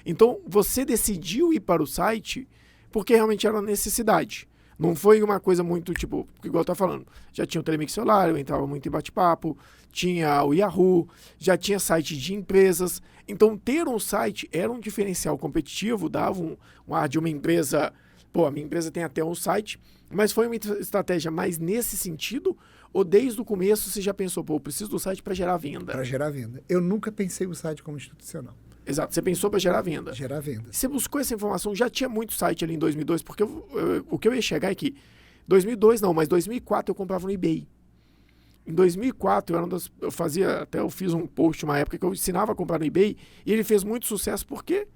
Então, você decidiu ir para o site porque realmente era uma necessidade. Não foi uma coisa muito, tipo, igual eu estava falando, já tinha o Telemix celular, eu entrava muito em bate-papo, tinha o Yahoo, já tinha site de empresas. Então, ter um site era um diferencial competitivo, dava um ar de uma empresa... Pô, a minha empresa tem até um site, mas foi uma estratégia mais nesse sentido? Ou desde o começo você já pensou, pô, eu preciso do site para gerar venda? Para gerar venda. Eu nunca pensei o site como institucional. Exato, você pensou para gerar venda. Gerar venda. Você buscou essa informação, já tinha muito site ali em 2002, porque o que eu ia chegar é que 2002 não, mas 2004 eu comprava no eBay. Em 2004 eu fiz um post uma época que eu ensinava a comprar no eBay e ele fez muito sucesso porque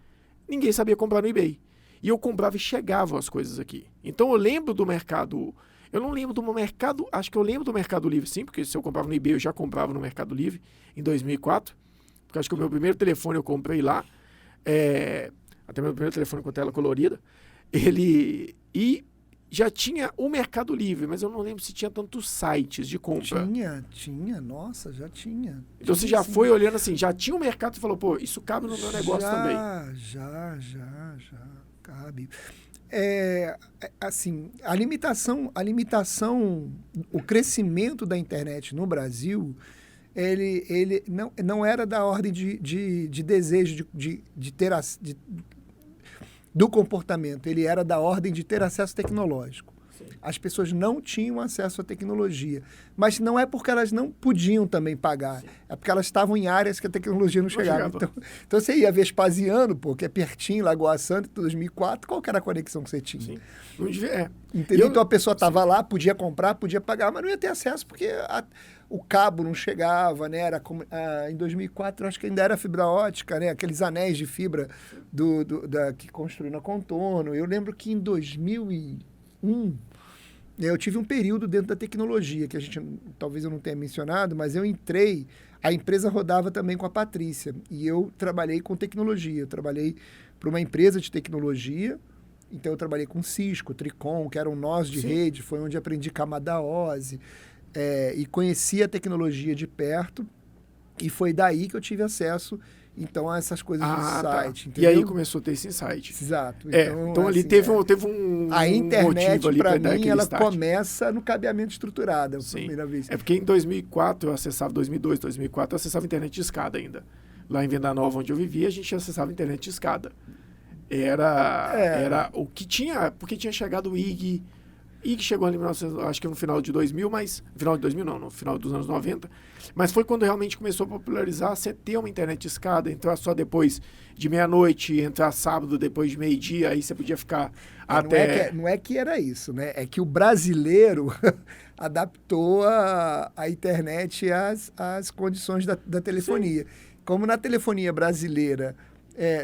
ninguém sabia comprar no eBay. E eu comprava e chegavam as coisas aqui. Então eu lembro do mercado, eu não lembro do mercado, acho que eu lembro do Mercado Livre sim, porque se eu comprava no eBay eu já comprava no Mercado Livre em 2004. Porque acho que o meu primeiro telefone eu comprei lá, até meu primeiro telefone com tela colorida, e já tinha o Mercado Livre, mas eu não lembro se tinha tantos sites de compra. Tinha, nossa, já tinha. Então você já foi olhando assim, já tinha o mercado e falou, pô, isso cabe no meu negócio também. Já, cabe. Assim, a limitação, o crescimento da internet no Brasil... Ele não era da ordem de desejo do comportamento, ele era da ordem de ter acesso tecnológico. Sim. As pessoas não tinham acesso à tecnologia, mas não é porque elas não podiam também pagar, sim, é porque elas estavam em áreas que a tecnologia não chegava. Então você ia Vespasiano, pô, que é pertinho, Lagoa Santa, em 2004, qual que era a conexão que você tinha? Sim. Entendeu? Então a pessoa estava lá, podia comprar, podia pagar, mas não ia ter acesso porque o cabo não chegava, né? Em 2004, acho que ainda era fibra ótica, né? Aqueles anéis de fibra que construíram a Contorno. Eu lembro que em 2001, eu tive um período dentro da tecnologia, que talvez eu não tenha mencionado, mas eu entrei, a empresa rodava também com a Patrícia, e eu trabalhei com tecnologia. Eu trabalhei para uma empresa de tecnologia, então eu trabalhei com Cisco, Tricom, que eram nós de rede, foi onde aprendi camada OSI, e conheci a tecnologia de perto, e foi daí que eu tive acesso, então, a essas coisas de site. Tá. E aí começou a ter esse insight. Exato. Então ali teve um a internet, para mim, ela start. Começa no cabeamento estruturado, a primeira vez. É porque em 2004 eu acessava, 2002, 2004, eu acessava internet de escada ainda. Lá em Venda Nova, onde eu vivia, a gente acessava internet de escada. Era o que tinha, porque tinha chegado o IG, e que chegou ali, acho que no final de 2000, mas... No final de 2000 não, no final dos anos 90. Mas foi quando realmente começou a popularizar você ter uma internet de escada, entrar só depois de meia-noite, entrar sábado depois de meio-dia, aí você podia ficar até... Não é que era isso, né? É que o brasileiro adaptou a internet às condições da telefonia. Sim. Como na telefonia brasileira...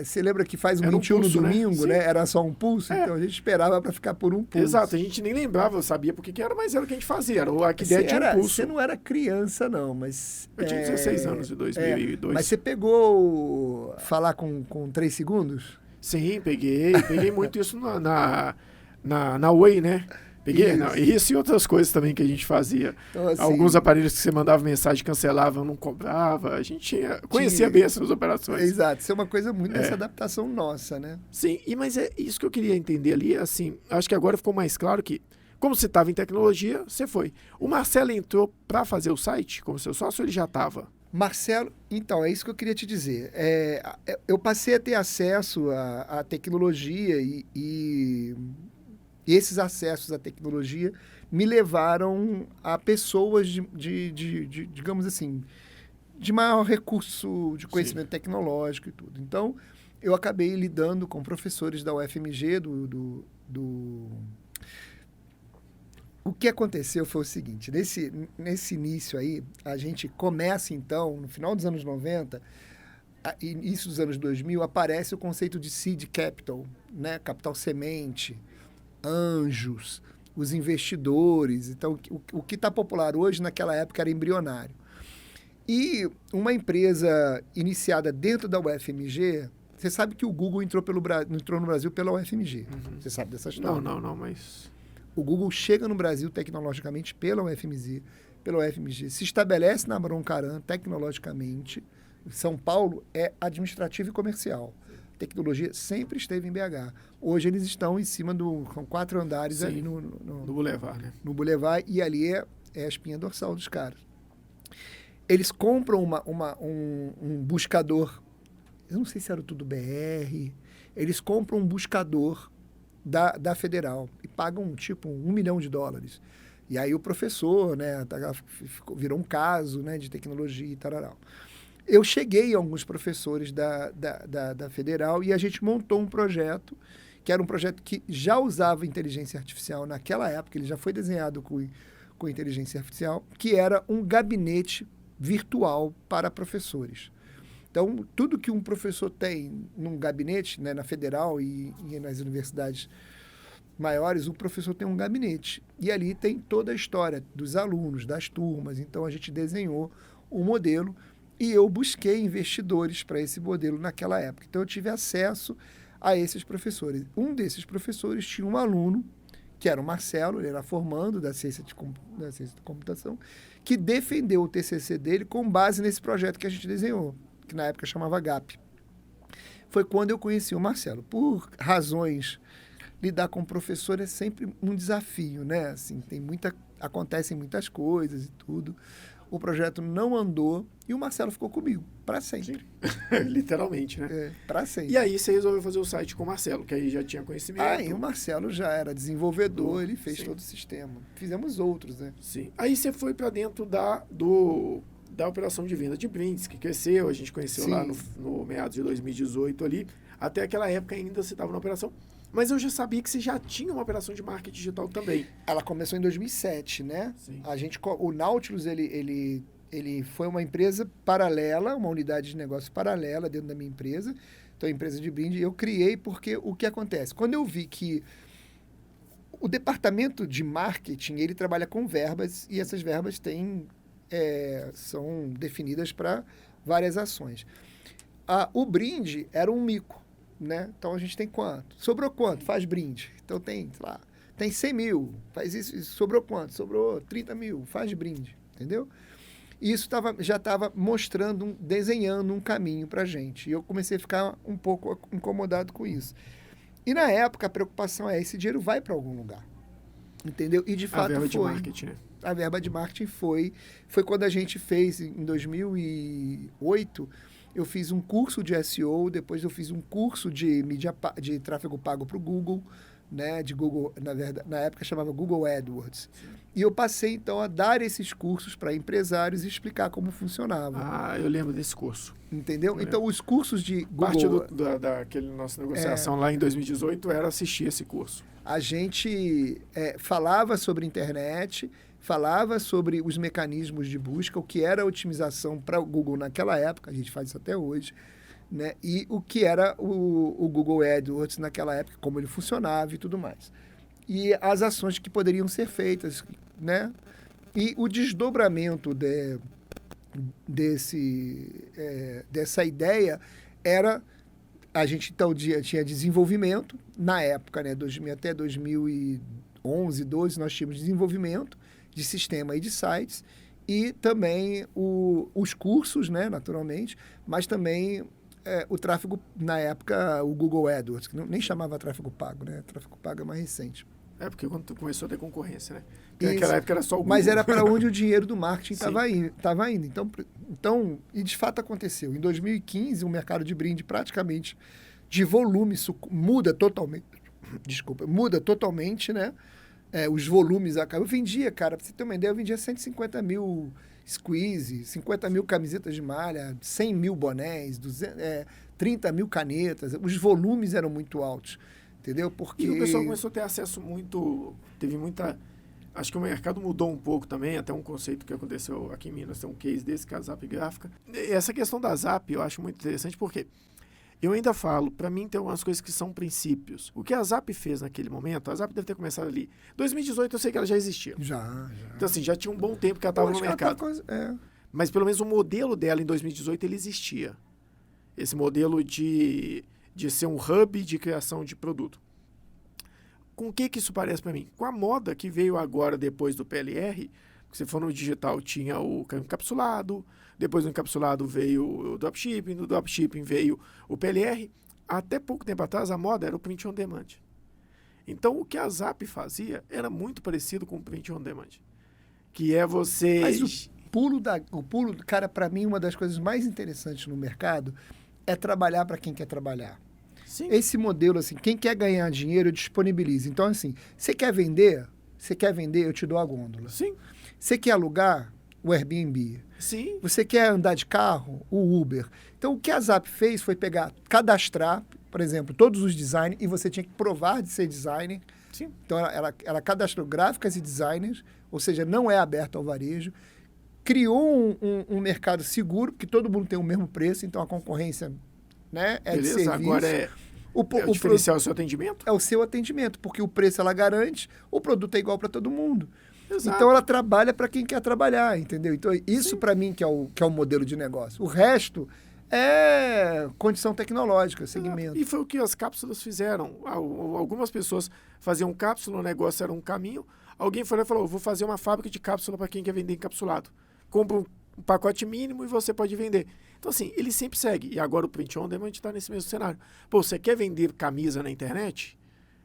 você lembra que faz um 21 no domingo, né? Era só um pulso, então a gente esperava para ficar por um pulso. Exato, a gente nem lembrava, eu sabia porque que era, mas era o que a gente fazia, era a ideia de um pulso. Você não era criança, não, mas... Eu tinha 16 anos em 2002. Mas você pegou falar com 3 segundos? Sim, peguei muito isso na Oi, né? Peguei, isso e outras coisas também que a gente fazia. Então, assim, alguns aparelhos que você mandava mensagem, cancelava, não cobrava. A gente conhecia bem essas operações. Exato, isso é uma coisa muito dessa adaptação nossa, né? Sim, mas é isso que eu queria entender ali, assim, acho que agora ficou mais claro que, como você estava em tecnologia, você foi. O Marcelo entrou para fazer o site como seu sócio ou ele já estava? Marcelo, então, é isso que eu queria te dizer. Eu passei a ter acesso à tecnologia e esses acessos à tecnologia me levaram a pessoas digamos assim, de maior recurso de conhecimento tecnológico e tudo. Então, eu acabei lidando com professores da UFMG, O que aconteceu foi o seguinte, nesse início aí, a gente começa então, no final dos anos 90, início dos anos 2000, aparece o conceito de seed capital, né? Capital semente, anjos, os investidores. Então, o que está popular hoje, naquela época, era embrionário. E uma empresa iniciada dentro da UFMG, você sabe que o Google entrou no Brasil pela UFMG. Uhum. Você sabe dessa história? Não, mas... O Google chega no Brasil tecnologicamente pela UFMG, se estabelece na Broncaran tecnologicamente. São Paulo é administrativo e comercial. Tecnologia sempre esteve em BH. Hoje eles estão em cima com 4 andares. Sim, ali no Boulevard, né? No Boulevard, e ali é a espinha dorsal dos caras. Eles compram um buscador, eu não sei se era o Tudo BR, eles compram um buscador da Federal e pagam tipo $1 milhão. E aí o professor, né, virou um caso, né, de tecnologia e tal. Eu cheguei a alguns professores da Federal e a gente montou um projeto, que era um projeto que já usava inteligência artificial naquela época, ele já foi desenhado com inteligência artificial, que era um gabinete virtual para professores. Então, tudo que um professor tem num gabinete, né, na Federal e nas universidades maiores, o professor tem um gabinete. E ali tem toda a história dos alunos, das turmas. Então, a gente desenhou um modelo e eu busquei investidores para esse modelo naquela época. Então, eu tive acesso a esses professores. Um desses professores tinha um aluno, que era o Marcelo, ele era formando da ciência da computação, que defendeu o TCC dele com base nesse projeto que a gente desenhou, que na época chamava GAP. Foi quando eu conheci o Marcelo. Por razões, lidar com o professor é sempre um desafio, né? Assim, acontecem muitas coisas e tudo. O projeto não andou e o Marcelo ficou comigo para sempre. Literalmente, né? Para sempre. E aí você resolveu fazer o site com o Marcelo, que aí já tinha conhecimento. Aí o Marcelo já era desenvolvedor, ele fez todo o sistema. Fizemos outros, né? Sim. Aí você foi para dentro da operação de venda de brindes, que cresceu, a gente conheceu lá no meados de 2018 ali. Até aquela época ainda você estava na operação. Mas eu já sabia que você já tinha uma operação de marketing digital também. Ela começou em 2007, né? Sim. O Nautilus, ele foi uma empresa paralela, uma unidade de negócio paralela dentro da minha empresa. Então, a empresa de brinde eu criei porque o que acontece? Quando eu vi que o departamento de marketing, ele trabalha com verbas e essas verbas são definidas para várias ações. O brinde era um mico. Né? Então, a gente tem quanto? Sobrou quanto? Faz brinde. Então, tem 100 mil, faz isso. Sobrou quanto? Sobrou 30 mil, faz brinde. Entendeu? E isso já estava desenhando um caminho para a gente. E eu comecei a ficar um pouco incomodado com isso. E, na época, a preocupação esse dinheiro vai para algum lugar. Entendeu? E, de fato, foi. A verba de marketing, né? A verba de marketing foi quando a gente fez, em 2008... Eu fiz um curso de SEO, depois eu fiz um curso de tráfego pago para o Google, né, de Google, na época chamava Google AdWords. E eu passei, então, a dar esses cursos para empresários e explicar como funcionava. Ah, eu lembro desse curso. Entendeu? Então, os cursos de Parte Google... daquele nossa negociação lá em 2018 era assistir esse curso. A gente falava sobre internet, falava sobre os mecanismos de busca, o que era a otimização para o Google naquela época, a gente faz isso até hoje, né? E o que era o Google AdWords naquela época, como ele funcionava e tudo mais. E as ações que poderiam ser feitas, né? E o desdobramento dessa ideia era... A gente, então, tinha desenvolvimento, na época, né, até 2011, 12, nós tínhamos desenvolvimento de sistema e de sites, e também os cursos, né, naturalmente, mas também o tráfego, na época, o Google AdWords, que nem chamava tráfego pago, né? Tráfego pago é mais recente. Porque quando começou a ter concorrência, né? Porque naquela época era só o Google. Mas era para onde o dinheiro do marketing estava indo. Então, e de fato aconteceu. Em 2015, o mercado de brinde praticamente de volume muda totalmente. Desculpa, muda totalmente, né? Os volumes acabam. Eu vendia, cara, para você ter uma ideia, eu vendia 150 mil squeeze, 50 mil camisetas de malha, 100 mil bonés, 30 mil canetas. Os volumes eram muito altos. Entendeu? Porque... E o pessoal começou a ter acesso teve muita... Acho que o mercado mudou um pouco também, até um conceito que aconteceu aqui em Minas, tem um case desse, que é a Zap Gráfica. E essa questão da Zap eu acho muito interessante, porque eu ainda falo, para mim tem algumas coisas que são princípios. O que a Zap fez naquele momento, a Zap deve ter começado ali. 2018 eu sei que ela já existia. Já. Então assim, já tinha um bom tempo que ela estava no mercado. Mas pelo menos o modelo dela em 2018 ele existia. Esse modelo de ser um hub de criação de produto. Com o que isso parece para mim? Com a moda que veio agora depois do PLR, que você for no digital tinha o encapsulado, depois do encapsulado veio o dropshipping, do dropshipping veio o PLR. Até pouco tempo atrás a moda era o print on demand. Então o que a Zap fazia era muito parecido com o print on demand. Que é você... Mas o pulo, cara, para mim uma das coisas mais interessantes no mercado é trabalhar para quem quer trabalhar. Sim. Esse modelo, assim, quem quer ganhar dinheiro, disponibiliza. Então, assim, você quer vender, eu te dou a gôndola. Sim. Você quer alugar, o Airbnb. Sim. Você quer andar de carro, o Uber. Então, o que a Zap fez foi cadastrar, por exemplo, todos os designers, e você tinha que provar de ser designer. Sim. Então, ela cadastrou gráficas e designers, ou seja, não é aberto ao varejo. Criou um mercado seguro, que todo mundo tem o mesmo preço, então a concorrência... Né? Beleza, de serviço. agora o diferencial é o seu atendimento? É o seu atendimento, porque o preço ela garante, o produto é igual para todo mundo. Exato. Então ela trabalha para quem quer trabalhar, entendeu? Então isso para mim que é o modelo de negócio. O resto é condição tecnológica, segmento. E foi o que as cápsulas fizeram. Algumas pessoas faziam cápsula, o negócio era um caminho. Alguém foi lá e falou, vou fazer uma fábrica de cápsula para quem quer vender encapsulado. Compra um pacote mínimo e você pode vender. Então, assim, ele sempre segue. E agora o print on demand está nesse mesmo cenário. Pô, você quer vender camisa na internet?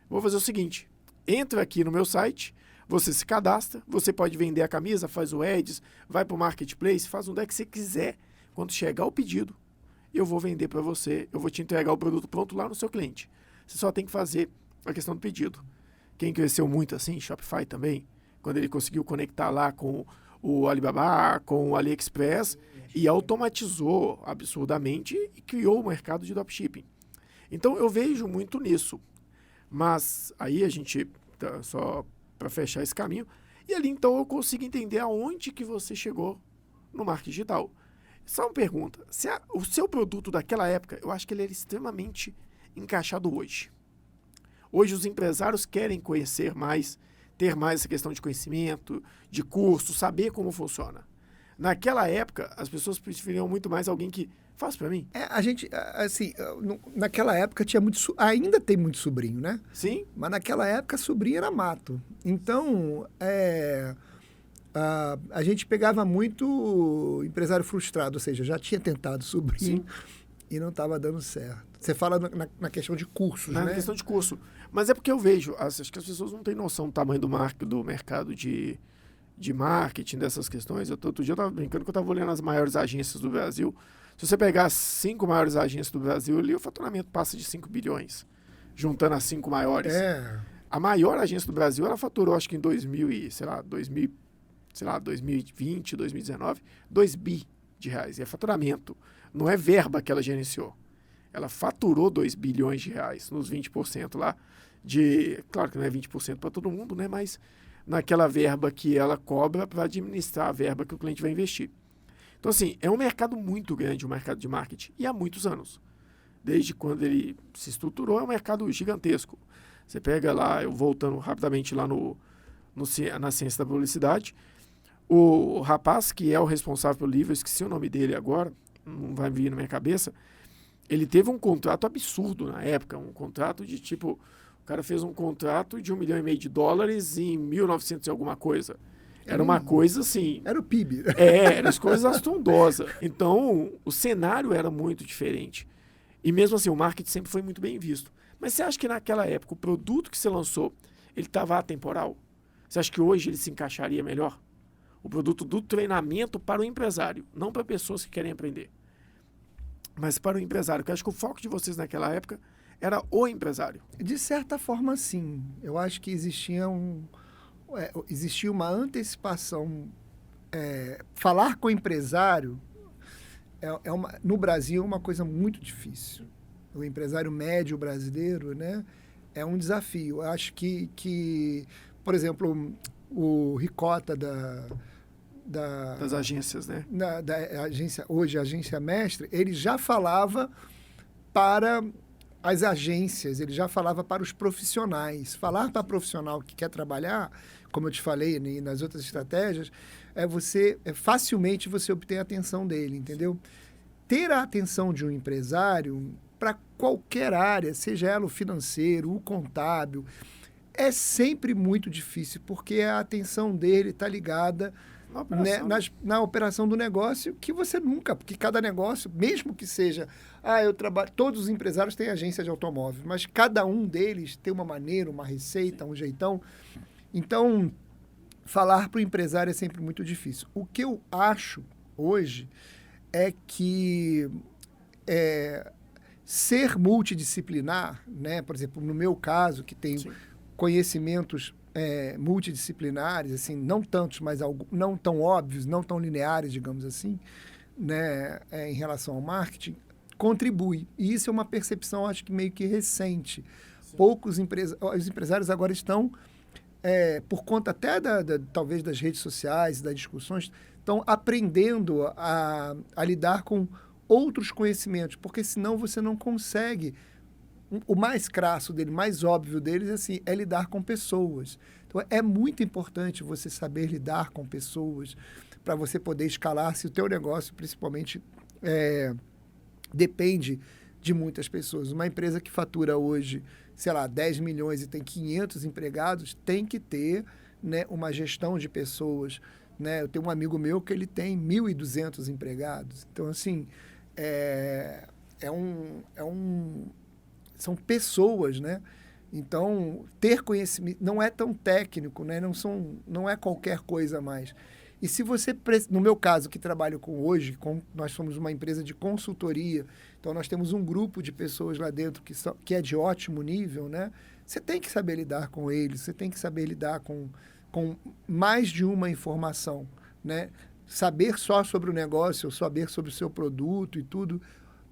Vou fazer o seguinte, entra aqui no meu site, você se cadastra, você pode vender a camisa, faz o ads, vai para o marketplace, faz onde é que você quiser. Quando chegar o pedido, eu vou vender para você, eu vou te entregar o produto pronto lá no seu cliente. Você só tem que fazer a questão do pedido. Quem cresceu muito assim, Shopify também, quando ele conseguiu conectar lá com o Alibaba, com o AliExpress, e automatizou absurdamente e criou o mercado de dropshipping. Então, eu vejo muito nisso. Mas aí a gente, só para fechar esse caminho, e ali então eu consigo entender aonde que você chegou no marketing digital. Só uma pergunta, o seu produto daquela época, eu acho que ele era extremamente encaixado hoje. Hoje os empresários querem conhecer mais, ter mais essa questão de conhecimento, de curso, saber como funciona. Naquela época, as pessoas preferiam muito mais alguém que faz para mim. A gente, assim, naquela época tinha ainda tem muito sobrinho, né? Sim. Mas naquela época sobrinho era mato. Então, a gente pegava muito empresário frustrado, ou seja, já tinha tentado sobrinho. Sim. E não estava dando certo. Você fala na questão de cursos, né? Na questão de curso. Mas é porque eu vejo, acho que as pessoas não têm noção do tamanho do mercado de marketing, dessas questões. Outro dia eu estava brincando que eu estava olhando as maiores agências do Brasil. Se você pegar as 5 maiores agências do Brasil, ali o faturamento passa de 5 bilhões, juntando as 5 maiores. A maior agência do Brasil, ela faturou, acho que em 2020, 2019, 2 bi de reais. E é faturamento, não é verba que ela gerenciou. Ela faturou 2 bilhões de reais nos 20% lá claro que não é 20% para todo mundo, né? Mas naquela verba que ela cobra para administrar a verba que o cliente vai investir. Então, assim, é um mercado muito grande, o mercado de marketing, e há muitos anos. Desde quando ele se estruturou, é um mercado gigantesco. Você pega lá, eu voltando rapidamente lá na ciência da publicidade, o rapaz que é o responsável pelo livro, eu esqueci o nome dele agora, não vai vir na minha cabeça, ele teve um contrato absurdo na época, um contrato de tipo, o cara fez um contrato de $1,5 milhão em 1900 e alguma coisa. Era uma coisa assim... Era o PIB. Era as coisas astrondosa. Então, o cenário era muito diferente. E mesmo assim, o marketing sempre foi muito bem visto. Mas você acha que naquela época, o produto que você lançou, ele estava atemporal? Você acha que hoje ele se encaixaria melhor? O produto do treinamento para o empresário, não para pessoas que querem aprender. Mas para o empresário, porque eu acho que o foco de vocês naquela época era o empresário. De certa forma, sim. Eu acho que existia uma antecipação. Falar com o empresário no Brasil é uma coisa muito difícil. O empresário médio brasileiro, né, é um desafio. Eu acho que, por exemplo, o Ricota das agências, né? Hoje a agência mestre, ele já falava para as agências, ele já falava para os profissionais. Falar para profissional que quer trabalhar, como eu te falei nas outras estratégias, facilmente você obtém a atenção dele, entendeu? Ter a atenção de um empresário para qualquer área, seja ela o financeiro, o contábil, é sempre muito difícil, porque a atenção dele está ligada na operação do negócio, que você nunca, porque cada negócio, mesmo que seja, todos os empresários têm agência de automóvel, mas cada um deles tem uma maneira, uma receita, um jeitão. Então, falar para o empresário é sempre muito difícil. O que eu acho hoje é que ser multidisciplinar, né? Por exemplo, no meu caso, que tenho conhecimentos multidisciplinares, assim, não tantos, mas não tão óbvios, não tão lineares, digamos assim, né? Em relação ao marketing, contribui. E isso é uma percepção, acho que meio que recente. Sim. Os empresários agora estão, por conta até talvez das redes sociais, das discussões, estão aprendendo a lidar com outros conhecimentos, porque senão você não consegue. O mais crasso dele, mais óbvio deles, assim, é lidar com pessoas. Então, é muito importante você saber lidar com pessoas para você poder escalar, se o teu negócio, principalmente, depende de muitas pessoas. Uma empresa que fatura hoje, sei lá, 10 milhões e tem 500 empregados, tem que ter, né, uma gestão de pessoas. Né? Eu tenho um amigo meu que ele tem 1.200 empregados. Então, assim, são pessoas, né? Então, ter conhecimento não é tão técnico, né? Não é qualquer coisa a mais. E se você, no meu caso, que trabalho hoje, nós somos uma empresa de consultoria, então nós temos um grupo de pessoas lá dentro que é de ótimo nível, né? Você tem que saber lidar com eles, você tem que saber lidar com mais de uma informação, né? Saber só sobre o negócio, ou saber sobre o seu produto e tudo,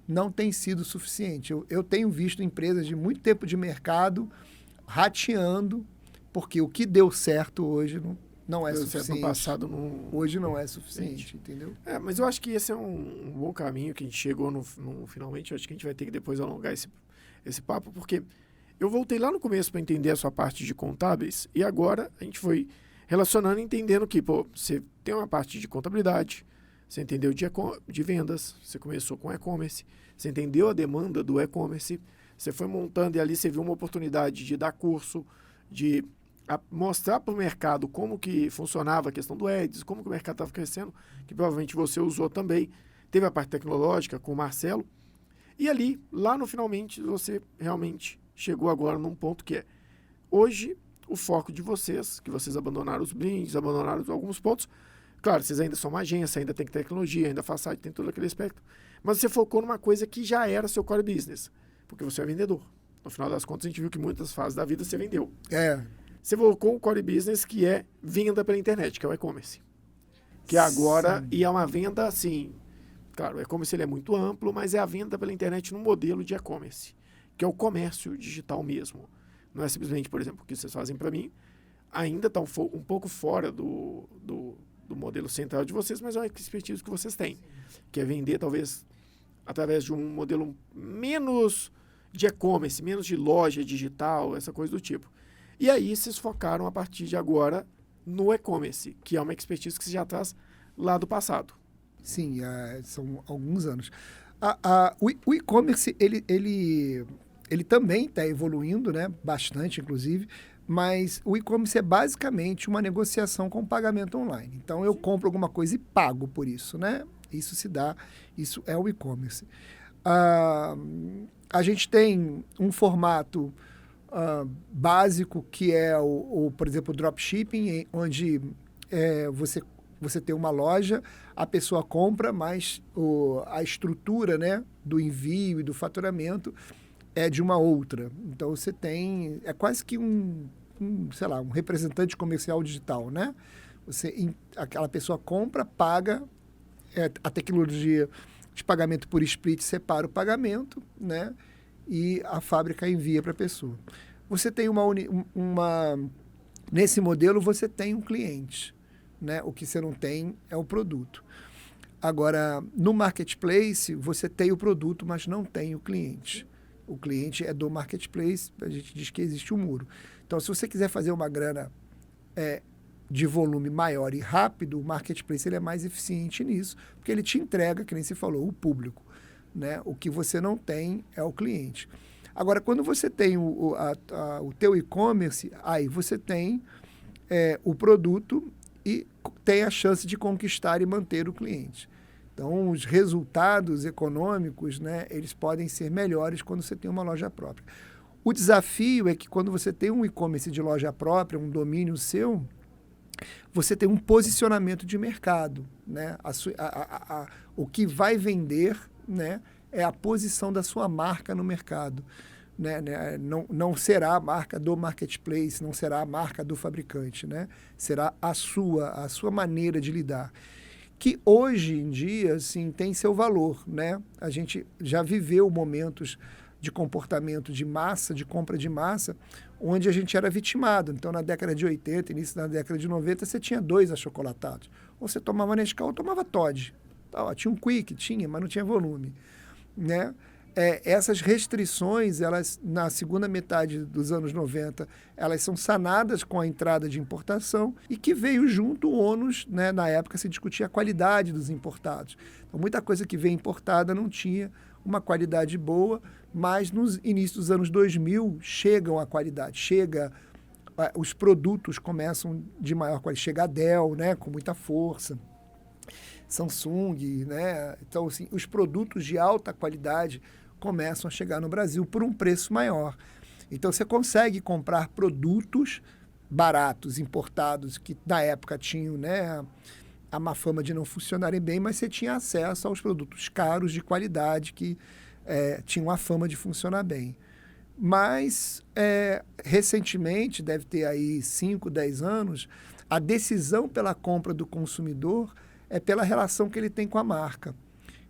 não tem sido suficiente. Eu tenho visto empresas de muito tempo de mercado rateando, porque o que deu certo hoje não é suficiente. No passado hoje não é suficiente, entendeu? Mas eu acho que esse é um bom caminho que a gente chegou finalmente. Eu acho que a gente vai ter que depois alongar esse papo, porque eu voltei lá no começo para entender a sua parte de contábeis e agora a gente foi relacionando e entendendo que, você tem uma parte de contabilidade, você entendeu de vendas, você começou com e-commerce, você entendeu a demanda do e-commerce, você foi montando e ali você viu uma oportunidade de dar curso, de mostrar para o mercado como que funcionava a questão do Ads, como que o mercado estava crescendo, que provavelmente você usou também. Teve a parte tecnológica com o Marcelo. E ali, lá no finalmente, você realmente chegou agora num ponto que hoje, o foco de vocês, que vocês abandonaram os blinds, abandonaram alguns pontos. Claro, vocês ainda são uma agência, ainda tem tecnologia, ainda faz site, tem todo aquele aspecto. Mas você focou numa coisa que já era seu core business, porque você é vendedor. No final das contas, a gente viu que muitas fases da vida você vendeu. É. Você colocou o core business, que é venda pela internet, que é o e-commerce. Que agora, Sim. e é uma venda assim, claro, o e-commerce ele é muito amplo, mas é a venda pela internet num modelo de e-commerce, que é o comércio digital mesmo. Não é simplesmente, por exemplo, o que vocês fazem para mim, ainda está um pouco fora do modelo central de vocês, mas é uma expertise que vocês têm, que é vender talvez através de um modelo menos de e-commerce, menos de loja digital, essa coisa do tipo. E aí vocês focaram a partir de agora no e-commerce, que é uma expertise que você já traz lá do passado. Sim, são alguns anos. O e-commerce, ele também está evoluindo, né? Bastante, inclusive, mas o e-commerce é basicamente uma negociação com pagamento online. Então, eu compro alguma coisa e pago por isso, né? Isso é o e-commerce. A gente tem um formato básico que é, por exemplo, o dropshipping, onde você tem uma loja, a pessoa compra, mas a estrutura, né, do envio e do faturamento é de uma outra. Então, você tem... É quase que sei lá, um representante comercial digital, né? Aquela pessoa compra, paga, a tecnologia de pagamento por split separa o pagamento, né? E a fábrica envia para a pessoa. Você tem nesse modelo, você tem um cliente, né? O que você não tem é o produto. Agora, no marketplace, você tem o produto, mas não tem o cliente. O cliente é do marketplace, a gente diz que existe um muro. Então, se você quiser fazer uma grana de volume maior e rápido, o marketplace ele é mais eficiente nisso, porque ele te entrega, que nem você falou, o público, né? O que você não tem é o cliente. Agora, quando você tem o teu e-commerce, aí você tem o produto e tem a chance de conquistar e manter o cliente. Então, os resultados econômicos, né, eles podem ser melhores quando você tem uma loja própria. O desafio é que quando você tem um e-commerce de loja própria, um domínio seu, você tem um posicionamento de mercado, né? O que vai vender, né, é a posição da sua marca no mercado. Né? Não será a marca do marketplace, não será a marca do fabricante, né? Será a sua maneira de lidar. Que hoje em dia, assim, tem seu valor, né? A gente já viveu momentos de comportamento de massa, de compra de massa, onde a gente era vitimado. Então, na década de 80, início da década de 90, você tinha 2 achocolatados. Ou você tomava Nescau ou tomava Toddy. Tinha um Quick, mas não tinha volume, né? Essas restrições, elas, na segunda metade dos anos 90, elas são sanadas com a entrada de importação e que veio junto o ônus, né? Na época se discutia a qualidade dos importados. Então, muita coisa que veio importada não tinha uma qualidade boa, mas nos inícios dos anos 2000 chegam a qualidade, os produtos começam de maior qualidade. Chega a Dell, né? Com muita força. Samsung, né? Então, assim, os produtos de alta qualidade começam a chegar no Brasil por um preço maior. Então, você consegue comprar produtos baratos, importados, que na época tinham, né, a má fama de não funcionarem bem, mas você tinha acesso aos produtos caros de qualidade que tinham a fama de funcionar bem. Mas, recentemente, deve ter aí 5, 10 anos, a decisão pela compra do consumidor é pela relação que ele tem com a marca.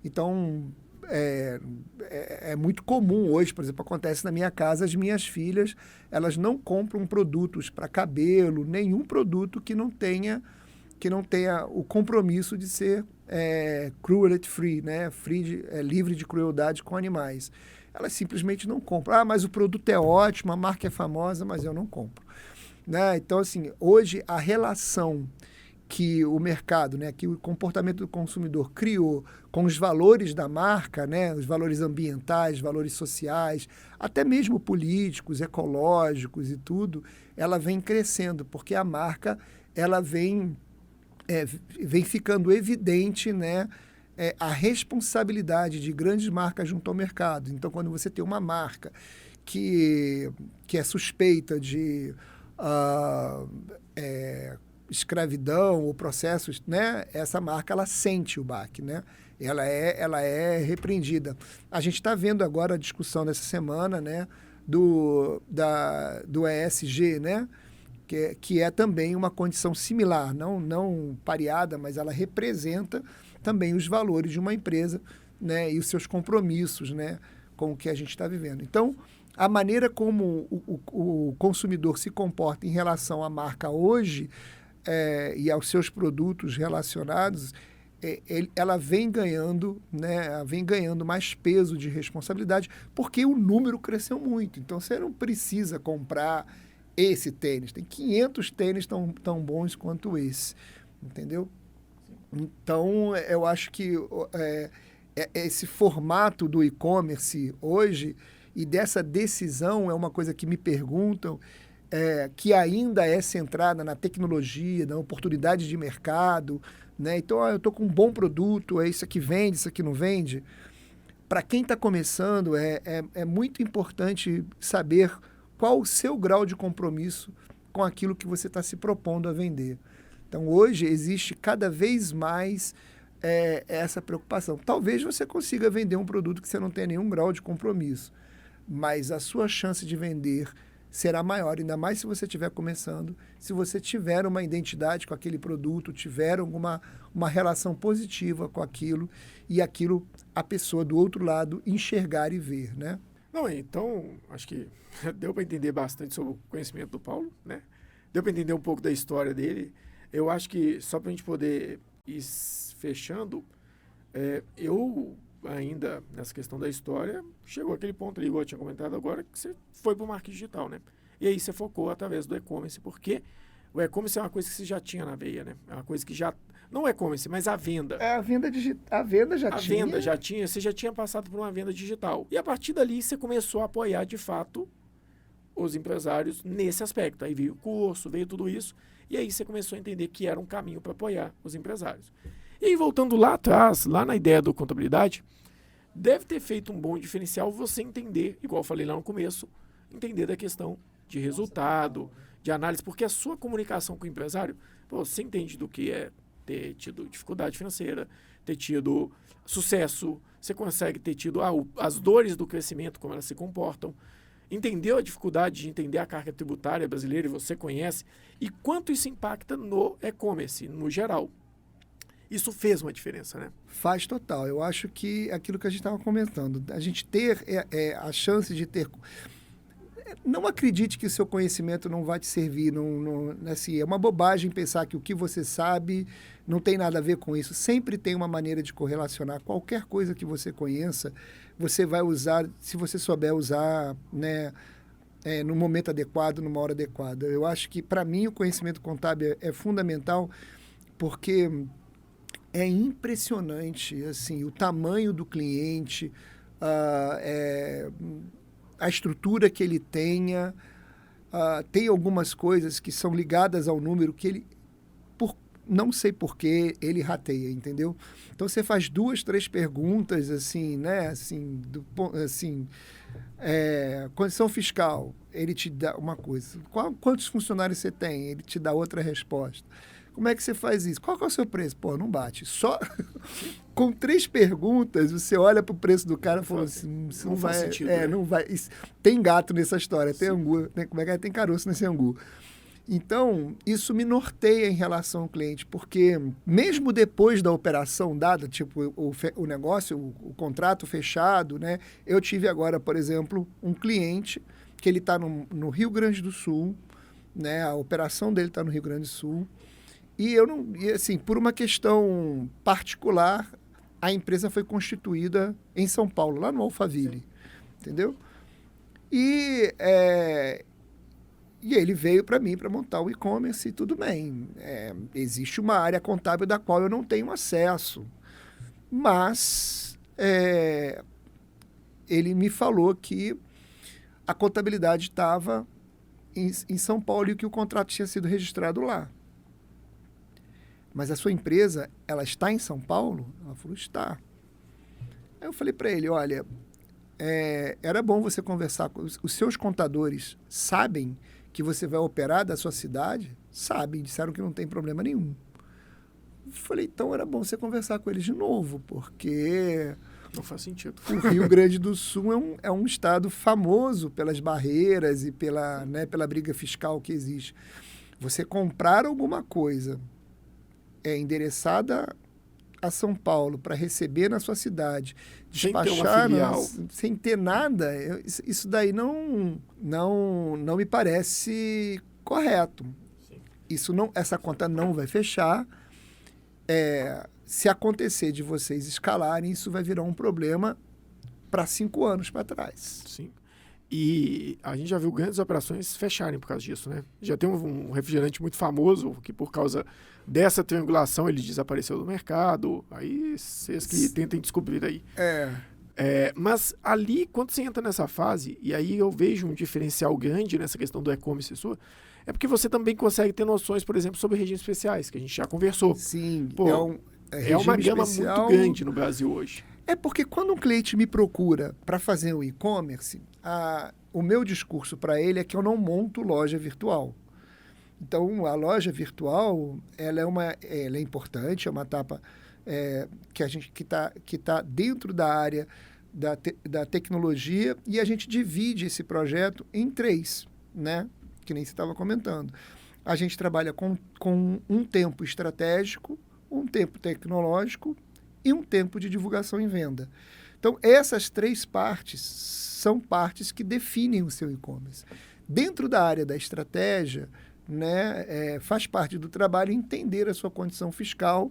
Então, é muito comum hoje, por exemplo, acontece na minha casa, as minhas filhas, elas não compram produtos para cabelo, nenhum produto que não tenha o compromisso de ser cruelty free, né? Livre de crueldade com animais. Elas simplesmente não compram. Mas o produto é ótimo, a marca é famosa, mas eu não compro. Né? Então, assim, hoje a relação que o mercado, né, que o comportamento do consumidor criou com os valores da marca, né, os valores ambientais, valores sociais, até mesmo políticos, ecológicos e tudo, ela vem crescendo, porque a marca ela vem ficando evidente, né, a responsabilidade de grandes marcas junto ao mercado. Então, quando você tem uma marca que é suspeita de escravidão ou processos, né? Essa marca ela sente o baque, né? Ela é repreendida. A gente está vendo agora a discussão dessa semana, né? do ESG, né? Que é também uma condição similar, não pareada, mas ela representa também os valores de uma empresa, né, e os seus compromissos, né, com o que a gente está vivendo. Então, a maneira como o consumidor se comporta em relação à marca hoje e aos seus produtos relacionados, ela vem ganhando, né, vem ganhando mais peso de responsabilidade, porque o número cresceu muito. Então, você não precisa comprar esse tênis. Tem 500 tênis tão bons quanto esse, entendeu? Então, eu acho que esse formato do e-commerce hoje e dessa decisão é uma coisa que me perguntam, que ainda é centrada na tecnologia, na oportunidade de mercado, né? Então, eu estou com um bom produto, isso aqui vende, isso aqui não vende. Para quem está começando, é muito importante saber qual o seu grau de compromisso com aquilo que você está se propondo a vender. Então, hoje, existe cada vez mais essa preocupação. Talvez você consiga vender um produto que você não tenha nenhum grau de compromisso, mas a sua chance de vender será maior, ainda mais se você estiver começando, se você tiver uma identidade com aquele produto, tiver uma relação positiva com aquilo e aquilo a pessoa do outro lado enxergar e ver, né? Não, então, acho que deu para entender bastante sobre o conhecimento do Paulo, né? Deu para entender um pouco da história dele. Eu acho que, só para a gente poder ir fechando, eu ainda, nessa questão da história, chegou aquele ponto ali, igual eu tinha comentado agora, que você foi para o marketing digital, né? E aí você focou através do e-commerce, porque o e-commerce é uma coisa que você já tinha na veia, né? É uma coisa que já... Não o e-commerce, mas a venda. A venda já tinha. A venda já tinha, você já tinha passado por uma venda digital. E a partir dali você começou a apoiar, de fato, os empresários nesse aspecto. Aí veio o curso, veio tudo isso, e aí você começou a entender que era um caminho para apoiar os empresários. E aí, voltando lá atrás, lá na ideia do contabilidade, deve ter feito um bom diferencial você entender, igual eu falei lá no começo, entender da questão de resultado, de análise, porque a sua comunicação com o empresário, você entende do que é ter tido dificuldade financeira, ter tido sucesso, você consegue ter tido as dores do crescimento, como elas se comportam, entendeu a dificuldade de entender a carga tributária brasileira, e você conhece, e quanto isso impacta no e-commerce, no geral. Isso fez uma diferença, né? Faz total. Eu acho que aquilo que a gente estava comentando, a gente ter a chance de ter... Não acredite que o seu conhecimento não vai te servir. Assim, é uma bobagem pensar que o que você sabe não tem nada a ver com isso. Sempre tem uma maneira de correlacionar. Qualquer coisa que você conheça, você vai usar, se você souber usar, né, no momento adequado, numa hora adequada. Eu acho que, para mim, o conhecimento contábil é fundamental, porque é impressionante assim, o tamanho do cliente, a estrutura que ele tenha. Tem algumas coisas que são ligadas ao número que ele, não sei porquê, ele rateia, entendeu? Então, você faz 2, 3 perguntas, assim, né? Assim, condição fiscal, ele te dá uma coisa. Quantos funcionários você tem? Ele te dá outra resposta. Como é que você faz isso? Qual que é o seu preço? Pô, não bate. Só com 3 perguntas, você olha para o preço do cara e fala assim, isso não vai... sentido, né? Não vai. Tem gato nessa história, tem angu, como é que é? Tem caroço nesse angu. Então, isso me norteia em relação ao cliente, porque mesmo depois da operação dada, tipo o negócio, o contrato fechado, né? Eu tive agora, por exemplo, um cliente que ele está no Rio Grande do Sul, né? A operação dele está no Rio Grande do Sul, e assim, por uma questão particular, a empresa foi constituída em São Paulo, lá no Alphaville, entendeu? E ele veio para mim para montar o e-commerce e tudo bem. Existe uma área contábil da qual eu não tenho acesso, mas ele me falou que a contabilidade estava em São Paulo e que o contrato tinha sido registrado lá. Mas a sua empresa, ela está em São Paulo? Ela falou, está. Aí eu falei para ele, olha, era bom você conversar com... Os seus contadores sabem que você vai operar da sua cidade? Sabem, disseram que não tem problema nenhum. Eu falei, então era bom você conversar com eles de novo, porque Não faz sentido. O Rio Grande do Sul é um estado famoso pelas barreiras e pela briga fiscal que existe. Você comprar alguma coisa endereçada a São Paulo para receber na sua cidade, despachar sem ter nada, isso daí não me parece correto. Essa conta não vai fechar. Se acontecer de vocês escalarem, isso vai virar um problema para 5 anos para trás. Sim. E a gente já viu grandes operações fecharem por causa disso, né? Já tem um refrigerante muito famoso que, por causa dessa triangulação, ele desapareceu do mercado. Aí vocês que tentem descobrir aí. Mas ali, quando você entra nessa fase, e aí eu vejo um diferencial grande nessa questão do e-commerce sua, é porque você também consegue ter noções, por exemplo, sobre regimes especiais, que a gente já conversou. Sim, é uma gama muito grande no Brasil hoje. É porque quando um cliente me procura para fazer um e-commerce, o meu discurso para ele é que eu não monto loja virtual. Então, a loja virtual, ela é importante, é uma etapa que tá dentro da área da tecnologia, e a gente divide esse projeto em 3, né? Que nem você estava comentando. A gente trabalha com um tempo estratégico, um tempo tecnológico e um tempo de divulgação e venda. Então, essas 3 partes são partes que definem o seu e-commerce. Dentro da área da estratégia, né, faz parte do trabalho entender a sua condição fiscal,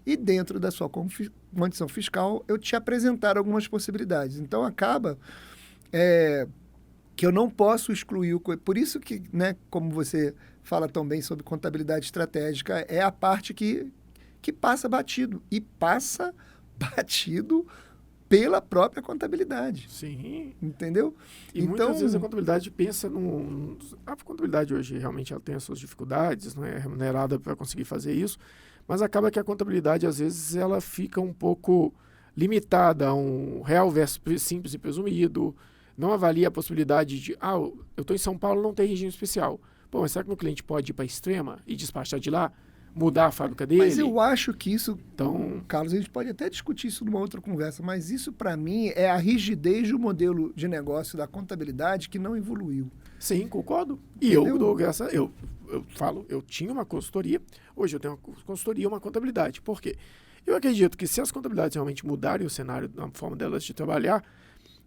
e dentro da sua condição fiscal eu te apresentar algumas possibilidades. Então, acaba que eu não posso excluir por isso que, né, como você fala tão bem sobre contabilidade estratégica, é a parte que passa batido. E passa batido pela própria contabilidade. Sim. Entendeu? E muitas vezes a contabilidade pensa A contabilidade hoje realmente ela tem as suas dificuldades, não é remunerada para conseguir fazer isso, mas acaba que a contabilidade, às vezes, ela fica um pouco limitada a um real versus simples e presumido, não avalia a possibilidade de, eu estou em São Paulo, não tem regime especial. Pô, mas será que meu cliente pode ir para a Extrema e despachar de lá? Mudar a fábrica dele? Mas eu acho que isso, Carlos, a gente pode até discutir isso numa outra conversa, mas isso, para mim, é a rigidez do modelo de negócio da contabilidade que não evoluiu. Sim, concordo. E eu falo, eu tinha uma consultoria, hoje eu tenho uma consultoria, uma contabilidade. Por quê? Eu acredito que se as contabilidades realmente mudarem o cenário na forma delas de trabalhar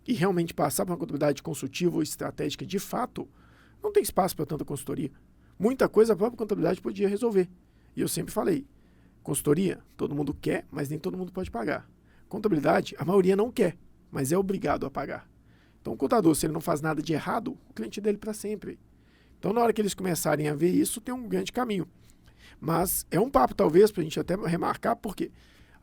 e realmente passar para uma contabilidade consultiva ou estratégica de fato, não tem espaço para tanta consultoria. Muita coisa a própria contabilidade podia resolver. E eu sempre falei, consultoria, todo mundo quer, mas nem todo mundo pode pagar. Contabilidade, a maioria não quer, mas é obrigado a pagar. Então, o contador, se ele não faz nada de errado, o cliente é dele para sempre. Então, na hora que eles começarem a ver isso, tem um grande caminho. Mas é um papo, talvez, para a gente até remarcar, porque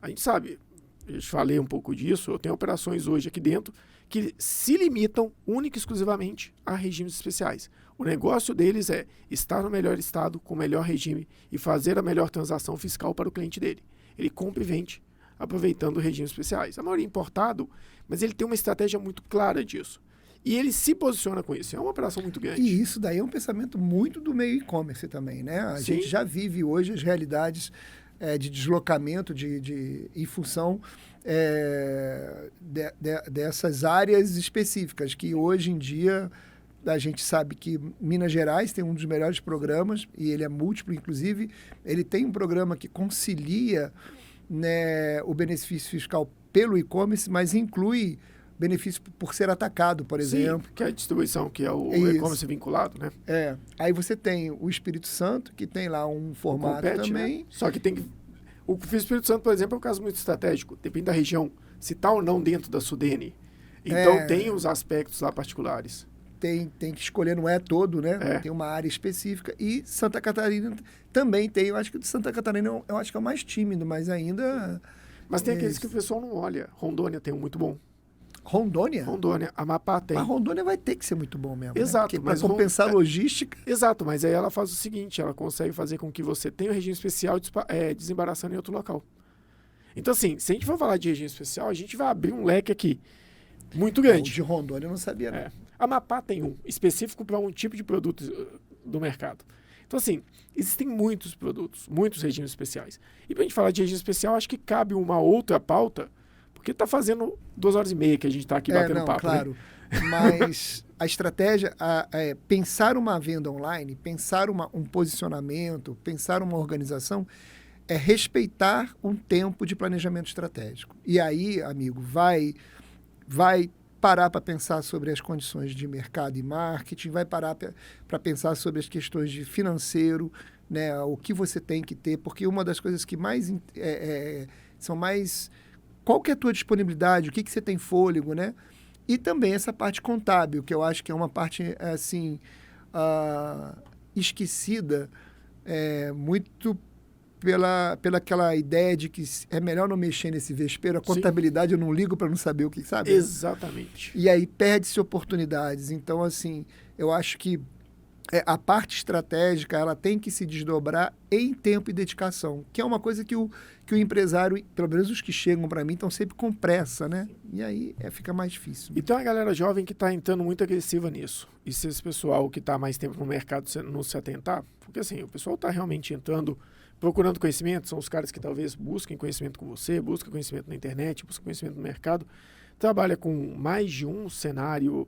a gente sabe, eu te falei um pouco disso, eu tenho operações hoje aqui dentro que se limitam única e exclusivamente a regimes especiais. O negócio deles é estar no melhor estado, com o melhor regime e fazer a melhor transação fiscal para o cliente dele. Ele compra e vende, aproveitando regimes especiais. A maioria é importado, mas ele tem uma estratégia muito clara disso. E ele se posiciona com isso. É uma operação muito grande. E isso daí é um pensamento muito do meio e-commerce também, né? A gente já vive hoje as realidades de deslocamento em função dessas áreas específicas, que hoje em dia a gente sabe que Minas Gerais tem um dos melhores programas, e ele é múltiplo, inclusive. Ele tem um programa que concilia, né, o benefício fiscal pelo e-commerce, mas inclui benefício por ser atacado, por exemplo. Sim, que é a distribuição, que é o e-commerce vinculado, né? Aí você tem o Espírito Santo, que tem lá um formato também. Né? Só que tem que... O Espírito Santo, por exemplo, é um caso muito estratégico. Depende da região, se está ou não dentro da Sudene. Então, tem os aspectos lá particulares. Tem que escolher, não é todo, né? Tem uma área específica. E Santa Catarina também tem. Eu acho que o de Santa Catarina eu acho que é o mais tímido, mas ainda... Mas tem aqueles que o pessoal não olha. Rondônia tem um muito bom. Rondônia? Rondônia. Amapá tem. Mas Rondônia vai ter que ser muito bom mesmo. Exato. Né? Para compensar a logística... Exato, mas aí ela faz o seguinte, ela consegue fazer com que você tenha um regime especial desembaraçando em outro local. Então, assim, se a gente for falar de regime especial, a gente vai abrir um leque aqui muito grande. O de Rondônia eu não sabia, não. Amapá tem um específico para um tipo de produto do mercado. Então, assim, existem muitos produtos, muitos regimes especiais. E para a gente falar de regime especial, acho que cabe uma outra pauta, porque Porque tá fazendo 2h30 que a gente tá aqui batendo papo, claro. né? Mas a estratégia é pensar uma venda online, pensar um posicionamento, pensar uma organização, é respeitar um tempo de planejamento estratégico. E aí, amigo, vai parar para pensar sobre as condições de mercado e marketing, vai parar para pensar sobre as questões de financeiro, né, o que você tem que ter, porque uma das coisas que mais são mais... Qual que é a tua disponibilidade, o que você tem fôlego, né? E também essa parte contábil, que eu acho que é uma parte, assim, esquecida, muito pela aquela ideia de que é melhor não mexer nesse vespeiro. A contabilidade eu não ligo para não saber o que, sabe? Exatamente. E aí perde-se oportunidades. Então, assim, eu acho que a parte estratégica ela tem que se desdobrar em tempo e dedicação, que é uma coisa que o empresário, pelo menos os que chegam para mim, estão sempre com pressa, né? E aí fica mais difícil. E tem uma galera jovem que está entrando muito agressiva nisso. E se esse pessoal que está mais tempo no mercado não se atentar, porque assim, o pessoal está realmente entrando, procurando conhecimento, são os caras que talvez busquem conhecimento com você, busquem conhecimento na internet, busquem conhecimento no mercado, trabalha com mais de um cenário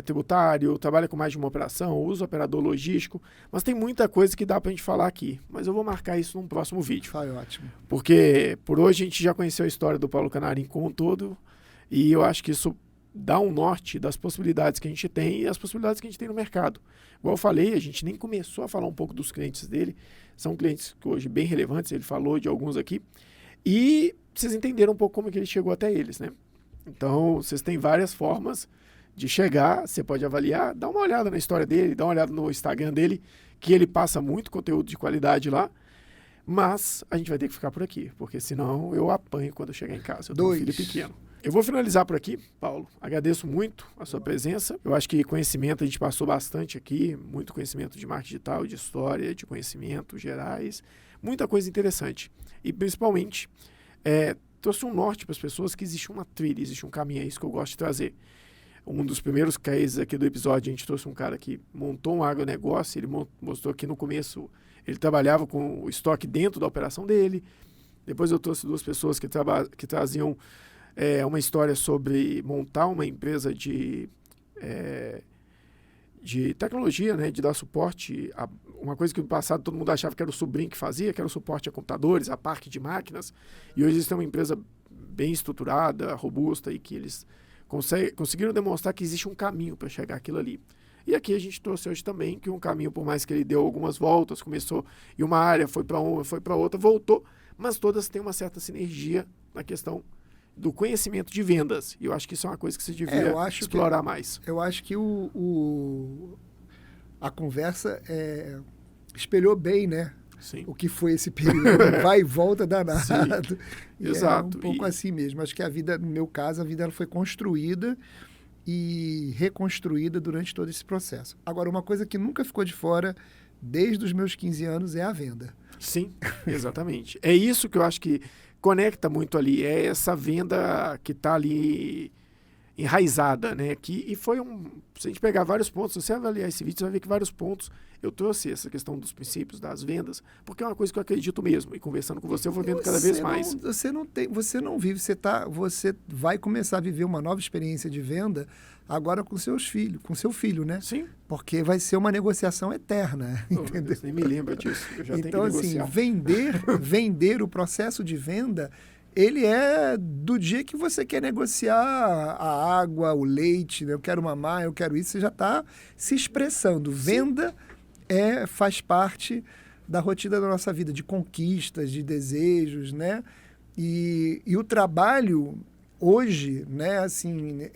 tributário, trabalha com mais de uma operação, usa operador logístico, mas tem muita coisa que dá pra gente falar aqui, mas eu vou marcar isso num próximo vídeo. Foi ótimo. Porque por hoje a gente já conheceu a história do Paulo Canarim como um todo, e eu acho que isso dá um norte das possibilidades que a gente tem e as possibilidades que a gente tem no mercado. Igual eu falei, a gente nem começou a falar um pouco dos clientes dele, são clientes que hoje bem relevantes, ele falou de alguns aqui, e vocês entenderam um pouco como é que ele chegou até eles, né? Então, vocês têm várias formas de chegar, você pode avaliar, dá uma olhada na história dele, dá uma olhada no Instagram dele, que ele passa muito conteúdo de qualidade lá, mas a gente vai ter que ficar por aqui, porque senão eu apanho quando eu chegar em casa. Eu tenho um filho pequeno. Eu vou finalizar por aqui, Paulo. Agradeço muito a sua presença. Eu acho que conhecimento a gente passou bastante aqui, muito conhecimento de marketing digital, de história, de conhecimentos gerais, muita coisa interessante. E principalmente, trouxe um norte para as pessoas que existe uma trilha, existe um caminho, é isso que eu gosto de trazer. Um dos primeiros cases aqui do episódio, a gente trouxe um cara que montou um agronegócio, ele mostrou que no começo ele trabalhava com o estoque dentro da operação dele. Depois eu trouxe duas pessoas que traziam uma história sobre montar uma empresa de tecnologia, né, de dar suporte a uma coisa que no passado todo mundo achava que era o sobrinho que fazia, que era o suporte a computadores, a parque de máquinas. E hoje eles têm uma empresa bem estruturada, robusta, e que eles conseguiram demonstrar que existe um caminho para chegar àquilo ali. E aqui a gente trouxe hoje também que um caminho, por mais que ele deu algumas voltas, começou em uma área, foi para uma, foi para outra, voltou, mas todas têm uma certa sinergia na questão do conhecimento de vendas. E eu acho que isso é uma coisa que você devia explorar mais. Eu acho que a conversa espelhou bem, né? Sim. O que foi esse período. Vai e volta danado. Exato. É um pouco assim mesmo. Acho que a vida, no meu caso, a vida ela foi construída e reconstruída durante todo esse processo. Agora, uma coisa que nunca ficou de fora desde os meus 15 anos é a venda. Sim, exatamente. É isso que eu acho que conecta muito ali. É essa venda que está ali enraizada, né? E foi se a gente pegar vários pontos, se você avaliar esse vídeo, você vai ver que vários pontos eu trouxe essa questão dos princípios, das vendas, porque é uma coisa que eu acredito mesmo. E conversando com você, eu vou vendo cada vez mais. Você não vive, você vai começar a viver uma nova experiência de venda agora com seus filhos, com seu filho, né? Sim. Porque vai ser uma negociação eterna, entendeu? Deus, nem me lembra disso. Eu já então, tenho que negociar. Assim, vender o processo de venda, ele é do dia que você quer negociar a água, o leite, né? Eu quero mamar, eu quero isso, você já está se expressando. Venda faz parte da rotina da nossa vida, de conquistas, de desejos, né? E o trabalho hoje, né? Assim,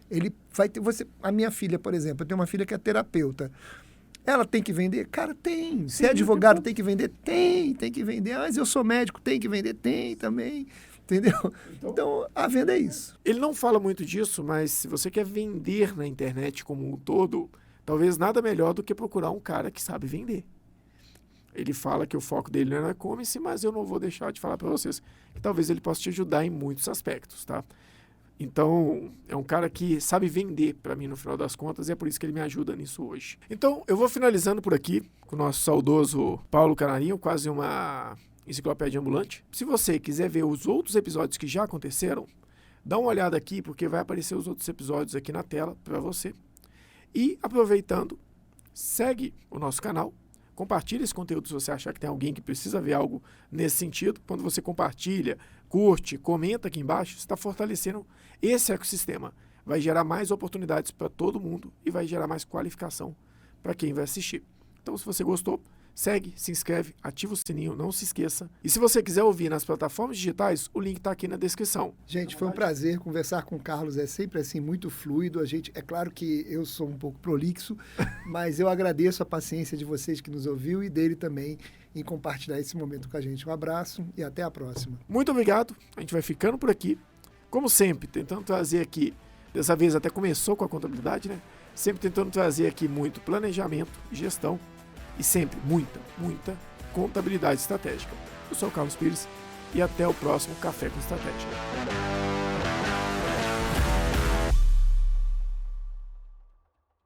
ele vai ter a minha filha, por exemplo, eu tenho uma filha que é terapeuta. Ela tem que vender? Cara, tem. Se é advogado, tem que vender? Tem que vender. Mas eu sou médico, tem que vender? Tem também. Entendeu? Então, a venda é isso. Ele não fala muito disso, mas se você quer vender na internet como um todo, talvez nada melhor do que procurar um cara que sabe vender. Ele fala que o foco dele não é e-commerce, mas eu não vou deixar de falar para vocês que talvez ele possa te ajudar em muitos aspectos, tá? Então, é um cara que sabe vender para mim no final das contas e é por isso que ele me ajuda nisso hoje. Então, eu vou finalizando por aqui com o nosso saudoso Paulo Canarinho, quase uma Enciclopédia Ambulante. Se você quiser ver os outros episódios que já aconteceram, dá uma olhada aqui, porque vai aparecer os outros episódios aqui na tela para você. E, aproveitando, segue o nosso canal, compartilha esse conteúdo se você achar que tem alguém que precisa ver algo nesse sentido. Quando você compartilha, curte, comenta aqui embaixo, você está fortalecendo esse ecossistema. Vai gerar mais oportunidades para todo mundo e vai gerar mais qualificação para quem vai assistir. Então, se você gostou, segue, se inscreve, ativa o sininho, não se esqueça. E se você quiser ouvir nas plataformas digitais, o link está aqui na descrição. Gente, foi um prazer conversar com o Carlos, é sempre assim, muito fluido. É claro que eu sou um pouco prolixo, mas eu agradeço a paciência de vocês que nos ouviu e dele também em compartilhar esse momento com a gente. Um abraço e até a próxima. Muito obrigado, a gente vai ficando por aqui. Como sempre, tentando trazer aqui, dessa vez até começou com a contabilidade, né? Sempre tentando trazer aqui muito planejamento, gestão, e sempre muita contabilidade estratégica. Eu sou o Carlos Pires e até o próximo Café com Estratégia.